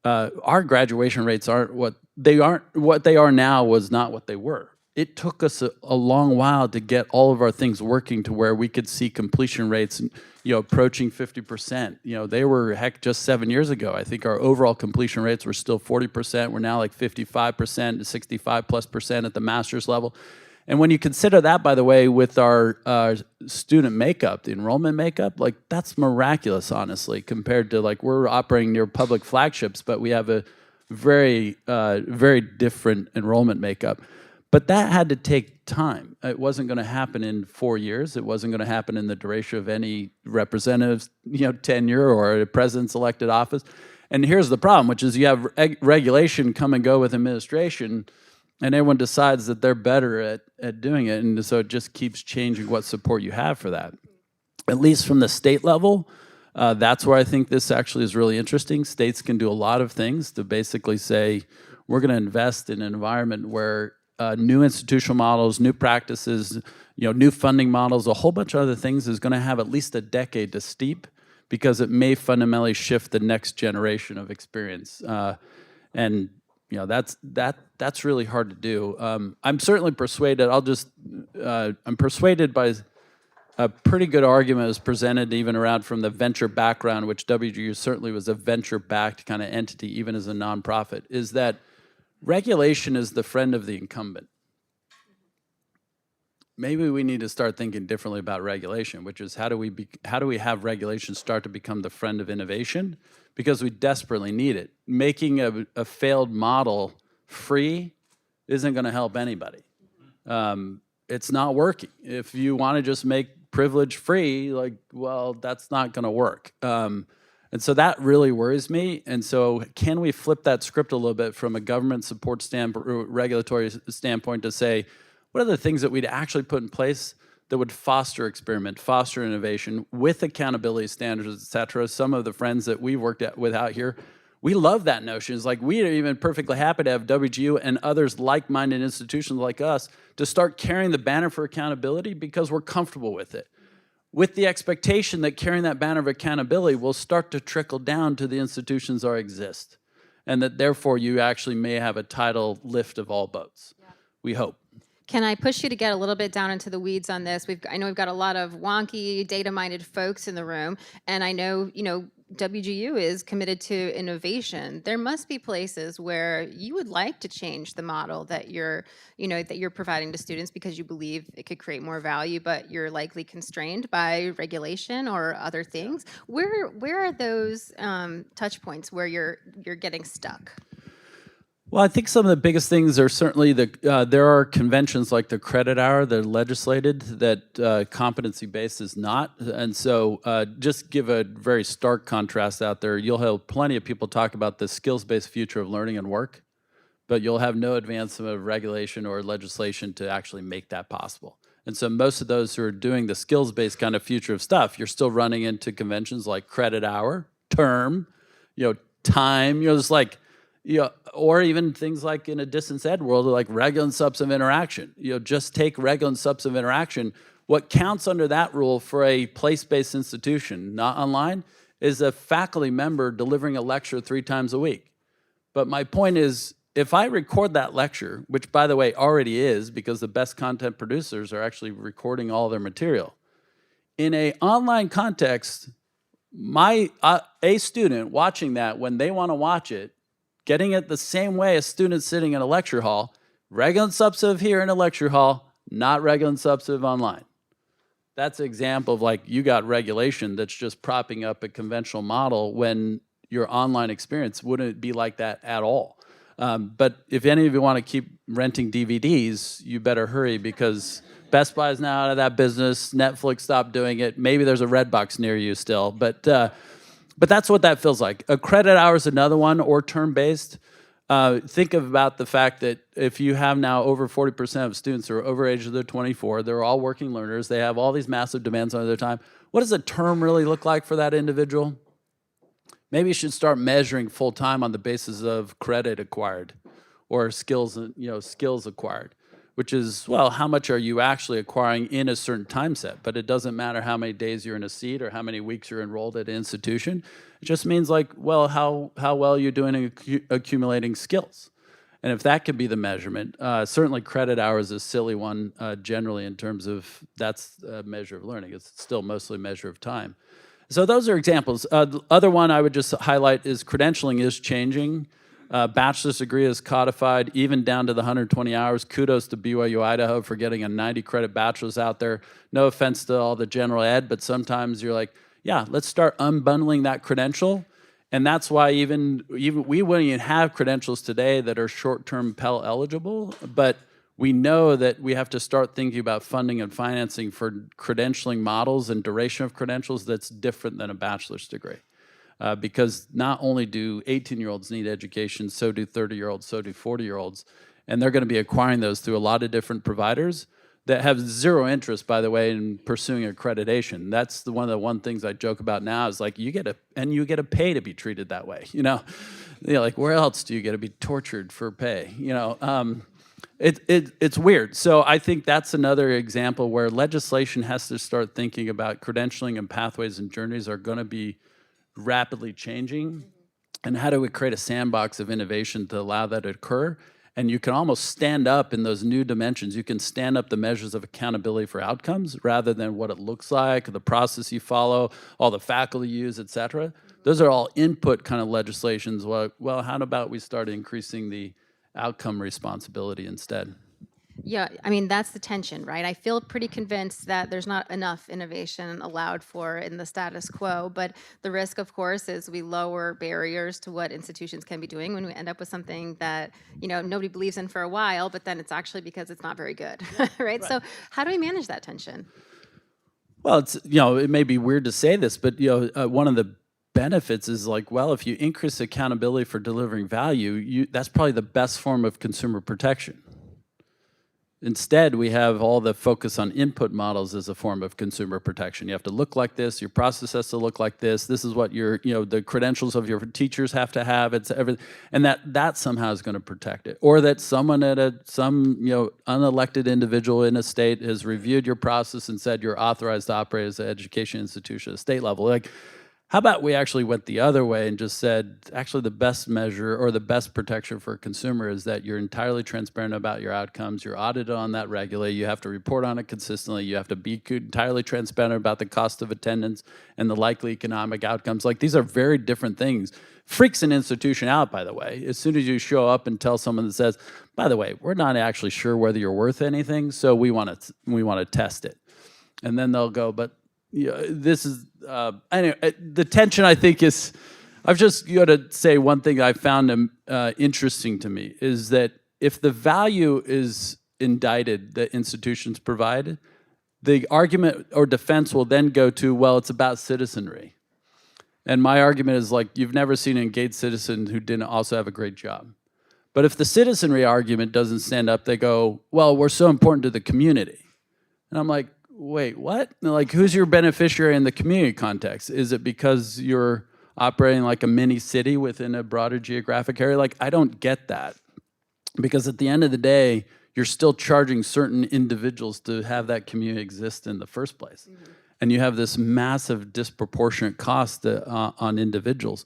our graduation rates aren't what they are now was not what they were. It took us a long while to get all of our things working to where we could see completion rates, approaching 50%. They were, just 7 years ago. I think our overall completion rates were still 40%. We're now like 55% to 65+% at the master's level. And when you consider that, by the way, with our student makeup, the enrollment makeup, like that's miraculous, honestly, compared to like we're operating near public flagships, but we have a very, very different enrollment makeup. But that had to take time. It wasn't going to happen in 4 years. It wasn't going to happen in the duration of any representative's tenure or a president's elected office. And here's the problem, which is you have regulation come and go with administration, and everyone decides that they're better at doing it. And so it just keeps changing what support you have for that. At least from the state level, that's where I think this actually is really interesting. States can do a lot of things to basically say, we're going to invest in an environment where new institutional models, new practices, new funding models, a whole bunch of other things is going to have at least a decade to steep, because it may fundamentally shift the next generation of experience. And that's really hard to do. I'm certainly persuaded. I'm persuaded by a pretty good argument was presented even around from the venture background, which WGU certainly was a venture-backed kind of entity, even as a nonprofit, is that regulation is the friend of the incumbent. Maybe we need to start thinking differently about regulation, which is how do we have regulation start to become the friend of innovation? Because we desperately need it. Making a failed model free isn't going to help anybody. It's not working. If you want to just make privilege free, that's not going to work. And so that really worries me. And so can we flip that script a little bit from a government support regulatory standpoint to say, what are the things that we'd actually put in place that would foster experiment, foster innovation with accountability standards, et cetera? Some of the friends that we've worked with out here, we love that notion. It's like we are even perfectly happy to have WGU and others like-minded institutions like us to start carrying the banner for accountability because we're comfortable with it, with the expectation that carrying that banner of accountability will start to trickle down to the institutions that exist, and that therefore you actually may have a tidal lift of all boats. Yeah. We hope. Can I push you to get a little bit down into the weeds on this? I know we've got a lot of wonky, data-minded folks in the room, and I know, WGU is committed to innovation. There must be places where you would like to change the model that you're providing to students because you believe it could create more value, but you're likely constrained by regulation or other things. Where are those touch points where you're getting stuck? Well, I think some of the biggest things are certainly there are conventions like the credit hour that are legislated that competency-based is not. And so just give a very stark contrast out there. You'll have plenty of people talk about the skills-based future of learning and work, but you'll have no advancement of regulation or legislation to actually make that possible. And so most of those who are doing the skills-based kind of future of stuff, you're still running into conventions like credit hour, term, time, just like, or even things like in a distance ed world, like regular and substantive interaction. Just take regular and substantive interaction. What counts under that rule for a place-based institution, not online, is a faculty member delivering a lecture 3 times a week. But my point is, if I record that lecture, which by the way already is because the best content producers are actually recording all their material, in an online context, a student watching that when they want to watch it, getting it the same way as students sitting in a lecture hall, regular and substantive here in a lecture hall, not regular and substantive online. That's an example of you got regulation that's just propping up a conventional model when your online experience wouldn't be like that at all. But if any of you want to keep renting DVDs, you better hurry because Best Buy is now out of that business. Netflix stopped doing it. Maybe there's a Redbox near you still, but that's what that feels like. A credit hour is another one, or term-based. Think about the fact that if you have now over 40% of students who are over age of 24, they're all working learners, they have all these massive demands on their time. What does a term really look like for that individual? Maybe you should start measuring full time on the basis of credit acquired or skills acquired, which is, well, how much are you actually acquiring in a certain time set? But it doesn't matter how many days you're in a seat or how many weeks you're enrolled at an institution. It just means how well you're doing in accumulating skills. And if that could be the measurement, certainly credit hours is a silly one generally in terms of that's a measure of learning. It's still mostly a measure of time. So those are examples. The other one I would just highlight is credentialing is changing. Bachelor's degree is codified even down to the 120 hours. Kudos to BYU Idaho for getting a 90-credit bachelor's out there. No offense to all the general ed, but sometimes you're like, yeah, let's start unbundling that credential. And that's why even we wouldn't even have credentials today that are short-term Pell eligible, but we know that we have to start thinking about funding and financing for credentialing models and duration of credentials that's different than a bachelor's degree. Because not only do 18-year-olds need education, so do 30-year-olds, so do 40-year-olds. And they're going to be acquiring those through a lot of different providers that have zero interest, by the way, in pursuing accreditation. That's one of the one things I joke about now is you get to pay to be treated that way. Where else do you get to be tortured for pay? It's weird. So I think that's another example where legislation has to start thinking about credentialing and pathways and journeys are going to be rapidly changing. And how do we create a sandbox of innovation to allow that to occur? And you can almost stand up in those new dimensions. You can stand up the measures of accountability for outcomes rather than what it looks like, the process you follow, all the faculty use, et cetera. Those are all input kind of legislations. Well, how about we start increasing the outcome responsibility instead? Yeah, I mean, that's the tension, right? I feel pretty convinced that there's not enough innovation allowed for in the status quo, but the risk, of course, is we lower barriers to what institutions can be doing when we end up with something that, nobody believes in for a while, but then it's actually because it's not very good, right? So how do we manage that tension? Well, it may be weird to say this, but, one of the benefits is like, well, if you increase accountability for delivering value, that's probably the best form of consumer protection. Instead, we have all the focus on input models as a form of consumer protection. You have to look like this, your process has to look like this is what the credentials of your teachers have to have, it's everything, and that somehow is going to protect it. Or that someone at some unelected individual in a state has reviewed your process and said you're authorized to operate as an education institution at state level. Like, how about we actually went the other way and just said, actually the best measure or the best protection for a consumer is that you're entirely transparent about your outcomes, you're audited on that regularly, you have to report on it consistently, you have to be entirely transparent about the cost of attendance and the likely economic outcomes. Like, these are very different things. Freaks an institution out, by the way. As soon as you show up and tell someone that says, by the way, we're not actually sure whether you're worth anything, so we want to test it. And then they'll go, but this is anyway. The tension, I think, is I've just got to say one thing I found interesting to me is that if the value is indicted that institutions provide, the argument or defense will then go to, well, it's about citizenry. And my argument is like, you've never seen an engaged citizen who didn't also have a great job. But if the citizenry argument doesn't stand up, they go, well, we're so important to the community. And I'm like, wait, what? Like, who's your beneficiary in the community context? Is it because you're operating like a mini city within a broader geographic area? Like, I don't get that. Because at the end of the day, you're still charging certain individuals to have that community exist in the first place. Mm-hmm. And you have this massive disproportionate cost on individuals,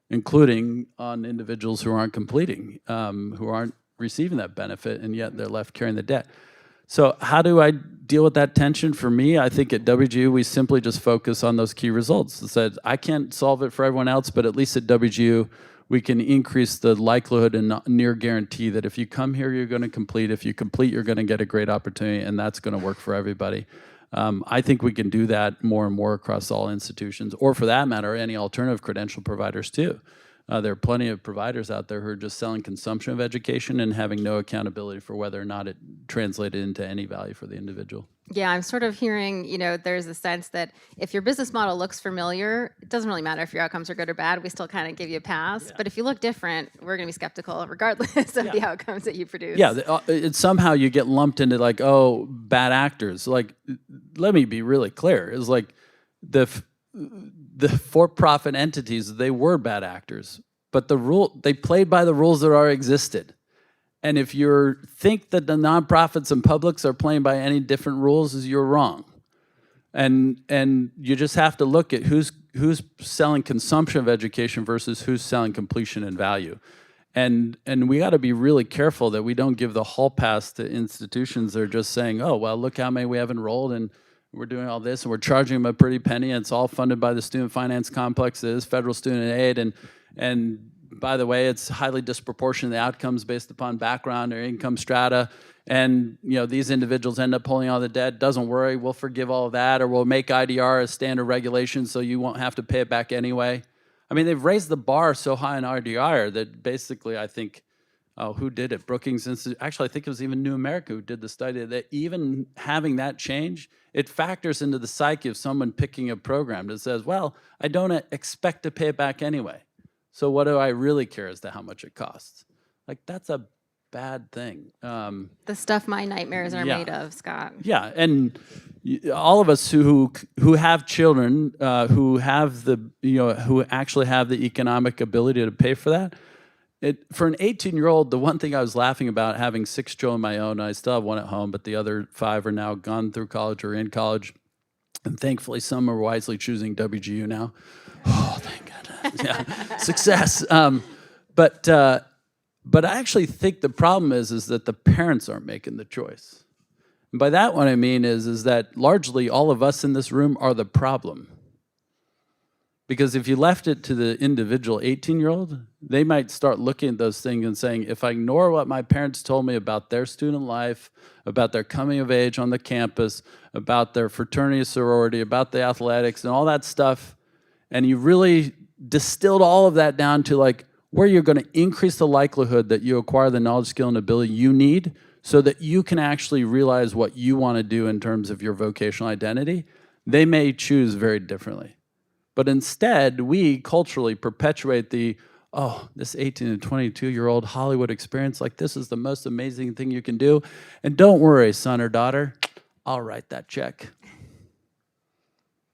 including on individuals who aren't completing, who aren't receiving that benefit, and yet they're left carrying the debt. So how do I deal with that tension? For me, I think at WGU, we simply just focus on those key results. It said, I can't solve it for everyone else, but at least at WGU, we can increase the likelihood and near guarantee that if you come here, you're going to complete. If you complete, you're going to get a great opportunity, and that's going to work for everybody. I think we can do that more and more across all institutions, or for that matter, any alternative credential providers too. There are plenty of providers out there who are just selling consumption of education and having no accountability for whether or not it translated into any value for the individual. Yeah, I'm sort of hearing, there's a sense that if your business model looks familiar, it doesn't really matter if your outcomes are good or bad. We still kind of give you a pass. Yeah. But if you look different, we're going to be skeptical regardless of the outcomes that you produce. Yeah, it's somehow you get lumped into like, oh, bad actors. Like, let me be really clear. It's like the for-profit entities, they were bad actors, but they played by the rules that already existed. And if you think that the nonprofits and publics are playing by any different rules, you're wrong. And you just have to look at who's selling consumption of education versus who's selling completion and value. And we got to be really careful that we don't give the hall pass to institutions that are just saying, oh, well, look how many we have enrolled, and we're doing all this, and we're charging them a pretty penny, and it's all funded by the student finance complex. It is federal student aid, and by the way, it's highly disproportionate, the outcomes based upon background or income strata, and these individuals end up pulling all the debt. Doesn't worry, we'll forgive all of that, or we'll make IDR a standard regulation so you won't have to pay it back anyway. I mean, they've raised the bar so high in IDR that basically, I think, who did it? Brookings Institute. Actually, I think it was even New America who did the study, that even having that change, it factors into the psyche of someone picking a program that says, well, I don't expect to pay it back anyway. So what do I really care as to how much it costs? Like, that's a bad thing. The stuff my nightmares are made of, Scott. Yeah, and all of us who have children who have who actually have the economic ability to pay for that. For an 18-year-old, the one thing I was laughing about, having 6 children of my own, I still have one at home, but the other 5 are now gone through college or in college. And thankfully, some are wisely choosing WGU now. Oh, thank goodness. Yeah, success. But I actually think the problem is that the parents aren't making the choice. And by that, what I mean is that largely all of us in this room are the problem. Because if you left it to the individual 18-year-old, they might start looking at those things and saying, if I ignore what my parents told me about their student life, about their coming of age on the campus, about their fraternity, sorority, about the athletics and all that stuff, and you really distilled all of that down to like where you're going to increase the likelihood that you acquire the knowledge, skill, and ability you need so that you can actually realize what you want to do in terms of your vocational identity, they may choose very differently. But instead, we culturally perpetuate the, oh, this 18 to 22-year-old Hollywood experience, like this is the most amazing thing you can do. And don't worry, son or daughter, I'll write that check.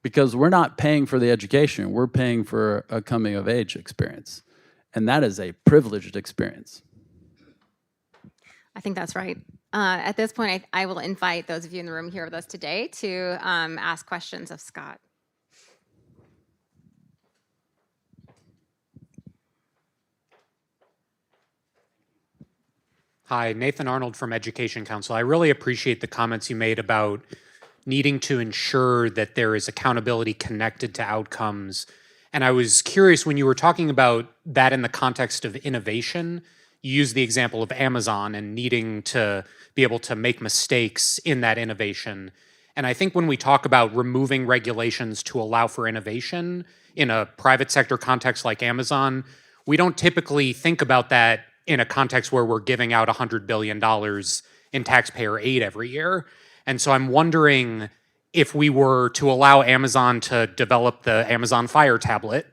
Because we're not paying for the education, we're paying for a coming of age experience. And that is a privileged experience. I think that's right. At this point, I will invite those of you in the room here with us today to ask questions of Scott. Hi, Nathan Arnold from Education Council. I really appreciate the comments you made about needing to ensure that there is accountability connected to outcomes. And I was curious, when you were talking about that in the context of innovation, you used the example of Amazon and needing to be able to make mistakes in that innovation. And I think when we talk about removing regulations to allow for innovation in a private sector context like Amazon, we don't typically think about that in a context where we're giving out $100 billion in taxpayer aid every year. And so I'm wondering if we were to allow Amazon to develop the Amazon Fire tablet,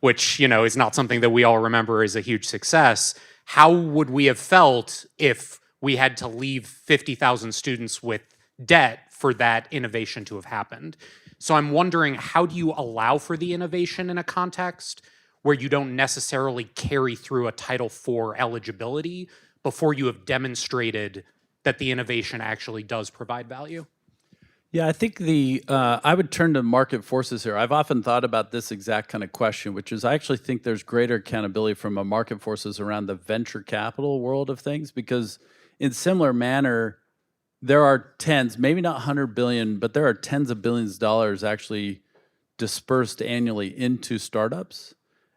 which, you know, is not something that we all remember as a huge success, how would we have felt if we had to leave 50,000 students with debt for that innovation to have happened? So I'm wondering, how do you allow for the innovation in a context where you don't necessarily carry through a Title IV eligibility before you have demonstrated that the innovation actually does provide value? Yeah, I think I would turn to market forces here. I've often thought about this exact kind of question, which is I actually think there's greater accountability from a market forces around the venture capital world of things, because in similar manner, there are tens, maybe not 100 billion, but there are tens of billions of dollars actually dispersed annually into startups.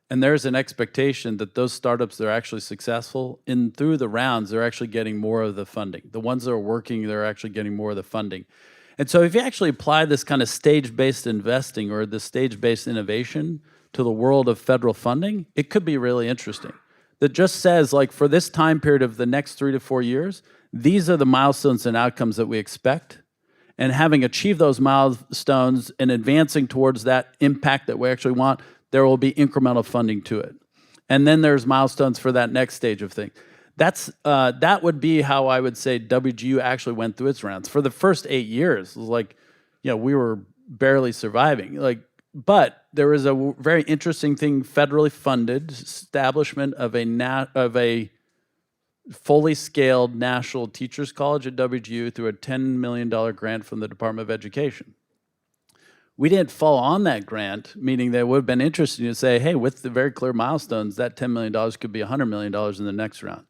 And there's an expectation that those startups that are actually successful, through the rounds, they're actually getting more of the funding. The ones that are working, they're actually getting more of the funding. And so if you actually apply this kind of stage-based investing or the stage-based innovation to the world of federal funding, it could be really interesting. That just says, like, for this time period of the next 3 to 4 years, these are the milestones and outcomes that we expect. And having achieved those milestones and advancing towards that impact that we actually want, there will be incremental funding to it. And then there's milestones for that next stage of things. That would be how I would say WGU actually went through its rounds. For the first 8 years, it was like, you know, we were barely surviving. Like, but there was a very interesting thing, federally funded establishment of a fully scaled national teachers college at WGU through a $10 million grant from the Department of Education. We didn't fall on that grant, meaning that it would have been interesting to say, hey, with the very clear milestones, that $10 million could be $100 million in the next round.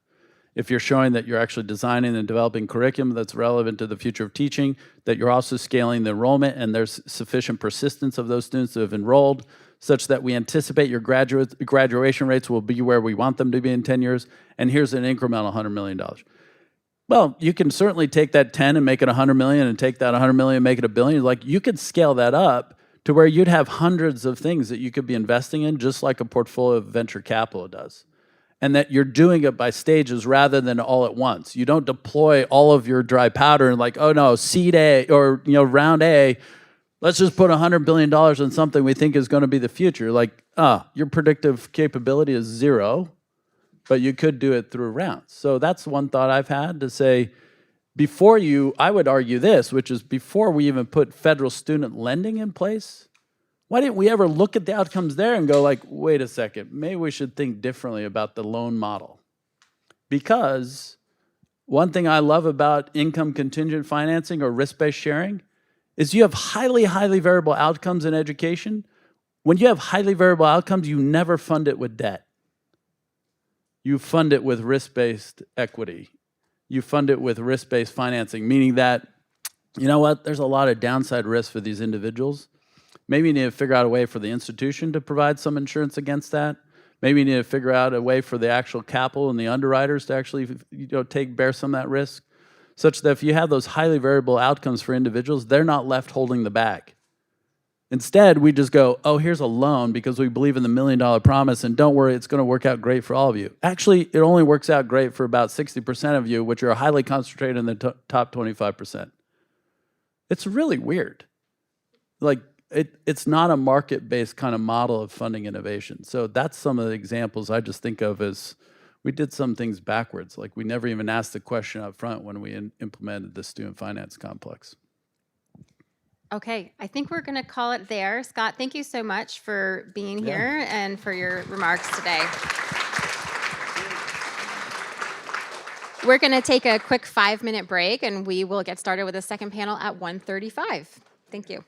If you're showing that you're actually designing and developing curriculum that's relevant to the future of teaching, that you're also scaling the enrollment and there's sufficient persistence of those students who have enrolled, such that we anticipate your graduation rates will be where we want them to be in 10 years, and here's an incremental $100 million. Well, you can certainly take that 10 and make it 100 million and take that 100 million and make it $1 billion. Like, you could scale that up to where you'd have hundreds of things that you could be investing in, just like a portfolio of venture capital does. And that you're doing it by stages rather than all at once. You don't deploy all of your dry powder and like, oh no, seed A or round A, let's just put $100 billion on something we think is going to be the future. Like, your predictive capability is 0. But you could do it through rounds. So that's one thought I've had to say, I would argue this, which is before we even put federal student lending in place, why didn't we ever look at the outcomes there and go like, wait a second, maybe we should think differently about the loan model? Because one thing I love about income contingent financing or risk-based sharing is you have highly, highly variable outcomes in education When you have highly variable outcomes, you never fund it with debt. You fund it with risk-based equity. You fund it with risk-based financing, meaning that, you know what, there's a lot of downside risk for these individuals. Maybe you need to figure out a way for the institution to provide some insurance against that. Maybe you need to figure out a way for the actual capital and the underwriters to actually bear some of that risk, such that if you have those highly variable outcomes for individuals, they're not left holding the bag. Instead, we just go, oh, here's a loan because we believe in the $1 million promise, and don't worry, it's going to work out great for all of you. Actually, it only works out great for about 60% of you, which are highly concentrated in the top 25%. It's really weird. Like, it's not a market-based kind of model of funding innovation. So that's some of the examples I just think of as we did some things backwards. Like, we never even asked the question up front when we implemented the student finance complex. Okay, I think we're going to call it there. Scott, thank you so much for being here and for your remarks today. We're going to take a quick 5-minute break, and we will get started with the second panel at 1:35. Thank you.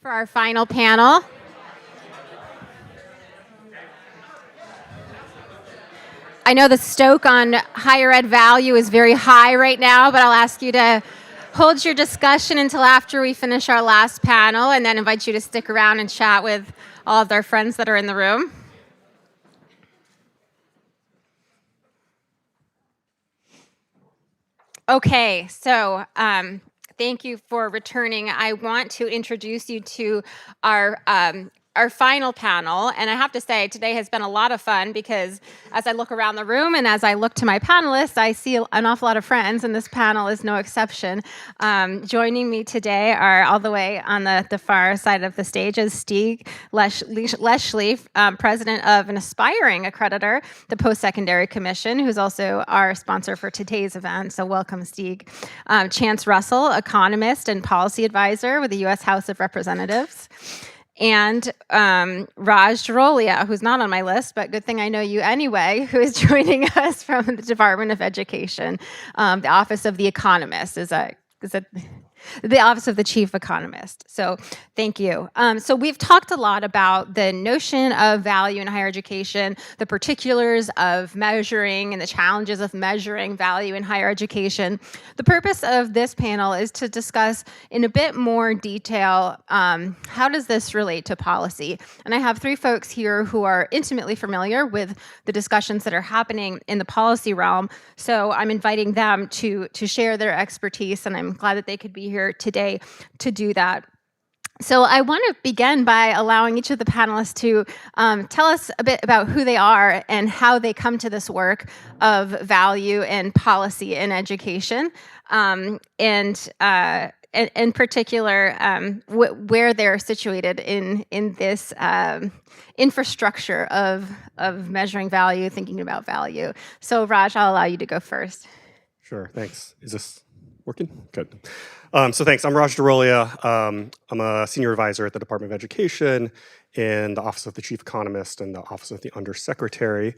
For our final panel. I know the stoke on higher ed value is very high right now, but I'll ask you to hold your discussion until after we finish our last panel, and then invite you to stick around and chat with all of our friends that are in the room. Okay, so thank you for returning. I want to introduce you to our final panel, and I have to say today has been a lot of fun because as I look around the room and as I look to my panelists, I see an awful lot of friends, and this panel is no exception. Joining me today are all the way on the far side of the stage is Stieg Leschly, president of an aspiring accreditor, the Post-Secondary Commission, who's also our sponsor for today's event. So welcome, Stieg. Chance Russell, economist and policy advisor with the U.S. House of Representatives. And Raj Jarolia, who's not on my list, but good thing I know you anyway, who is joining us from the Department of Education. The Office of the Economist is the Office of the Chief Economist. So thank you. So we've talked a lot about the notion of value in higher education, the particulars of measuring and the challenges of measuring value in higher education. The purpose of this panel is to discuss in a bit more detail how does this relate to policy. And I have three folks here who are intimately familiar with the discussions that are happening in the policy realm. So I'm inviting them to share their expertise, and I'm glad that they could be here today to do that. So I want to begin by allowing each of the panelists to tell us a bit about who they are and how they come to this work of value and policy in education, and in particular, where they're situated in this infrastructure of measuring value, thinking about value. So Raj, I'll allow you to go first. Sure, thanks. Is this working? Good. So thanks. I'm Raj Jarolia. I'm a senior advisor at the Department of Education in the Office of the Chief Economist and the Office of the Undersecretary.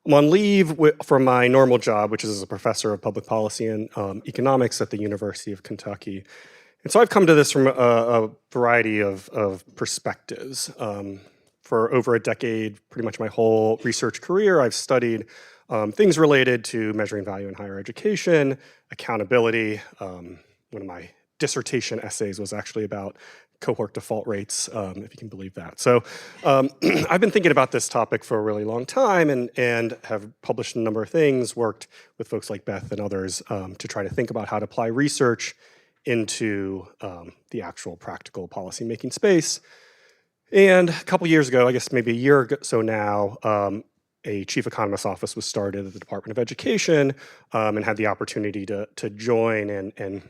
I'm on leave from my normal job, which is as a professor of public policy and economics at the University of Kentucky. And so I've come to this from a variety of perspectives. For over a decade, pretty much my whole research career, I've studied things related to measuring value in higher education, accountability. One of my dissertation essays was actually about cohort default rates, if you can believe that. So I've been thinking about this topic for a really long time and have published a number of things, worked with folks like Beth and others to try to think about how to apply research into the actual practical policymaking space. And a couple years ago, I guess maybe a year or so now, a chief economist office was started at the Department of Education, and had the opportunity to join and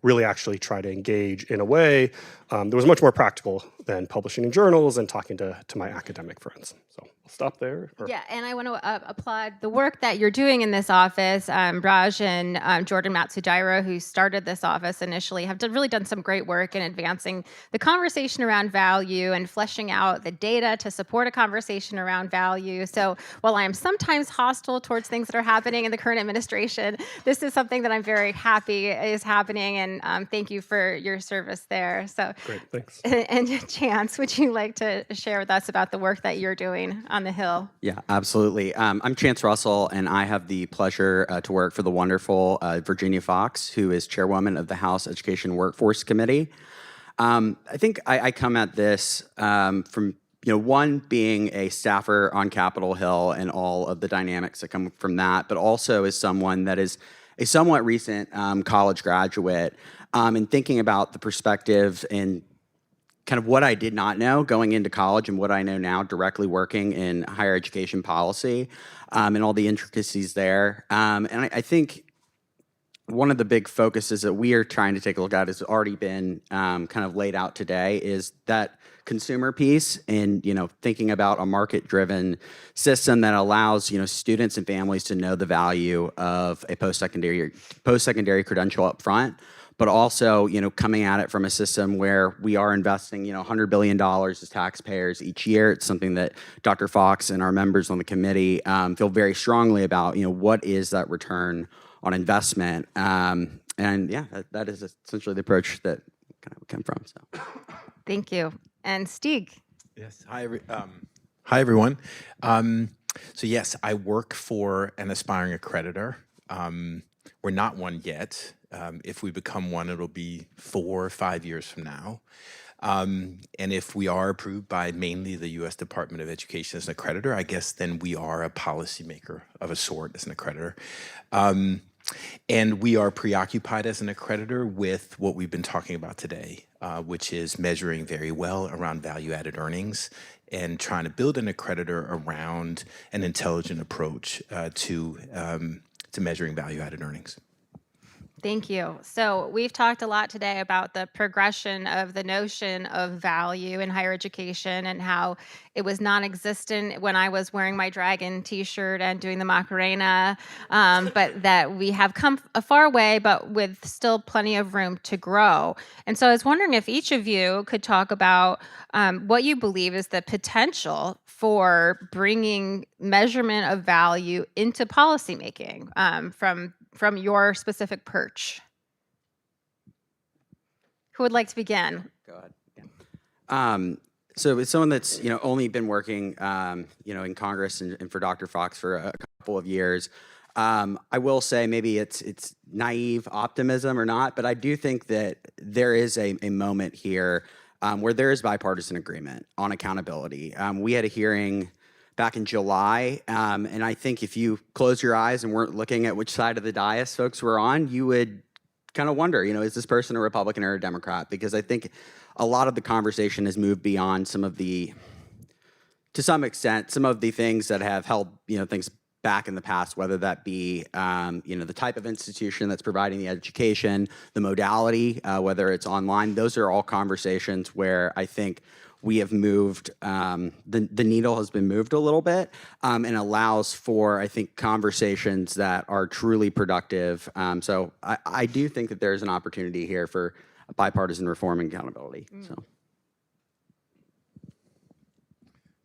really actually try to engage in a way that was much more practical than publishing in journals and talking to my academic friends. So I'll stop there. Yeah, and I want to applaud the work that you're doing in this office. Raj and Jordan Matsudaira, who started this office initially, have really done some great work in advancing the conversation around value and fleshing out the data to support a conversation around value. So while I am sometimes hostile towards things that are happening in the current administration, this is something that I'm very happy is happening, and thank you for your service there. So Great, thanks. And Chance, would you like to share with us about the work that you're doing on the Hill? Yeah, absolutely. I'm Chance Russell, and I have the pleasure to work for the wonderful Virginia Fox, who is chairwoman of the House Education Workforce Committee. I think I come at this from one, being a staffer on Capitol Hill and all of the dynamics that come from that, but also as someone that is a somewhat recent college graduate, and thinking about the perspective and kind of what I did not know going into college and what I know now directly working in higher education policy, and all the intricacies there. And I think one of the big focuses that we are trying to take a look at has already been kind of laid out today, is that consumer piece, and thinking about a market-driven system that allows students and families to know the value of a post-secondary credential up front, but also coming at it from a system where we are investing $100 billion as taxpayers each year. It's something that Dr. Fox and our members on the committee feel very strongly about. What is that return on investment? And yeah, that is essentially the approach that kind of came from. So. Thank you. And Stieg. Yes. Hi, everyone. So yes, I work for an aspiring accreditor. We're not one yet. If we become one, it'll be 4 or 5 years from now. And if we are approved by mainly the U.S. Department of Education as an accreditor, I guess then we are a policymaker of a sort as an accreditor. And we are preoccupied as an accreditor with what we've been talking about today, which is measuring very well around value-added earnings and trying to build an accreditor around an intelligent approach to measuring value-added earnings. Thank you. So we've talked a lot today about the progression of the notion of value in higher education and how it was non-existent when I was wearing my dragon t-shirt and doing the Macarena, but that we have come a far way, but with still plenty of room to grow. And so I was wondering if each of you could talk about what you believe is the potential for bringing measurement of value into policymaking from your specific perch. Who would like to begin? Go ahead. So as someone that's only been working in Congress and for Dr. Fox for a couple of years, I will say maybe it's naive optimism or not, but I do think that there is a moment here where there is bipartisan agreement on accountability. We had a hearing back in July, and I think if you close your eyes and weren't looking at which side of the dais folks were on, you would kind of wonder, is this person a Republican or a Democrat? Because I think a lot of the conversation has moved beyond to some extent, some of the things that have held, things back in the past, whether that be, the type of institution that's providing the education, the modality, whether it's online. Those are all conversations where I think we have moved, the needle has been moved a little bit, and allows for, I think, conversations that are truly productive. So I do think that there's an opportunity here for bipartisan reform and accountability. So.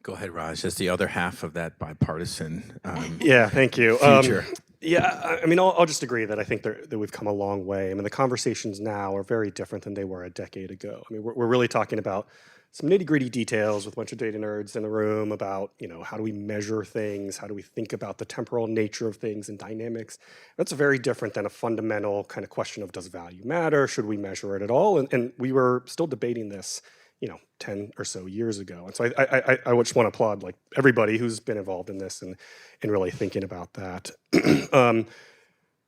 Go ahead, Raj. That's the other half of that bipartisan Yeah, thank you. future. Yeah, I mean, I'll just agree that I think that we've come a long way. I mean, the conversations now are very different than they were a decade ago. I mean, we're really talking about some nitty-gritty details with a bunch of data nerds in the room about, how do we measure things? How do we think about the temporal nature of things and dynamics? That's very different than a fundamental kind of question of, does value matter? Should we measure it at all? And we were still debating this 10 or so years ago. And so I just want to applaud everybody who's been involved in this and really thinking about that.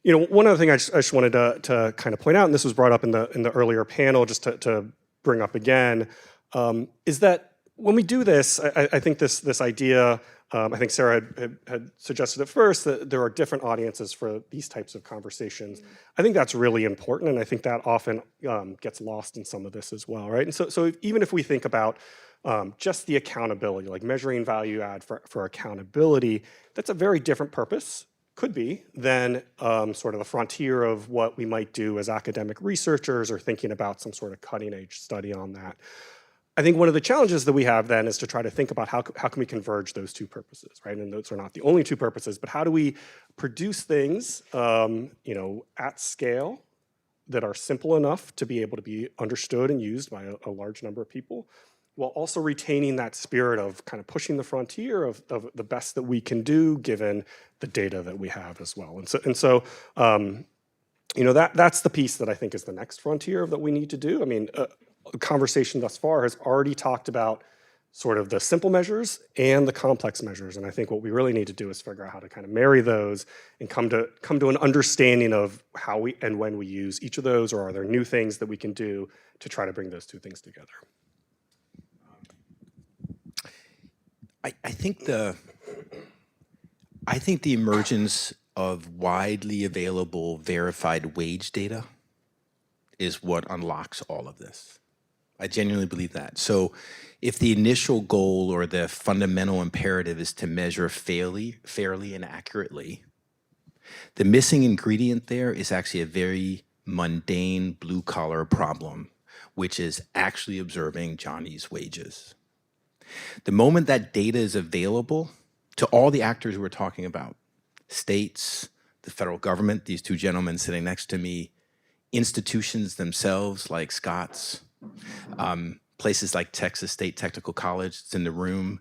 One other thing I just wanted to kind of point out, and this was brought up in the earlier panel, just to bring up again, is that when we do this, I think this idea, I think Sarah had suggested at first that there are different audiences for these types of conversations. I think that's really important, and I think that often gets lost in some of this as well, right? And so even if we think about just the accountability, like measuring value add for accountability, that's a very different purpose, could be, than sort of the frontier of what we might do as academic researchers or thinking about some sort of cutting edge study on that. I think one of the challenges that we have then is to try to think about how can we converge those two purposes, right? And those are not the only two purposes, but how do we produce things, at scale that are simple enough to be able to be understood and used by a large number of people, while also retaining that spirit of kind of pushing the frontier of the best that we can do given the data that we have as well. And so that's the piece that I think is the next frontier that we need to do. I mean, the conversation thus far has already talked about sort of the simple measures and the complex measures. And I think what we really need to do is figure out how to kind of marry those and come to an understanding of how we and when we use each of those, or are there new things that we can do to try to bring those two things together. I think the emergence of widely available verified wage data is what unlocks all of this. I genuinely believe that. So if the initial goal or the fundamental imperative is to measure fairly and accurately, the missing ingredient there is actually a very mundane blue-collar problem, which is actually observing Johnny's wages. The moment that data is available to all the actors we're talking about, states, the federal government, these two gentlemen sitting next to me, institutions themselves like Scott's, places like Texas State Technical College, it's in the room,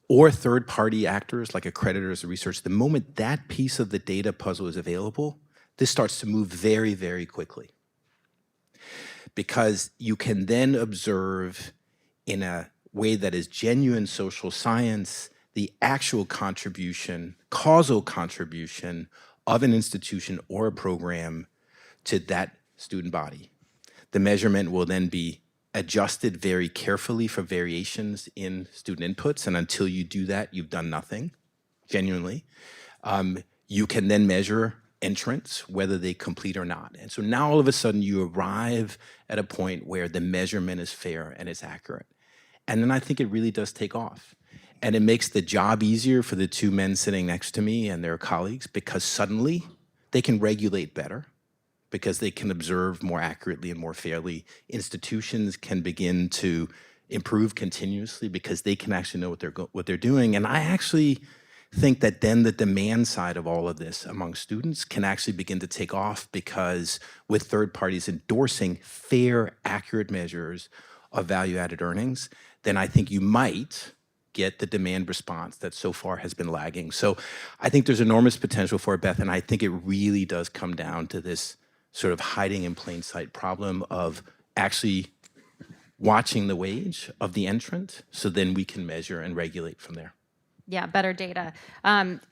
or third-party actors like accreditors of research, the moment that piece of the data puzzle is available, this starts to move very, very quickly. Because you can then observe in a way that is genuine social science the actual contribution, causal contribution of an institution or a program to that student body. The measurement will then be adjusted very carefully for variations in student inputs, and until you do that, you've done nothing, genuinely. You can then measure entrants, whether they complete or not. And so now all of a sudden you arrive at a point where the measurement is fair and it's accurate. And then I think it really does take off. And it makes the job easier for the two men sitting next to me and their colleagues, because suddenly they can regulate better, because they can observe more accurately and more fairly. Institutions can begin to improve continuously because they can actually know what they're doing. And I actually think that then the demand side of all of this among students can actually begin to take off, because with third parties endorsing fair, accurate measures of value-added earnings, then I think you might get the demand response that so far has been lagging. So I think there's enormous potential for it, Beth, and I think it really does come down to this sort of hiding in plain sight problem of actually watching the wage of the entrant, so then we can measure and regulate from there. Yeah, better data.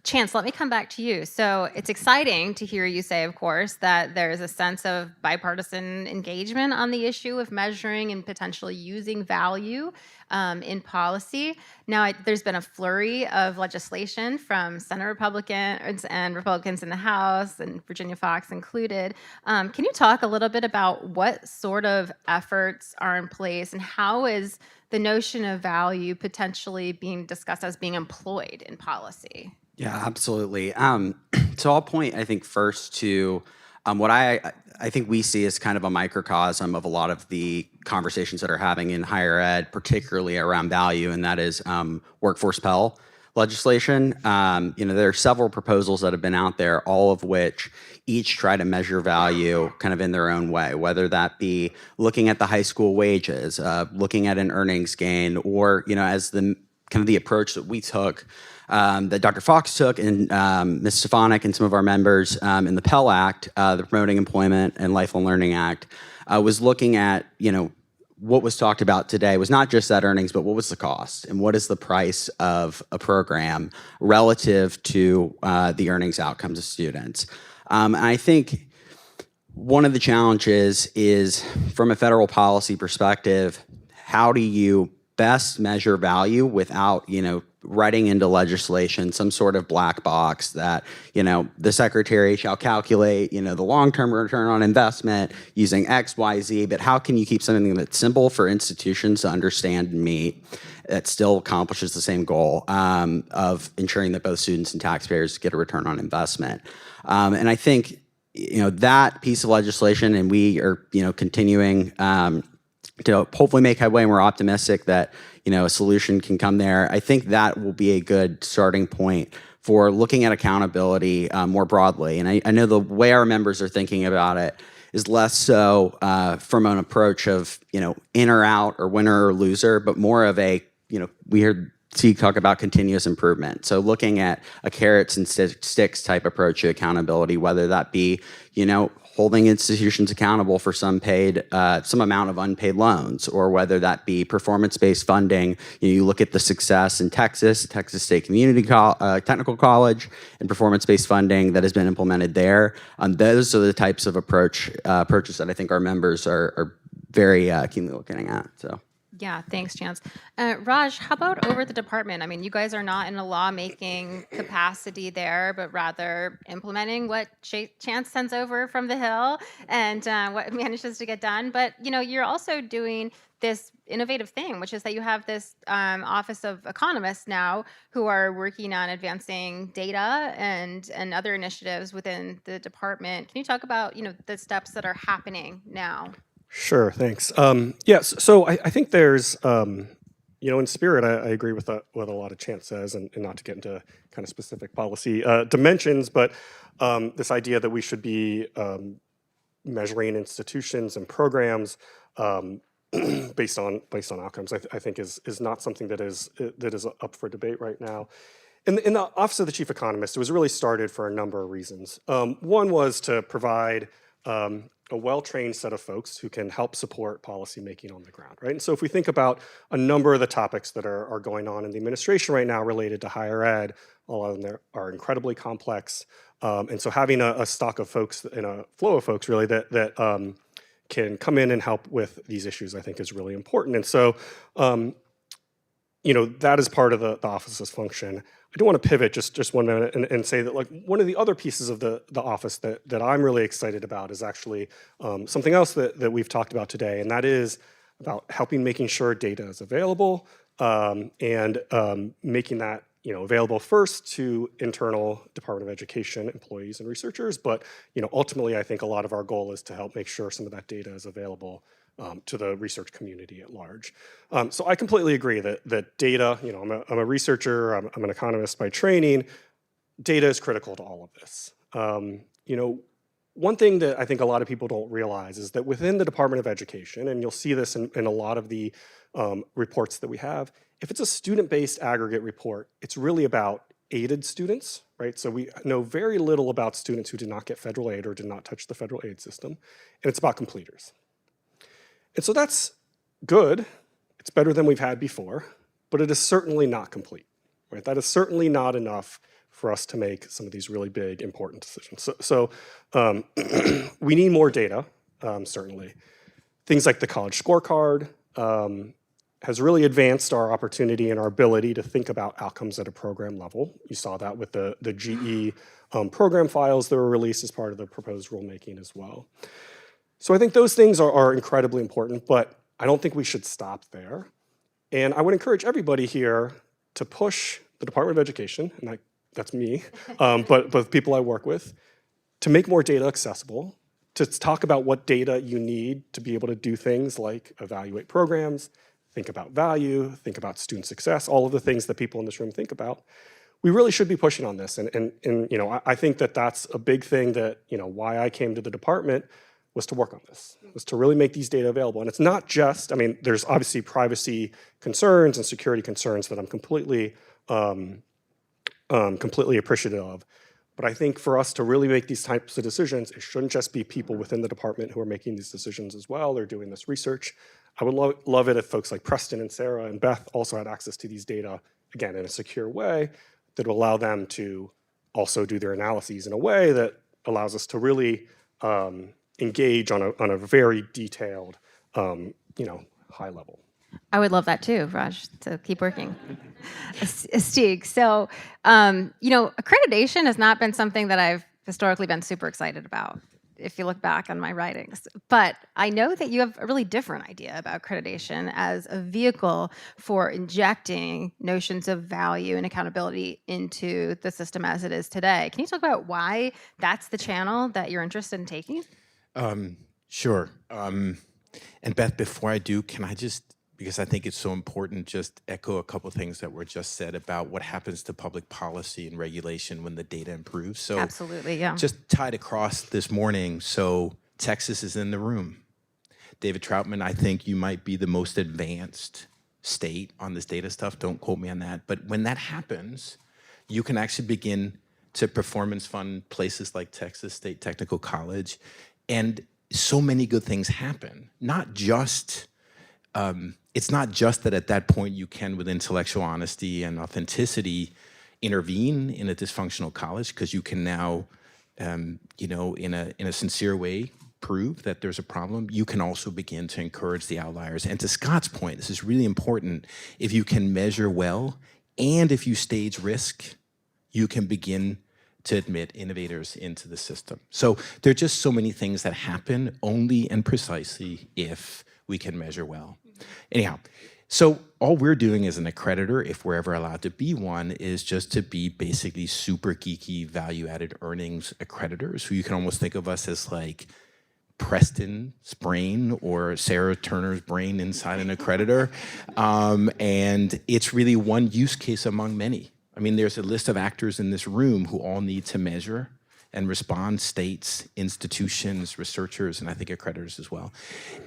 Chance, let me come back to you. So it's exciting to hear you say, of course, that there's a sense of bipartisan engagement on the issue of measuring and potentially using value in policy. Now, there's been a flurry of legislation from Senate Republicans and Republicans in the House, and Virginia Fox included. Can you talk a little bit about what sort of efforts are in place, and how is the notion of value potentially being discussed as being employed in policy? Yeah, absolutely. So I'll point, I think, first to what I think we see as kind of a microcosm of a lot of the conversations that are having in higher ed, particularly around value, and that is workforce Pell legislation. There are several proposals that have been out there, all of which each try to measure value kind of in their own way, whether that be looking at the high school wages, looking at an earnings gain, or as the kind of the approach that we took, that Dr. Fox took, and Ms. Stefanik and some of our members in the Pell Act, the Promoting Employment and Lifelong Learning Act, was looking at what was talked about today was not just that earnings, but what was the cost and what is the price of a program relative to the earnings outcomes of students. And I think one of the challenges is, from a federal policy perspective, how do you best measure value without, writing into legislation some sort of black box that, the secretary shall calculate, the long-term return on investment using X, Y, Z, but how can you keep something that's simple for institutions to understand and meet that still accomplishes the same goal of ensuring that both students and taxpayers get a return on investment? And I think, that piece of legislation, and we are, continuing to hopefully make headway, and we're optimistic that a solution can come there. I think that will be a good starting point for looking at accountability more broadly. And I know the way our members are thinking about it is less so from an approach of in or out or winner or loser, but more of a we heard Steve talk about continuous improvement. So looking at a carrots and sticks type approach to accountability, whether that be holding institutions accountable for some amount of unpaid loans, or whether that be performance-based funding. You look at the success in Texas State Technical College, and performance-based funding that has been implemented there. Those are the types of approaches that I think our members are very keenly looking at. So. Yeah, thanks, Chance. Raj, how about over the department? I mean, you guys are not in a lawmaking capacity there, but rather implementing what Chance sends over from the Hill and what manages to get done. But, you're also doing this innovative thing, which is that you have this Office of Economists now who are working on advancing data and other initiatives within the department. Can you talk about, the steps that are happening now? Sure, thanks. Yes, so I think there's, in spirit, I agree with what a lot of Chance says, and not to get into kind of specific policy dimensions, but this idea that we should be measuring institutions and programs based on outcomes, I think is not something that is up for debate right now. In the Office of the Chief Economist, it was really started for a number of reasons. One was to provide a well-trained set of folks who can help support policymaking on the ground, right? And so if we think about a number of the topics that are going on in the administration right now related to higher ed, a lot of them are incredibly complex. And so having a stock of folks and a flow of folks really that can come in and help with these issues, I think is really important. And so, that is part of the office's function. I do want to pivot just 1 minute and say that, like, one of the other pieces of the office that I'm really excited about is actually something else that we've talked about today, and that is about making sure data is available and making that available first to internal Department of Education employees and researchers. But ultimately, I think a lot of our goal is to help make sure some of that data is available to the research community at large. So I completely agree that data, I'm a researcher, I'm an economist by training, data is critical to all of this. One thing that I think a lot of people don't realize is that within the Department of Education, and you'll see this in a lot of the reports that we have, if it's a student-based aggregate report, it's really about aided students, right? So we know very little about students who did not get federal aid or did not touch the federal aid system, and it's about completers. And so that's good. It's better than we've had before, but it is certainly not complete, right? That is certainly not enough for us to make some of these really big, important decisions. So we need more data, certainly. Things like the college scorecard has really advanced our opportunity and our ability to think about outcomes at a program level. You saw that with the GE program files that were released as part of the proposed rulemaking as well. So I think those things are incredibly important, but I don't think we should stop there. And I would encourage everybody here to push the Department of Education, and that's me, but people I work with, to make more data accessible, to talk about what data you need to be able to do things like evaluate programs, think about value, think about student success, all of the things that people in this room think about. We really should be pushing on this. And I think that's a big thing that, why I came to the department was to work on this, was to really make these data available. And it's not just, there's obviously privacy concerns and security concerns that I'm completely appreciative of. But I think for us to really make these types of decisions, it shouldn't just be people within the department who are making these decisions as well. They're doing this research. I would love it if folks like Preston and Sarah and Beth also had access to these data, again, in a secure way that will allow them to also do their analyses in a way that allows us to really engage on a very detailed, high level. I would love that too, Raj, to keep working. Stieg, so, accreditation has not been something that I've historically been super excited about, if you look back on my writings. But I know that you have a really different idea about accreditation as a vehicle for injecting notions of value and accountability into the system as it is today. Can you talk about why that's the channel that you're interested in taking? Sure. And Beth, before I do, can I just, because I think it's so important, just echo a couple of things that were just said about what happens to public policy and regulation when the data improves. So Absolutely, yeah. just tied across this morning, so Texas is in the room. David Troutman, I think you might be the most advanced state on this data stuff. Don't quote me on that. But when that happens, you can actually begin to performance fund places like Texas State Technical College. And so many good things happen. Not just, it's not just that at that point you can, with intellectual honesty and authenticity, intervene in a dysfunctional college, because you can now, in a sincere way, prove that there's a problem. You can also begin to encourage the outliers. And to Scott's point, this is really important. If you can measure well, and if you stage risk, you can begin to admit innovators into the system. So there are just so many things that happen only and precisely if we can measure well. Anyhow, so all we're doing as an accreditor, if we're ever allowed to be one, is just to be basically super geeky value-added earnings accreditors, who you can almost think of us as like Preston's brain or Sarah Turner's brain inside an accreditor. And it's really one use case among many. There's a list of actors in this room who all need to measure. and respond, states, institutions, researchers, and I think accreditors as well.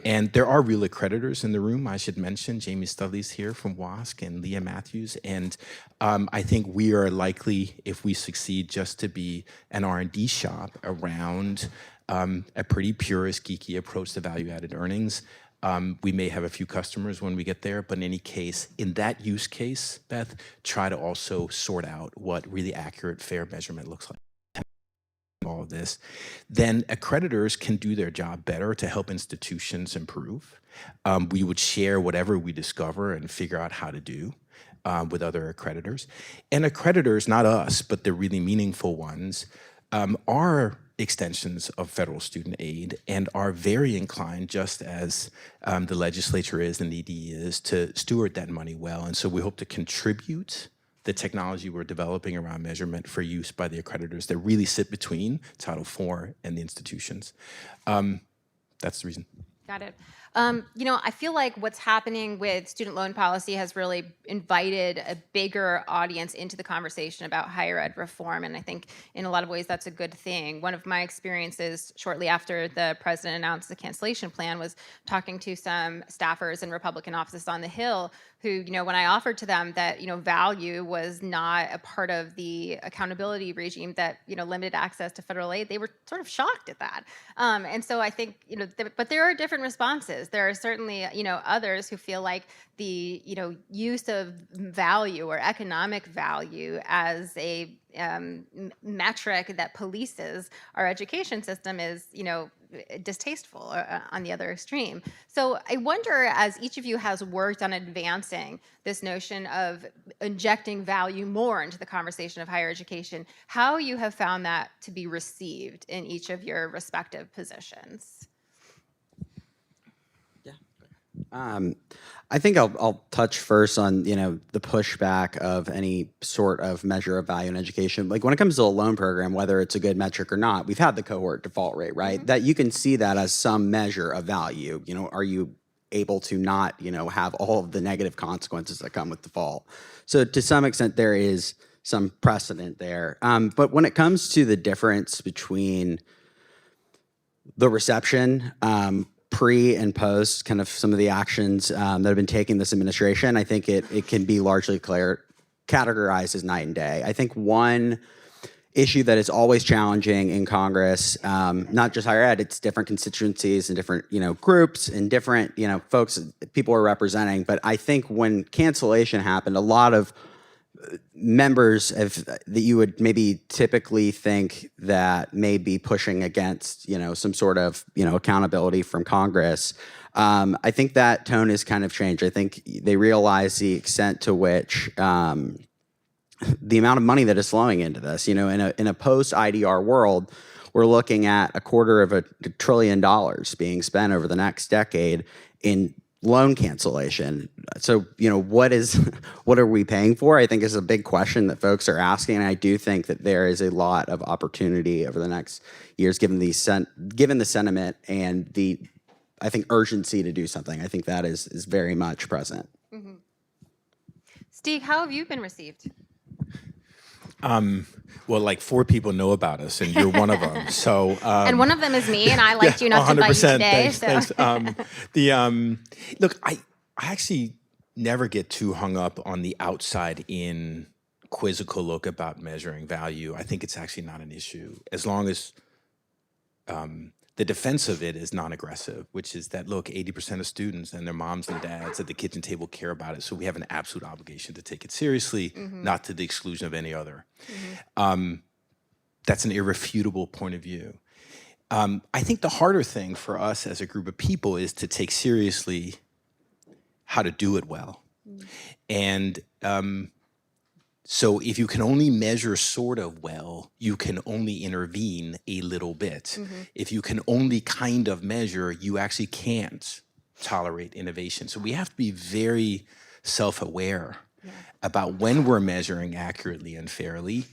And there are real accreditors in the room. I should mention Jamie Studley's here from WASC and Leah Matthews. And I think we are likely, if we succeed, just to be an R&D shop around a pretty purist, geeky approach to value-added earnings. We may have a few customers when we get there, but in any case, in that use case, Beth, try to also sort out what really accurate, fair measurement looks like. All of this, then accreditors can do their job better to help institutions improve. We would share whatever we discover and figure out how to do with other accreditors. And accreditors, not us, but the really meaningful ones, are extensions of federal student aid and are very inclined, just as the legislature is and the ED is, to steward that money well. And so we hope to contribute the technology we're developing around measurement for use by the accreditors that really sit between Title IV and the institutions. That's the reason. Got it. I feel like what's happening with student loan policy has really invited a bigger audience into the conversation about higher ed reform, and I think in a lot of ways that's a good thing. One of my experiences shortly after the president announced the cancellation plan was talking to some staffers in Republican offices on the Hill who, when I offered to them that, value was not a part of the accountability regime that, limited access to federal aid, they were sort of shocked at that. And so I think, but there are different responses. There are certainly, others who feel like the, use of value or economic value as a metric that polices our education system is, distasteful on the other extreme. So I wonder, as each of you has worked on advancing this notion of injecting value more into the conversation of higher education, how you have found that to be received in each of your respective positions. I think I'll touch first on, the pushback of any sort of measure of value in education. Like when it comes to a loan program, whether it's a good metric or not, we've had the cohort default rate, right? That you can see that as some measure of value. Are you able to not, have all of the negative consequences that come with default? So to some extent, there is some precedent there. But when it comes to the difference between the reception, pre and post, kind of some of the actions that have been taking this administration, I think it can be largely categorized as night and day. I think one issue that is always challenging in Congress, not just higher ed, it's different constituencies and different groups and different folks people are representing. But I think when cancellation happened, a lot of members that you would maybe typically think that may be pushing against, some sort of, accountability from Congress. I think that tone has kind of changed. I think they realize the extent to which the amount of money that is flowing into this, in a post-IDR world, we're looking at $250 billion being spent over the next decade in loan cancellation. So, what are we paying for? I think is a big question that folks are asking. And I do think that there is a lot of opportunity over the next years, given the sentiment and the, I think, urgency to do something. I think that is very much present. Mm-hmm. Steve, how have you been received? Well, like 4 people know about us, and you're one of them. So, and one of them is me, and I liked you enough to invite you today. Thanks. Look, I actually never get too hung up on the outside-in quizzical look about measuring value. I think it's actually not an issue, as long as the defense of it is non-aggressive, which is that, look, 80% of students and their moms and dads at the kitchen table care about it, so we have an absolute obligation to take it seriously, not to the exclusion of any other. That's an irrefutable point of view. I think the harder thing for us as a group of people is to take seriously how to do it well. And so if you can only measure sort of well, you can only intervene a little bit. If you can only kind of measure, you actually can't tolerate innovation. So we have to be very self-aware about when we're measuring accurately and fairly,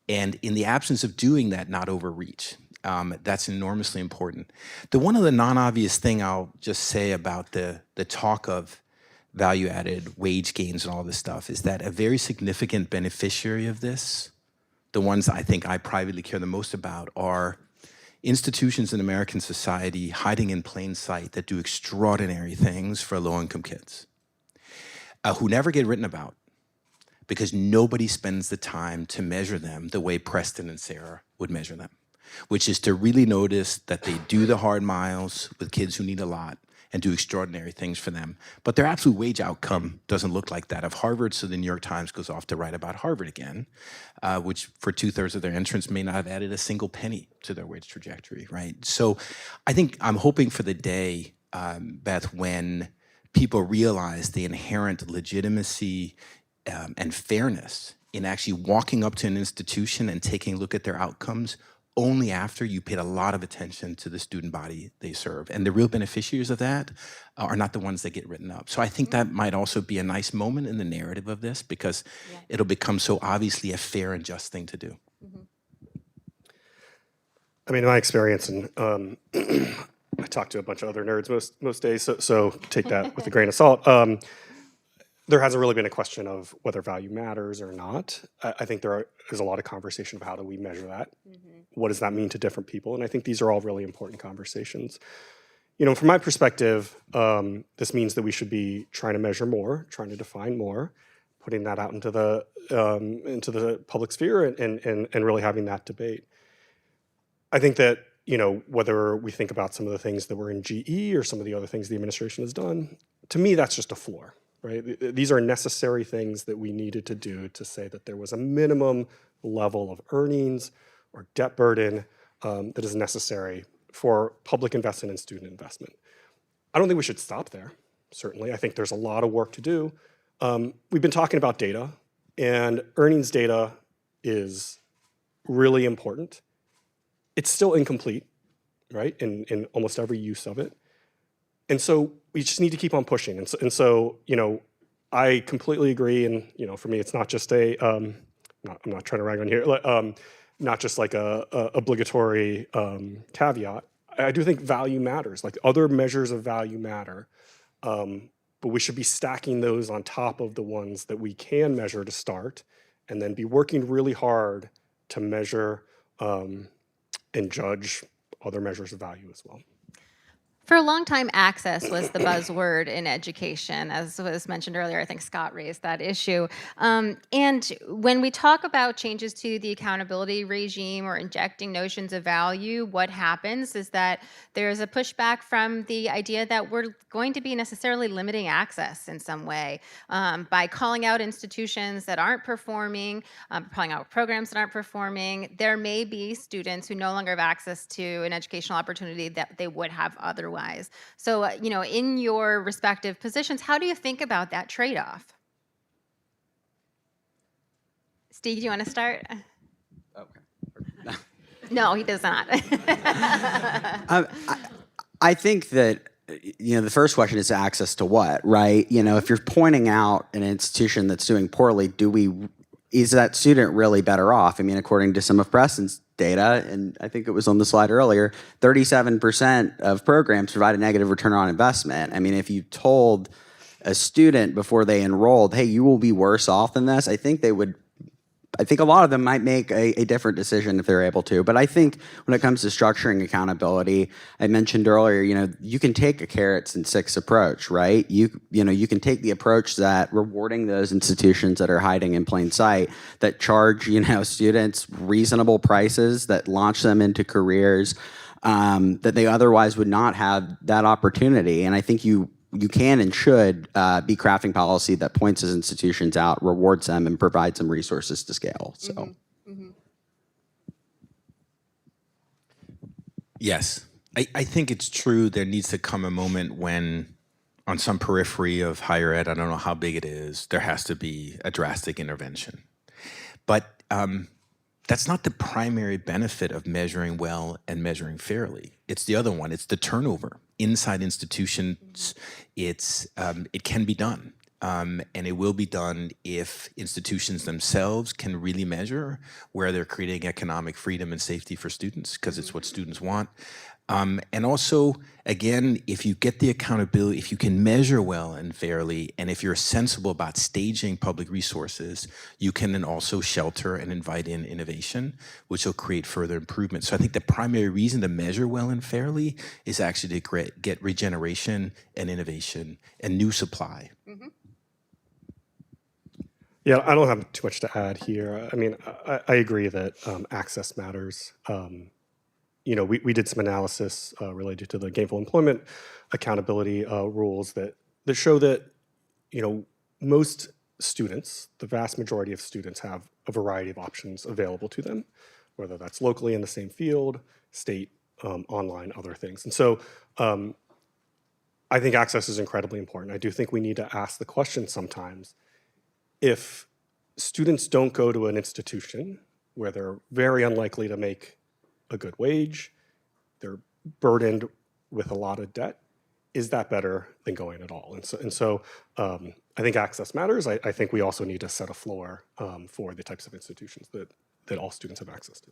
and in the absence of doing that, not overreach. That's enormously important. The one other non-obvious thing I'll just say about the talk of value-added wage gains and all this stuff is that a very significant beneficiary of this the ones I think I privately care the most about, are institutions in American society hiding in plain sight that do extraordinary things for low-income kids, who never get written about because nobody spends the time to measure them the way Preston and Sarah would measure them, which is to really notice that they do the hard miles with kids who need a lot and do extraordinary things for them. But their absolute wage outcome doesn't look like that of Harvard, so the New York Times goes off to write about Harvard again, which for 2/3 of their entrants may not have added a single penny to their wage trajectory, right? So I think I'm hoping for the day, Beth, when people realize the inherent legitimacy and fairness in actually walking up to an institution and taking a look at their outcomes only after you paid a lot of attention to the student body they serve. And the real beneficiaries of that are not the ones that get written up. So I think that might also be a nice moment in the narrative of this, because it'll become so obviously a fair and just thing to do. I mean, in my experience, and I talk to a bunch of other nerds most days, so take that with a grain of salt. There hasn't really been a question of whether value matters or not. I think is a lot of conversation about how do we measure that? What does that mean to different people? And I think these are all really important conversations. You know, from my perspective, this means that we should be trying to measure more, trying to define more, putting that out into the public sphere and really having that debate. I think that, you know, whether we think about some of the things that were in GE or some of the other things the administration has done, to me, that's just a floor. Right? These are necessary things that we needed to do to say that there was a minimum level of earnings or debt burden that is necessary for public investment and student investment. I don't think we should stop there, certainly. I think there's a lot of work to do. We've been talking about data, and earnings data is really important. It's still incomplete, right, in almost every use of it. And so we just need to keep on pushing. And so, you know, I completely agree. And, you know, for me, it's not just I'm not trying to rag on here, not just like a obligatory caveat. I do think value matters. Like, other measures of value matter. But we should be stacking those on top of the ones that we can measure to start, and then be working really hard to measure and judge other measures of value as well. For a long time, access was the buzzword in education. As was mentioned earlier, I think Scott raised that issue. And when we talk about changes to the accountability regime or injecting notions of value, what happens is that there's a pushback from the idea that we're going to be necessarily limiting access in some way by calling out institutions that aren't performing, calling out programs that aren't performing. There may be students who no longer have access to an educational opportunity that they would have otherwise. So, you know, in your respective positions, how do you think about that trade-off? Steve, do you want to start? Okay. No, he does not. I think that, you know, the first question is access to what, right? You know, if you're pointing out an institution that's doing poorly, is that student really better off? I mean, according to some of Preston's data, and I think it was on the slide earlier, 37% of programs provide a negative return on investment. I mean, if you told a student before they enrolled, hey, you will be worse off than this, I think a lot of them might make a different decision if they're able to. But I think when it comes to structuring accountability, I mentioned earlier, you know, you can take a carrots and sticks approach, right? You can take the approach that rewarding those institutions that are hiding in plain sight, that charge, you know, students reasonable prices, that launch them into careers that they otherwise would not have that opportunity. And I think you can and should be crafting policy that points those institutions out, rewards them, and provides them resources to scale. So, Yes, I think it's true. There needs to come a moment when, on some periphery of higher ed, I don't know how big it is, there has to be a drastic intervention. But that's not the primary benefit of measuring well and measuring fairly. It's the other one. It's the turnover inside institutions. It can be done, and it will be done if institutions themselves can really measure where they're creating economic freedom and safety for students, because it's what students want. And also, again, if you get the accountability, if you can measure well and fairly, and if you're sensible about staging public resources, you can then also shelter and invite in innovation, which will create further improvement. So I think the primary reason to measure well and fairly is actually to get regeneration and innovation and new supply. Yeah, I don't have too much to add here. I mean, I agree that access matters. We did some analysis related to the gainful employment accountability rules that show that, most students, the vast majority of students, have a variety of options available to them, whether that's locally in the same field, state, online, other things. And so I think access is incredibly important. I do think we need to ask the question sometimes, if students don't go to an institution where they're very unlikely to make a good wage, they're burdened with a lot of debt, is that better than going at all? And so I think access matters. I think we also need to set a floor for the types of institutions that all students have access to.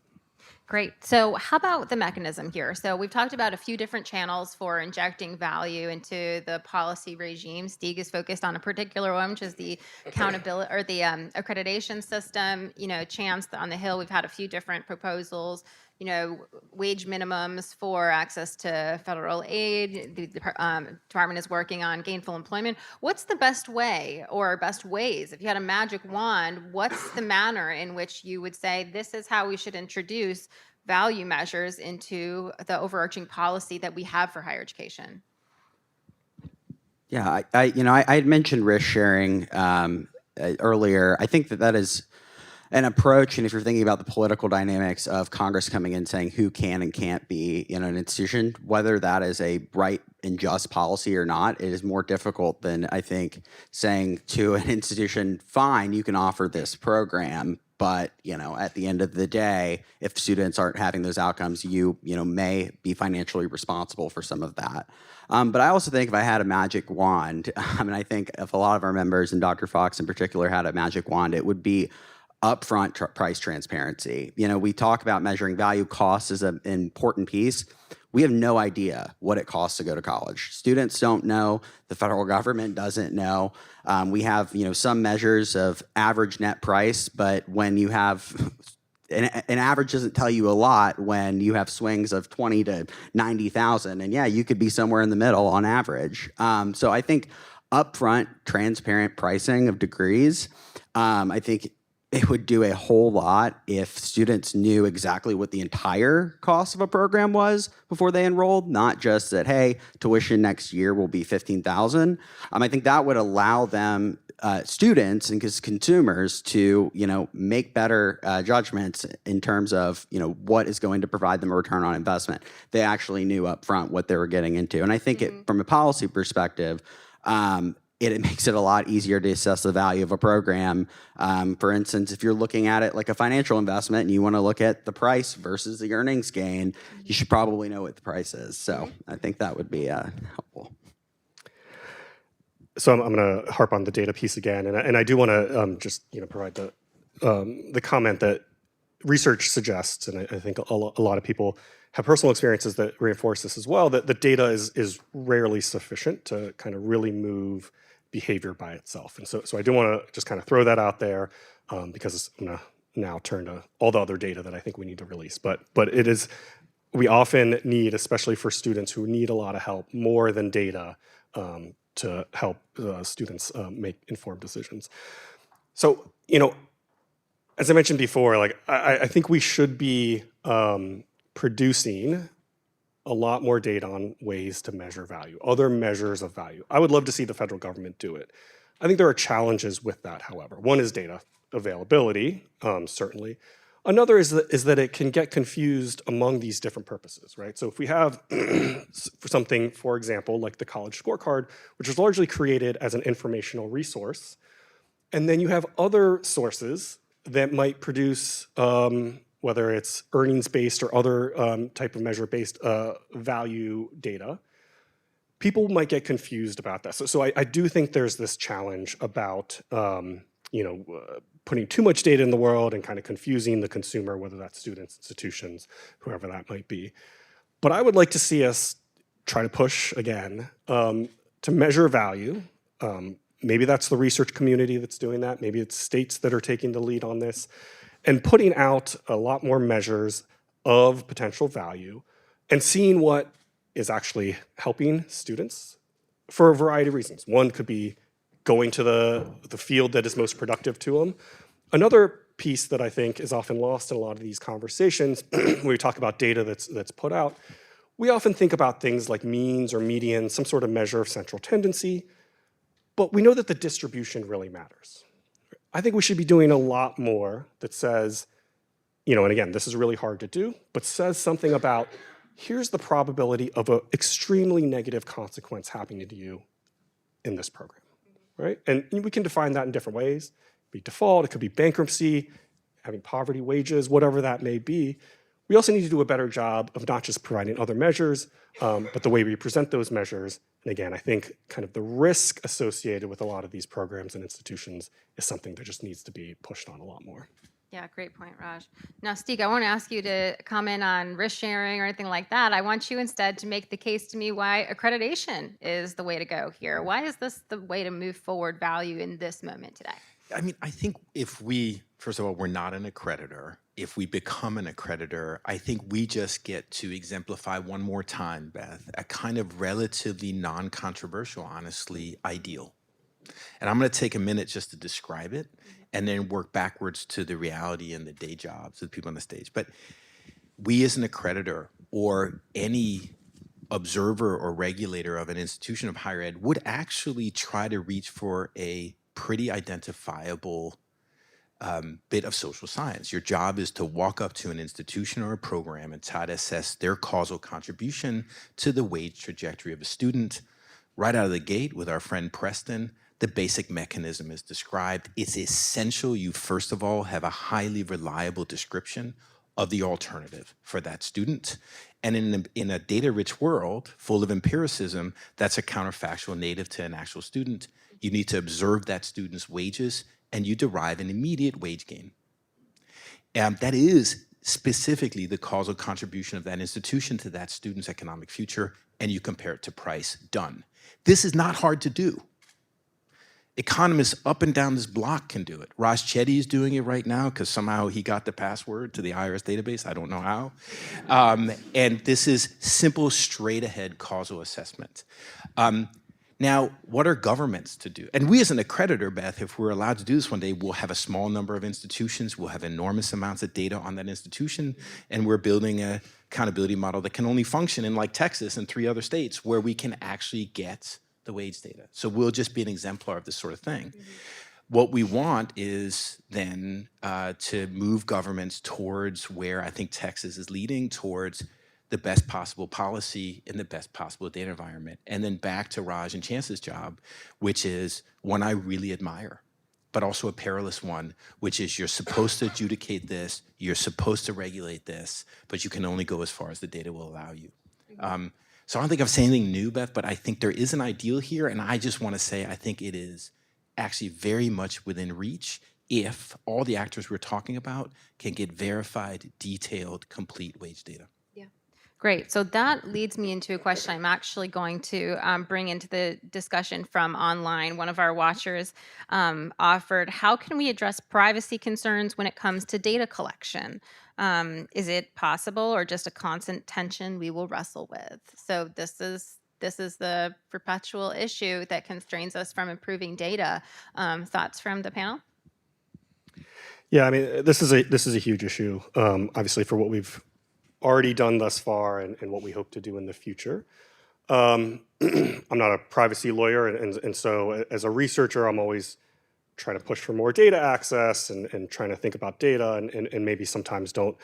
Great. So how about the mechanism here? So we've talked about a few different channels for injecting value into the policy regime. Stieg is focused on a particular one, which is the accountability or the accreditation system. Chance on the Hill, we've had a few different proposals. Wage minimums for access to federal aid. The department is working on gainful employment. What's the best way or best ways? If you had a magic wand, what's the manner in which you would say this is how we should introduce value measures into the overarching policy that we have for higher education? Yeah, I had mentioned risk sharing earlier. I think that is an approach, and if you're thinking about the political dynamics of Congress coming in saying who can and can't be in an institution, whether that is a right and just policy or not, it is more difficult than, I think, saying to an institution, fine, you can offer this program, but at the end of the day, if students aren't having those outcomes, you may be financially responsible for some of that. But I also think if I had a magic wand, I think if a lot of our members, and Dr. Fox in particular, had a magic wand, it would be upfront price transparency. We talk about measuring value. Cost is an important piece. We have no idea what it costs to go to college. Students don't know. The federal government doesn't know. We have, some measures of average net price, but when you have an average doesn't tell you a lot when you have swings of 20 to 90,000, and yeah, you could be somewhere in the middle on average. So I think upfront, transparent pricing of degrees. I think it would do a whole lot if students knew exactly what the entire cost of a program was before they enrolled, not just that, hey, tuition next year will be $15,000. I think that would allow them, students and consumers, to make better judgments in terms of what is going to provide them a return on investment. They actually knew up front what they were getting into, and I think from a policy perspective, it makes it a lot easier to assess the value of a program. For instance, if you're looking at it like a financial investment and you want to look at the price versus the earnings gain, you should probably know what the price is. So I think that would be helpful. So I'm going to harp on the data piece again, and I do want to just provide the comment that research suggests, and I think a lot of people have personal experiences that reinforce this as well, that the data is rarely sufficient to kind of really move behavior by itself. And so I do want to just kind of throw that out there because I'm going to now turn to all the other data that I think we need to release. But it is, we often need, especially for students who need a lot of help, more than data to help students make informed decisions. So, as I mentioned before, I think we should be producing a lot more data on ways to measure value, other measures of value. I would love to see the federal government do it. I think there are challenges with that, however. One is data availability, certainly. Another is that it can get confused among these different purposes, right? So if we have something, for example, like the college scorecard, which is largely created as an informational resource, and then you have other sources that might produce whether it's earnings-based or other type of measure-based value data, people might get confused about that. So I do think there's this challenge about putting too much data in the world and kind of confusing the consumer, whether that's students, institutions, whoever that might be. But I would like to see us try to push again to measure value. Maybe that's the research community that's doing that. Maybe it's states that are taking the lead on this and putting out a lot more measures of potential value and seeing what is actually helping students for a variety of reasons. One could be going to the field that is most productive to them. Another piece that I think is often lost in a lot of these conversations when we talk about data that's put out, we often think about things like means or median, some sort of measure of central tendency, but we know that the distribution really matters. I think we should be doing a lot more that says, and again, this is really hard to do, but says something about, here's the probability of an extremely negative consequence happening to you in this program, right? And we can define that in different ways. It could be default, it could be bankruptcy, having poverty wages, whatever that may be. We also need to do a better job of not just providing other measures, but the way we present those measures. And again, I think kind of the risk associated with a lot of these programs and institutions is something that just needs to be pushed on a lot more. Yeah, great point, Raj. Now, Steek, I won't ask you to comment on risk sharing or anything like that. I want you instead to make the case to me why accreditation is the way to go here. Why is this the way to move forward value in this moment today? I mean, I think if we, first of all, we're not an accreditor. If we become an accreditor, I think we just get to exemplify one more time, Beth, a kind of relatively non-controversial, honestly, ideal. And I'm going to take a minute just to describe it and then work backwards to the reality and the day jobs of the people on the stage. But we as an accreditor or any observer or regulator of an institution of higher ed would actually try to reach for a pretty identifiable bit of social science. Your job is to walk up to an institution or a program and try to assess their causal contribution to the wage trajectory of a student. Right out of the gate with our friend Preston, the basic mechanism is described. It's essential you, first of all, have a highly reliable description of the alternative for that student. And in a data-rich world full of empiricism, that's a counterfactual native to an actual student. You need to observe that student's wages and you derive an immediate wage gain. And that is specifically the causal contribution of that institution to that student's economic future, and you compare it to price, done. This is not hard to do. Economists up and down this block can do it. Raj Chetty is doing it right now because somehow he got the password to the IRS database. I don't know how. And this is simple, straight ahead causal assessment. Now, what are governments to do? And we as an accreditor, Beth, if we're allowed to do this one day, we'll have a small number of institutions, we'll have enormous amounts of data on that institution, and we're building a accountability model that can only function in like Texas and 3 other states where we can actually get the wage data. So we'll just be an exemplar of this sort of thing. What we want is then to move governments towards where I think Texas is leading, towards the best possible policy in the best possible data environment. And then back to Raj and Chance's job, which is one I really admire, but also a perilous one, which is you're supposed to adjudicate this, you're supposed to regulate this, but you can only go as far as the data will allow you. So I don't think I'm saying anything new, Beth, but I think there is an ideal here, and I just want to say I think it is actually very much within reach if all the actors we're talking about can get verified, detailed, complete wage data. Great. So that leads me into a question I'm actually going to bring into the discussion from online. One of our watchers offered, how can we address privacy concerns when it comes to data collection? Is it possible or just a constant tension we will wrestle with? So this is the perpetual issue that constrains us from improving data. Thoughts from the panel? Yeah, I mean, this is a huge issue, obviously, for what we've already done thus far and what we hope to do in the future. I'm not a privacy lawyer, and so as a researcher, I'm always trying to push for more data access and trying to think about data and maybe sometimes don't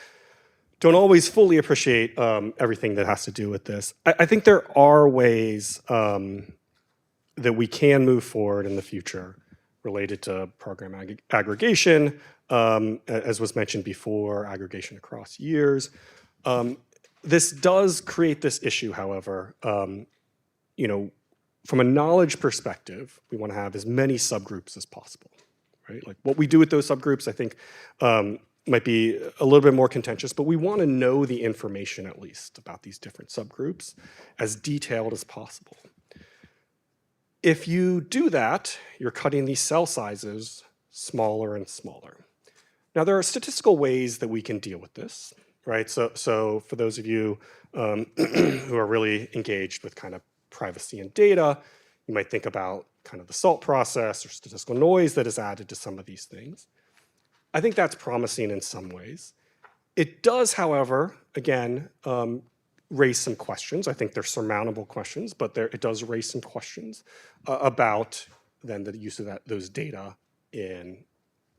always fully appreciate everything that has to do with this. I think there are ways that we can move forward in the future related to program aggregation, as was mentioned before, aggregation across years. This does create this issue, however. From a knowledge perspective, we want to have as many subgroups as possible, right? Like what we do with those subgroups, I think, might be a little bit more contentious, but we want to know the information at least about these different subgroups as detailed as possible. If you do that, you're cutting these cell sizes smaller and smaller. Now, there are statistical ways that we can deal with this, right? So for those of you who are really engaged with kind of privacy and data, you might think about kind of the SALT process or statistical noise that is added to some of these things. I think that's promising in some ways. It does, however, again, raise some questions. I think they're surmountable questions, but it does raise some questions about then the use of those data in,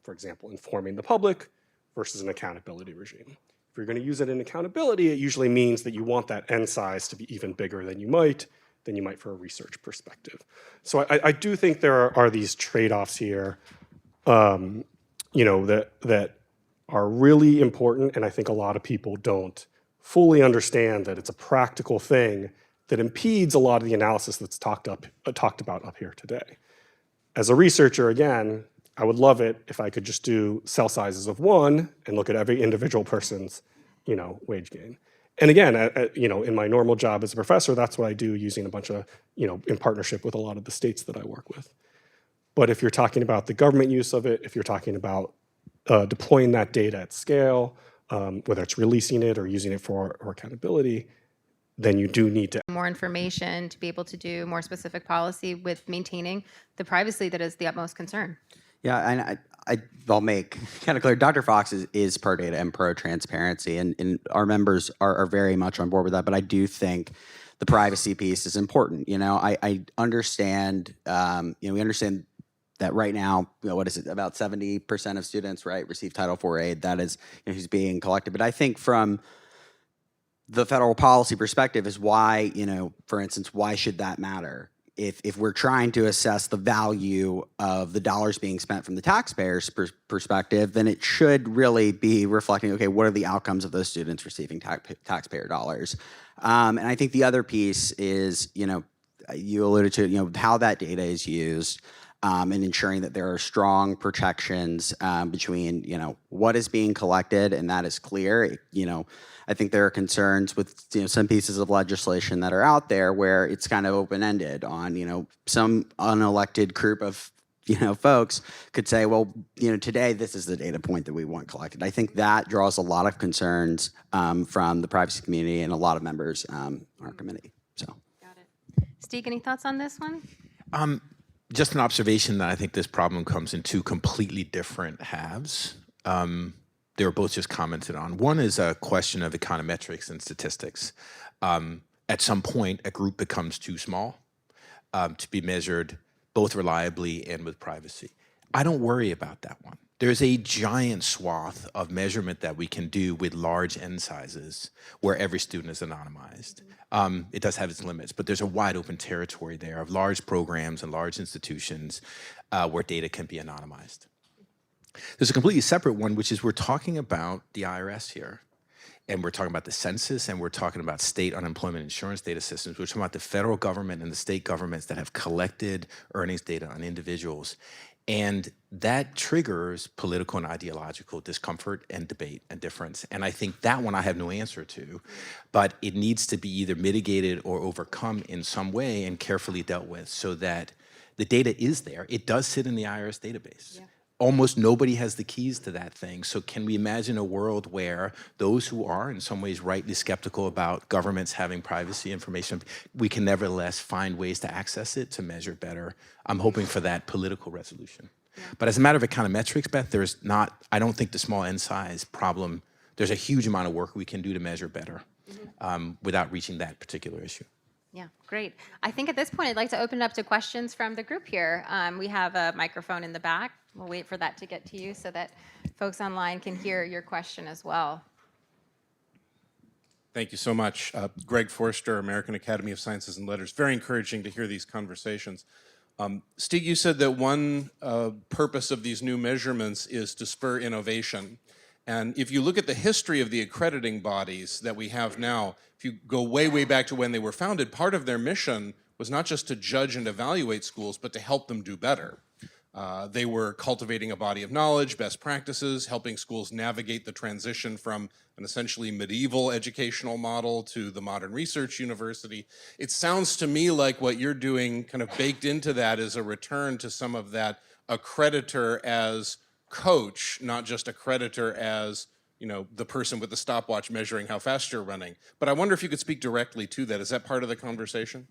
for example, informing the public versus an accountability regime. If you're going to use it in accountability, it usually means that you want that n size to be even bigger than you might for a research perspective. So I do think there are these trade-offs here, that are really important, and I think a lot of people don't fully understand that it's a practical thing that impedes a lot of the analysis that's talked about up here today. As a researcher, again, I would love it if I could just do cell sizes of 1 and look at every individual person's, wage gain. And again, in my normal job as a professor, that's what I do using a bunch of, in partnership with a lot of the states that I work with. But if you're talking about the government use of it, if you're talking about deploying that data at scale, whether it's releasing it or using it for accountability, then you do need to more information to be able to do more specific policy with maintaining the privacy that is the utmost concern. Yeah, and I'll make kind of clear, Dr. Fox is pro data and pro transparency, and our members are very much on board with that, but I do think the privacy piece is important. I understand, we understand that right now, what is it, about 70% of students, right, receive Title IV aid. That is, who's being collected. But I think from the federal policy perspective is why, for instance, why should that matter? If we're trying to assess the value of the dollars being spent from the taxpayer's perspective, then it should really be reflecting, okay, what are the outcomes of those students receiving taxpayer dollars? And I think the other piece is, you alluded to, how that data is used. And ensuring that there are strong protections between, what is being collected, and that is clear. I think there are concerns with some pieces of legislation that are out there where it's kind of open-ended on, some unelected group of folks could say, well, today this is the data point that we want collected. I think that draws a lot of concerns from the privacy community and a lot of members on our committee. So, got it. Steve, any thoughts on this one? Just an observation that I think this problem comes in two completely different halves. They were both just commented on. One is a question of econometrics and statistics. At some point, a group becomes too small to be measured both reliably and with privacy. I don't worry about that one. There's a giant swath of measurement that we can do with large n sizes where every student is anonymized. It does have its limits, but there's a wide open territory there of large programs and large institutions where data can be anonymized. There's a completely separate one, which is we're talking about the IRS here. And we're talking about the census, and we're talking about state unemployment insurance data systems. We're talking about the federal government and the state governments that have collected earnings data on individuals. And that triggers political and ideological discomfort and debate and difference. And I think that one I have no answer to, but it needs to be either mitigated or overcome in some way and carefully dealt with so that the data is there. It does sit in the IRS database. Yeah. Almost nobody has the keys to that thing. So can we imagine a world where those who are in some ways rightly skeptical about governments having privacy information, we can nevertheless find ways to access it to measure better? I'm hoping for that political resolution. Yeah. But as a matter of econometrics, Beth, I don't think the small n size problem, there's a huge amount of work we can do to measure better without reaching that particular issue. Yeah, great. I think at this point, I'd like to open it up to questions from the group here. We have a microphone in the back. We'll wait for that to get to you so that folks online can hear your question as well. Thank you so much. Greg Forster, American Academy of Sciences and Letters. Very encouraging to hear these conversations. Stig, you said that one purpose of these new measurements is to spur innovation. And if you look at the history of the accrediting bodies that we have now, if you go way, way back to when they were founded, part of their mission was not just to judge and evaluate schools, but to help them do better. They were cultivating a body of knowledge, best practices, helping schools navigate the transition from an essentially medieval educational model to the modern research university. It sounds to me like what you're doing, kind of baked into that, is a return to some of that accreditor as coach, not just accreditor as, you know, the person with the stopwatch measuring how fast you're running. But I wonder if you could speak directly to that. Is that part of the conversation?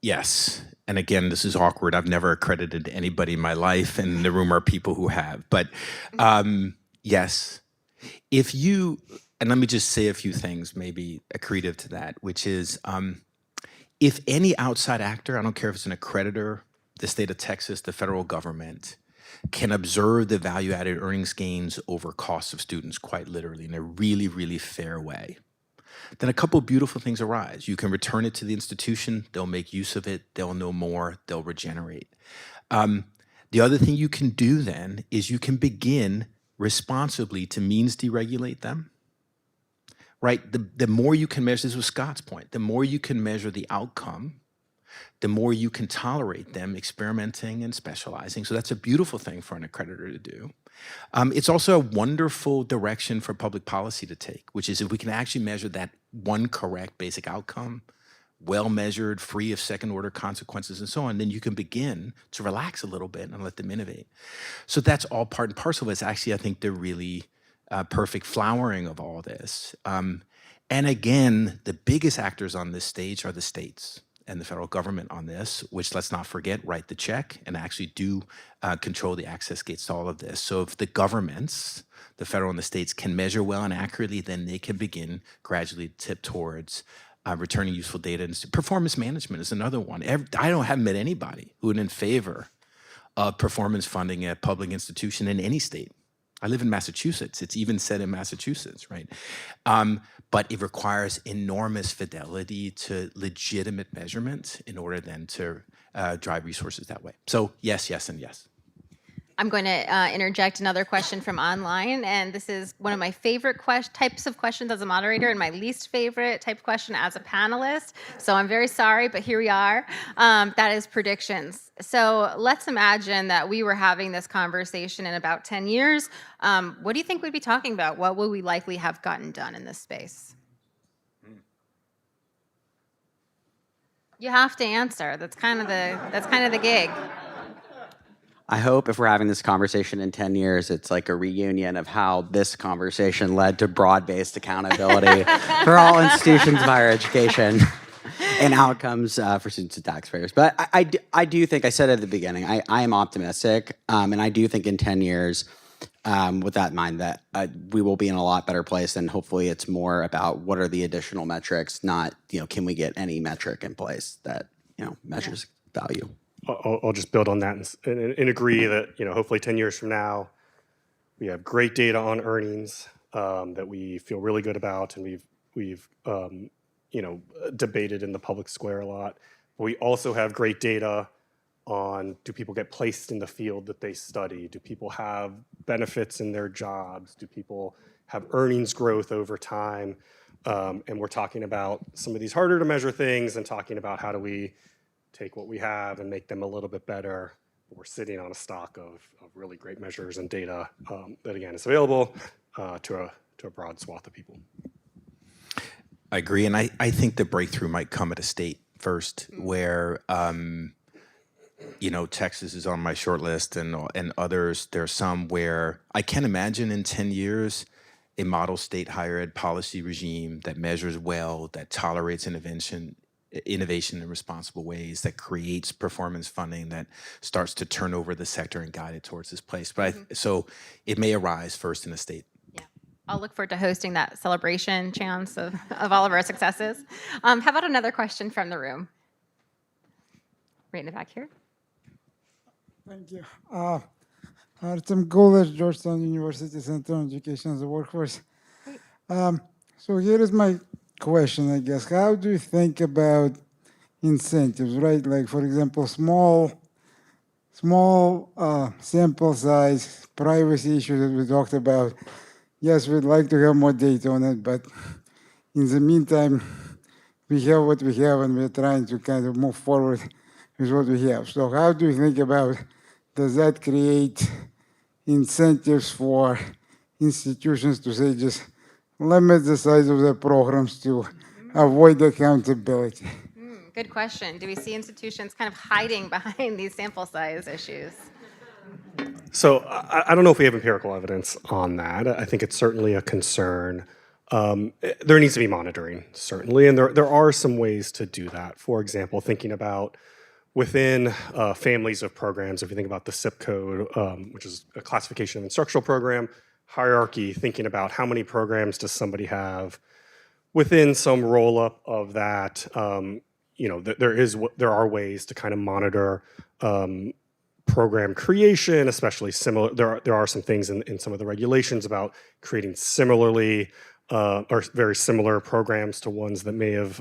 Yes. And again, this is awkward. I've never accredited anybody in my life, and in the room are people who have. But yes, if you, and let me just say a few things maybe accretive to that, which is if any outside actor, I don't care if it's an accreditor, the state of Texas, the federal government, can observe the value-added earnings gains over costs of students quite literally in a really, really fair way, then a couple of beautiful things arise. You can return it to the institution, they'll make use of it, they'll know more, they'll regenerate. The other thing you can do then is you can begin responsibly to means deregulate them, right? The more you can measure, this was Scott's point, the more you can measure the outcome, the more you can tolerate them experimenting and specializing. So that's a beautiful thing for an accreditor to do. It's also a wonderful direction for public policy to take, which is if we can actually measure that one correct basic outcome, well measured, free of second order consequences and so on, then you can begin to relax a little bit and let them innovate. So that's all part and parcel of it. It's actually, I think, the really perfect flowering of all this. And again, the biggest actors on this stage are the states and the federal government on this, which, let's not forget, write the check and actually do control the access gates to all of this. So if the governments, the federal and the states, can measure well and accurately, then they can begin gradually to tip towards returning useful data. And performance management is another one. I haven't met anybody who is in favor of performance funding a public institution in any state. I live in Massachusetts. It's even said in Massachusetts, right? But it requires enormous fidelity to legitimate measurement in order then to drive resources that way. So yes, yes, and yes. I'm going to interject another question from online, and this is one of my favorite types of questions as a moderator and my least favorite type of question as a panelist. So I'm very sorry, but here we are. That is predictions. So let's imagine that we were having this conversation in about 10 years. What do you think we'd be talking about? What will we likely have gotten done in this space? You have to answer. That's kind of the gig. I hope if we're having this conversation in 10 years, it's like a reunion of how this conversation led to broad-based accountability for all institutions of higher education and outcomes for students and taxpayers. But I do think, I said at the beginning, I am optimistic, and I do think in 10 years, with that in mind, that we will be in a lot better place, and hopefully it's more about what are the additional metrics, not, can we get any metric in place that, measures value. I'll just build on that and agree that, hopefully 10 years from now, we have great data on earnings that we feel really good about, and we've debated in the public square a lot. But we also have great data on, do people get placed in the field that they study? Do people have benefits in their jobs? Do people have earnings growth over time? And we're talking about some of these harder to measure things and talking about how do we take what we have and make them a little bit better. We're sitting on a stock of really great measures and data that, again, is available to a broad swath of people. I agree, and I think the breakthrough might come at a state first, where Texas is on my short list, and others. There are some where I can imagine in 10 years a model state higher ed policy regime that measures well, that tolerates innovation in responsible ways, that creates performance funding, that starts to turn over the sector and guide it towards this place. But so it may arise first in a state. Yeah, I'll look forward to hosting that celebration chance of all of our successes. How about another question from the room? Right in the back here. Thank you. Artem Goler, Georgetown University Center on Education as a Workforce. So here is my question, I guess. How do you think about incentives, right? Like, for example, small sample size, privacy issues that we talked about. Yes, we'd like to have more data on it, but in the meantime, we have what we have, and we're trying to kind of move forward with what we have. So how do you think about does that create incentives for institutions to say just limit the size of their programs to avoid accountability? Good question. Do we see institutions kind of hiding behind these sample size issues? So I don't know if we have empirical evidence on that. I think it's certainly a concern. There needs to be monitoring, certainly, and there are some ways to do that. For example, thinking about within families of programs, if you think about the SIP code, which is a classification of instructional program, hierarchy, thinking about how many programs does somebody have within some roll-up of that, there are ways to kind of monitor program creation, especially similar. There are some things in some of the regulations about creating similarly or very similar programs to ones that may have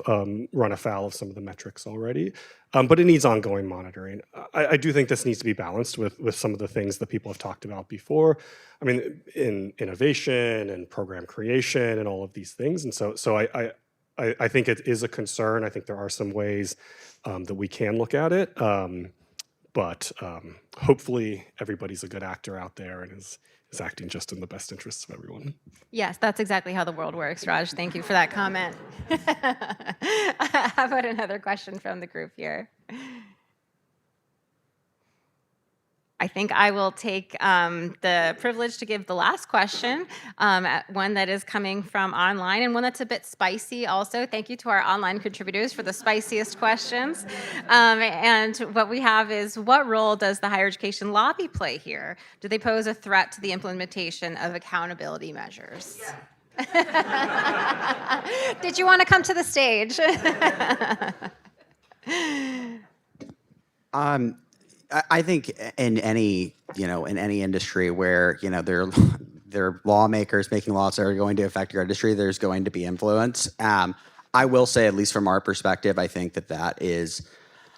run afoul of some of the metrics already. But it needs ongoing monitoring. I do think this needs to be balanced with some of the things that people have talked about before. I mean, in innovation and program creation and all of these things. And so I think it is a concern. I think there are some ways that we can look at it. But hopefully everybody's a good actor out there and is acting just in the best interests of everyone. Yes, that's exactly how the world works, Raj. Thank you for that comment. How about another question from the group here? I think I will take the privilege to give the last question, one that is coming from online and one that's a bit spicy also. Thank you to our online contributors for the spiciest questions. And what we have is, what role does the higher education lobby play here? Do they pose a threat to the implementation of accountability measures? Yeah. Did you want to come to the stage? I think in any industry where there are lawmakers making laws that are going to affect your industry, there's going to be influence. I will say, at least from our perspective, I think that is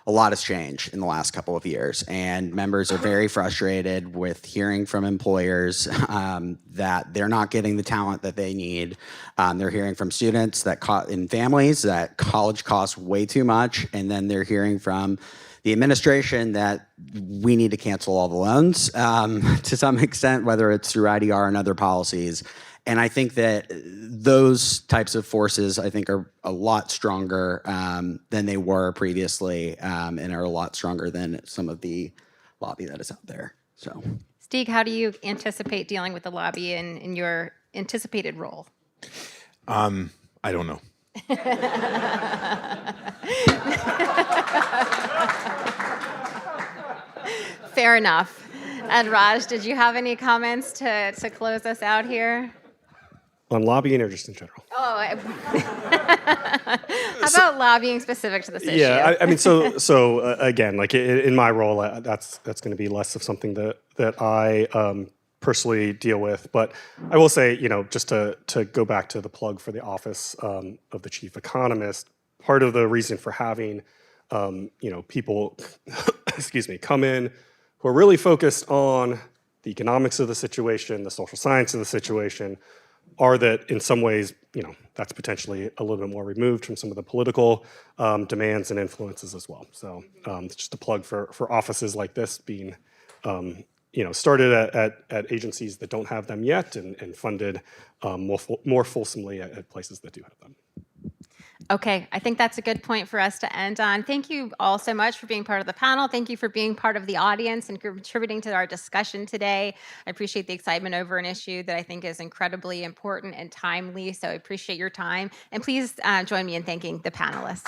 a lot has changed in the last couple of years, and members are very frustrated with hearing from employers that they're not getting the talent that they need. They're hearing from students in families that college costs way too much, and then they're hearing from the administration that we need to cancel all the loans to some extent, whether it's through IDR and other policies. And I think that those types of forces, I think, are a lot stronger than they were previously, and are a lot stronger than some of the lobby that is out there. So, Stieg, how do you anticipate dealing with the lobby in your anticipated role? I don't know. Fair enough. And Raj, did you have any comments to close us out here? On lobbying or just in general? How about lobbying specific to this issue? Yeah, I mean, so again, like in my role, that's going to be less of something that I personally deal with. But I will say, just to go back to the plug for the office of the chief economist, part of the reason for having people, come in who are really focused on the economics of the situation, the social science of the situation, are that in some ways, that's potentially a little bit more removed from some of the political demands and influences as well. So it's just a plug for offices like this being, started at agencies that don't have them yet, and funded more fulsomely at places that do have them. Okay, I think that's a good point for us to end on. Thank you all so much for being part of the panel. Thank you for being part of the audience and contributing to our discussion today. I appreciate the excitement over an issue that I think is incredibly important and timely, so I appreciate your time. And please join me in thanking the panelists.